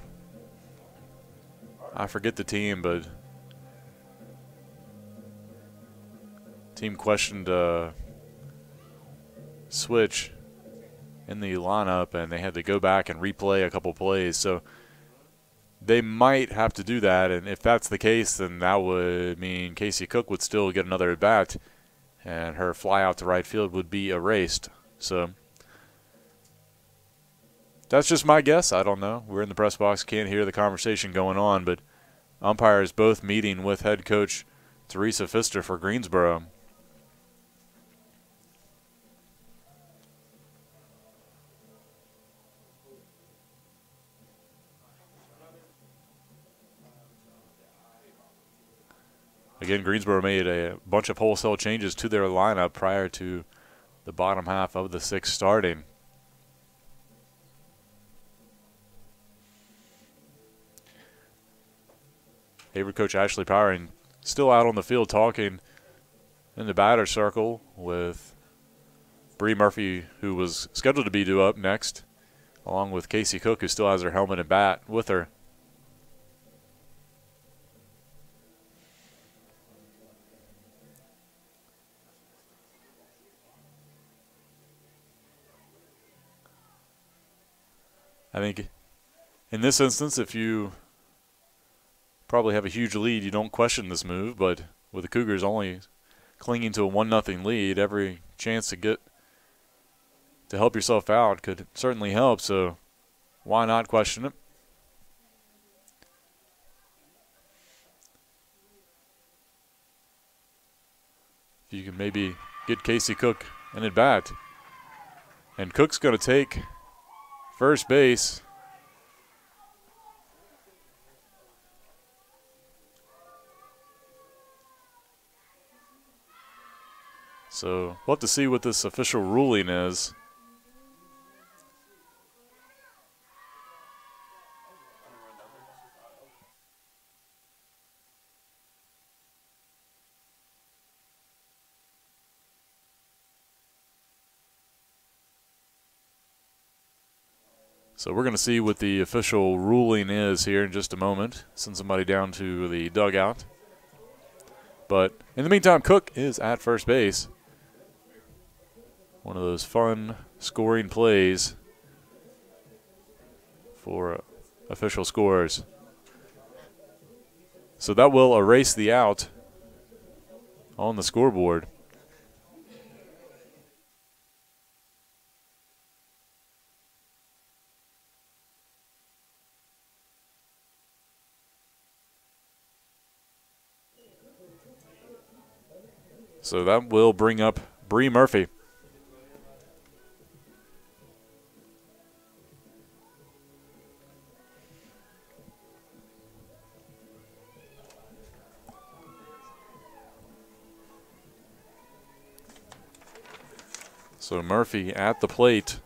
I forget the team, but team questioned a switch in the lineup, and they had to go back and replay a couple plays. So they might have to do that, and if that's the case, then that would mean Casey Cook would still get another at-bat, and her fly out to right field would be erased. So that's just my guess. I don't know. We're in the press box, can't hear the conversation going on, but umpires both meeting with head coach Teresa Pfister for Greensboro. Again, Greensboro made a bunch of wholesale changes to their lineup prior to the bottom half of the 6th starting. Averett coach Ashley Powering still out on the field talking in the batter circle with Bree Murphy, who was scheduled to be due up next, along with Casey Cook, who still has her helmet and bat with her. I think in this instance, if you probably have a huge lead, you don't question this move, but with the Cougars only clinging to a 1-0 lead, every chance to help yourself out could certainly help, so why not question it? If you can maybe get Casey Cook an at bat. And Cook's going to take first base. So we'll have to see what this official ruling is. So we're going to see what the official ruling is here in just a moment. Send somebody down to the dugout. But in the meantime, Cook is at first base. One of those fun scoring plays for official scores. So that will erase the out on the scoreboard. So that will bring up Bree Murphy. So Murphy at the plate.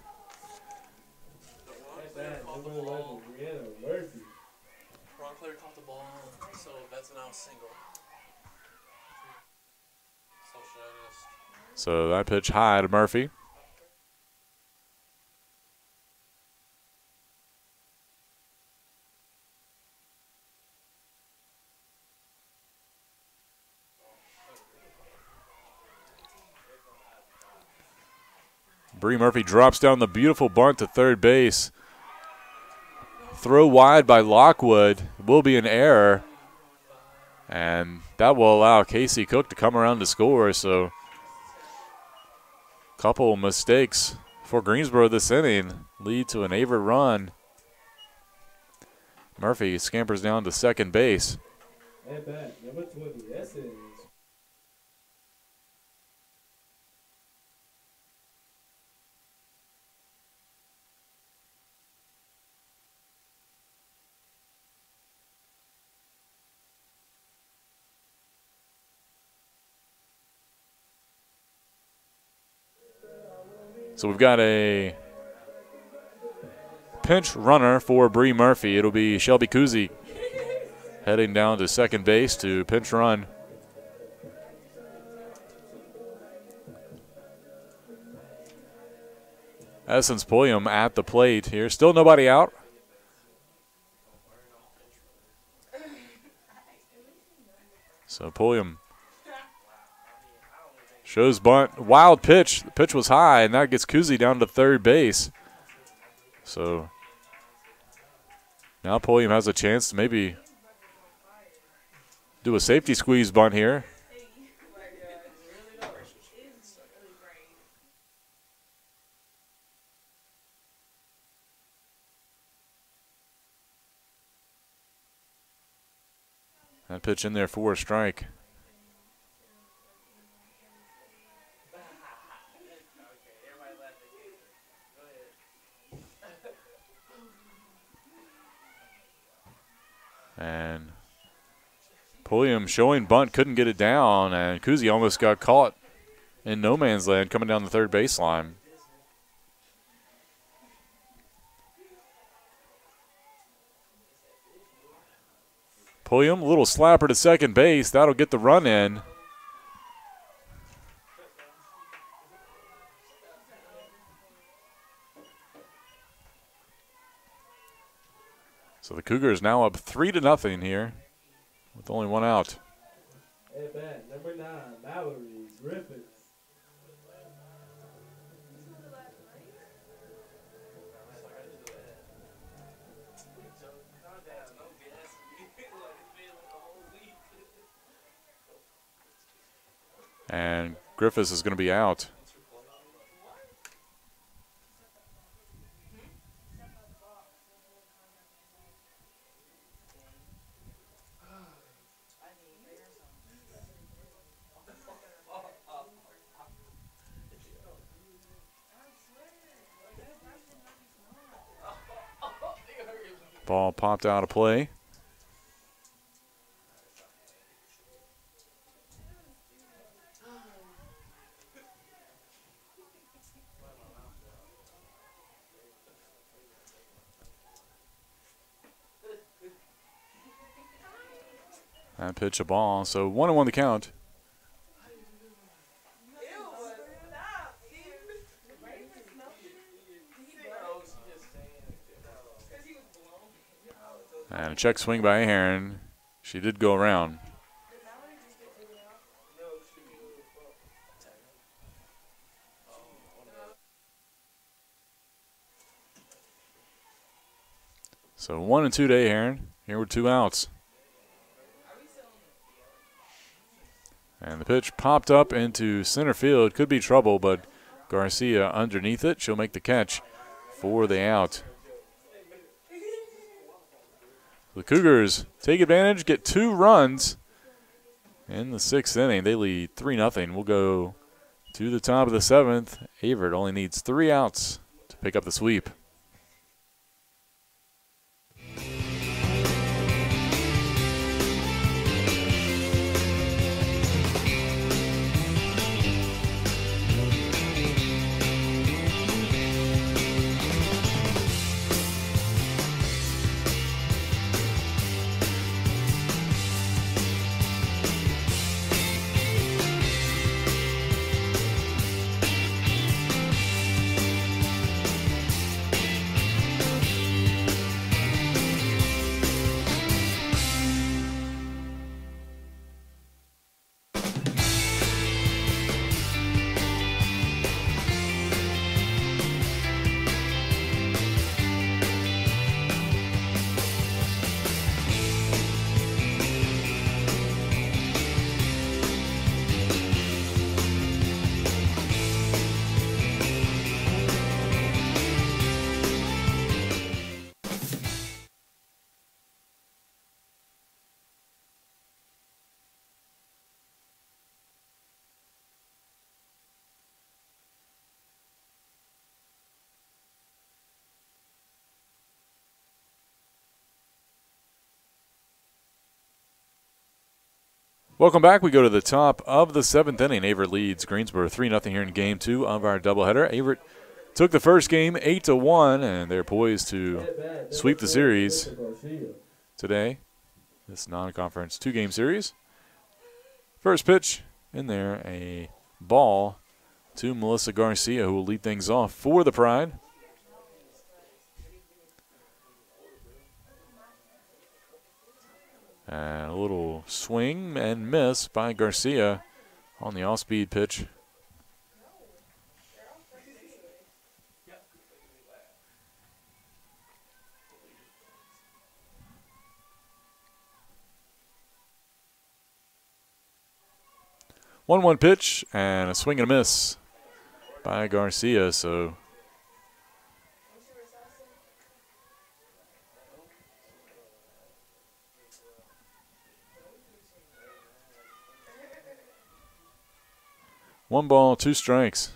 Wrong player caught the ball, so that's now single. So that pitch high to Murphy. Bree Murphy drops down the beautiful bunt to third base. Throw wide by Lockwood will be an error. And that will allow Casey Cook to come around to score. So a couple mistakes for Greensboro this inning lead to an Averett run. Murphy scampers down to second base. At bat, number 20, Essence. So we've got a pinch runner for Bree Murphy. It'll be Shelby Kuzi heading down to second base to pinch run. Essence Pulliam at the plate here. Still nobody out. So Pulliam shows bunt. Wild pitch. The pitch was high, and that gets Kuzi down to third base. So now Pulliam has a chance to maybe do a safety squeeze bunt here. That pitch in there for a strike. And Pulliam showing bunt, couldn't get it down, and Kuzi almost got caught in no man's land coming down the third baseline. Pulliam, a little slapper to second base. That'll get the run in. So the Cougars now up 3-0 here with only one out. At bat, number 9, Mallory Griffiths. And Griffiths is going to be out. Ball popped out of play. That pitch a ball, so 1-1 the count. A check swing by Ahearn. She did go around. So 1-2 to Ahearn. Here with 2 outs. And the pitch popped up into center field. Could be trouble, but Garcia underneath it. She'll make the catch for the out. The Cougars take advantage, get 2 runs in the 6th inning. They lead 3-0. We'll go to the top of the 7th. Averett only needs 3 outs to pick up the sweep. Welcome back. We go to the top of the 7th inning. Averett leads Greensboro 3-0 here in Game 2 of our doubleheader. Averett took the first game 8-1, and they're poised to sweep the series today. This non-conference 2-game series. First pitch in there, a ball to Melissa Garcia, who will lead things off for the Pride. And a little swing and miss by Garcia on the off-speed pitch. One pitch and a swing and a miss by Garcia. So one ball, 2 strikes.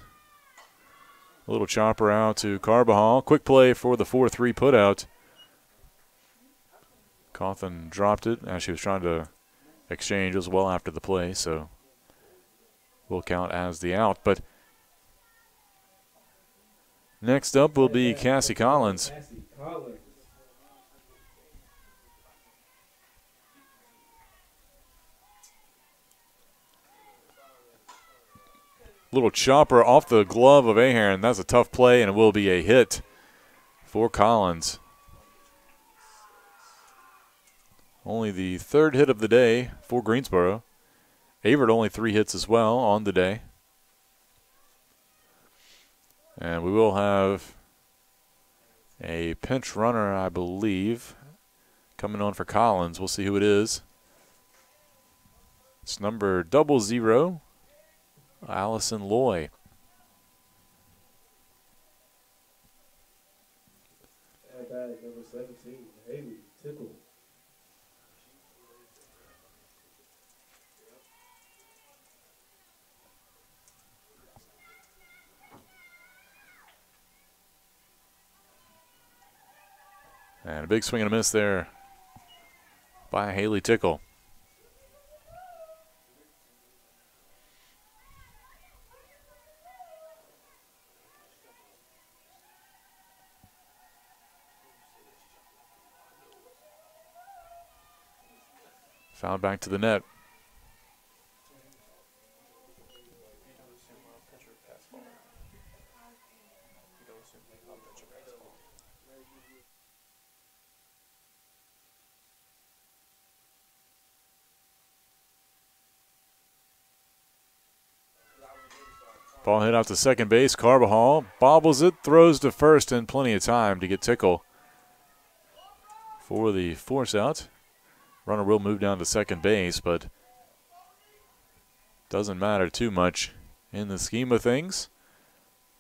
A little chopper out to Carbajal. Quick play for the 4-3 putout. Cawthon dropped it as she was trying to exchange as well after the play, so will count as the out. But next up will be Cassie Collins. Little chopper off the glove of Ahearn. That's a tough play, and it will be a hit for Collins. Only the 3rd hit of the day for Greensboro. Averett only 3 hits as well on the day. And we will have a pinch runner, I believe, coming on for Collins. We'll see who it is. It's number 00. Allison Loy. At bat, number 17, Haley Tickle. And a big swing and a miss there by Haley Tickle. Fouled back to the net. Ball hit out to second base. Carbajal bobbles it, throws to first, and plenty of time to get Tickle for the force out. Runner will move down to second base, but doesn't matter too much in the scheme of things.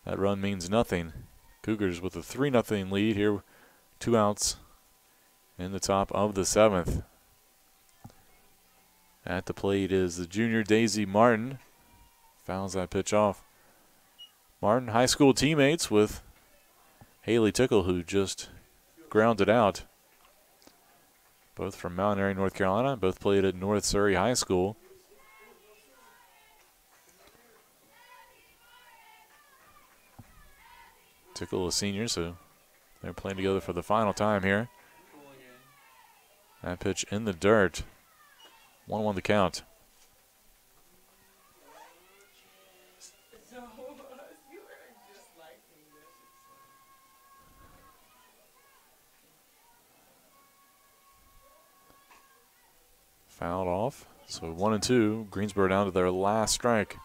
That run means nothing. Cougars with a 3-0 lead here. 2 outs in the top of the 7th. At the plate is the junior Daisy Martin. Fouls that pitch off. Martin, high school teammates with Haley Tickle, who just grounded out. Both from Mount Airy, North Carolina. Both played at North Surrey High School. Tickle a senior, so they're playing together for the final time here. That pitch in the dirt. 1-1 the count. Fouled off. So 1-2. Greensboro down to their last strike.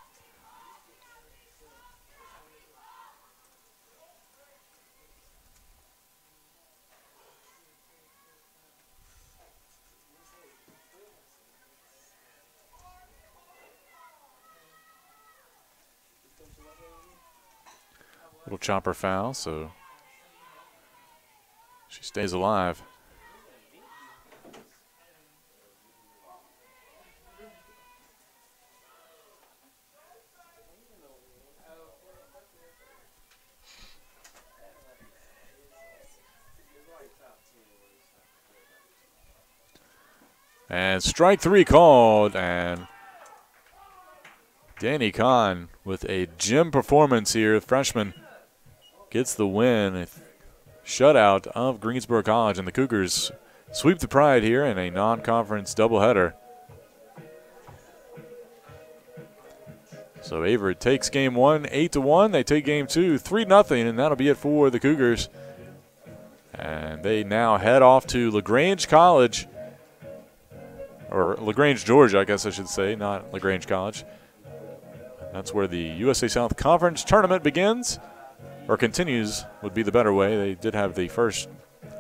Little chopper foul, so she stays alive. And strike 3 called, and Danny Kahn with a gym performance here. Freshman gets the win. A shutout of Greensboro College, and the Cougars sweep the Pride here in a non-conference doubleheader. So Averett takes game 1, 8-1. They take game 2, 3-0, and that'll be it for the Cougars. And they now head off to LaGrange College, or LaGrange, Georgia, I guess I should say, not LaGrange College. That's where the USA South Conference tournament begins, or continues would be the better way. They did have the first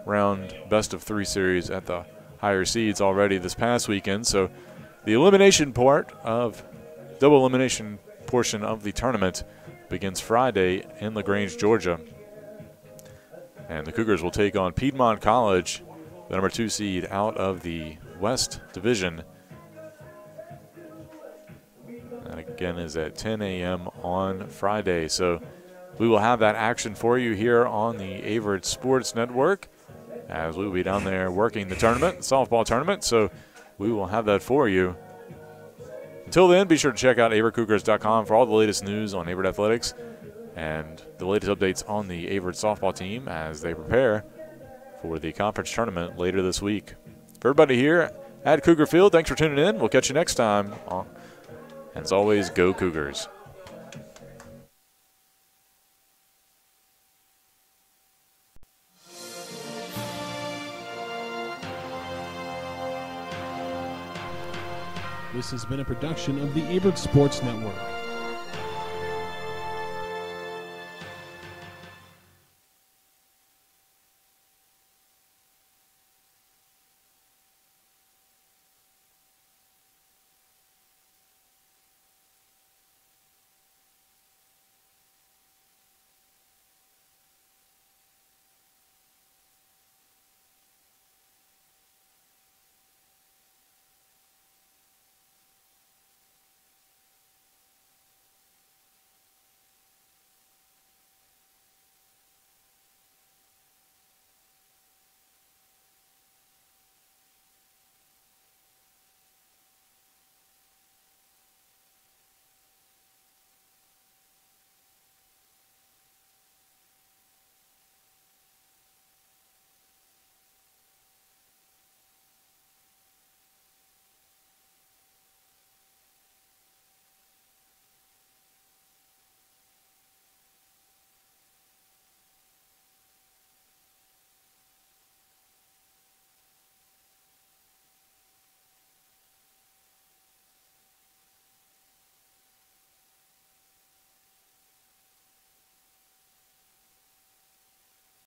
round best-of-3 series at the higher seeds already this past weekend. So the elimination part of, double elimination portion of the tournament begins Friday in LaGrange, Georgia. And the Cougars will take on Piedmont College, the number 2 seed out of the West Division. That again is at 10 a.m. on Friday. So we will have that action for you here on the Averett Sports Network, as we will be down there working the tournament, the softball tournament. So we will have that for you. Until then, be sure to check out AverettCougars.com for all the latest news on Averett athletics and the latest updates on the Averett softball team as they prepare for the conference tournament later this week. For everybody here at Cougar Field, thanks for tuning in. We'll catch you next time. As always, go Cougars. This has been a production of the Averett Sports Network.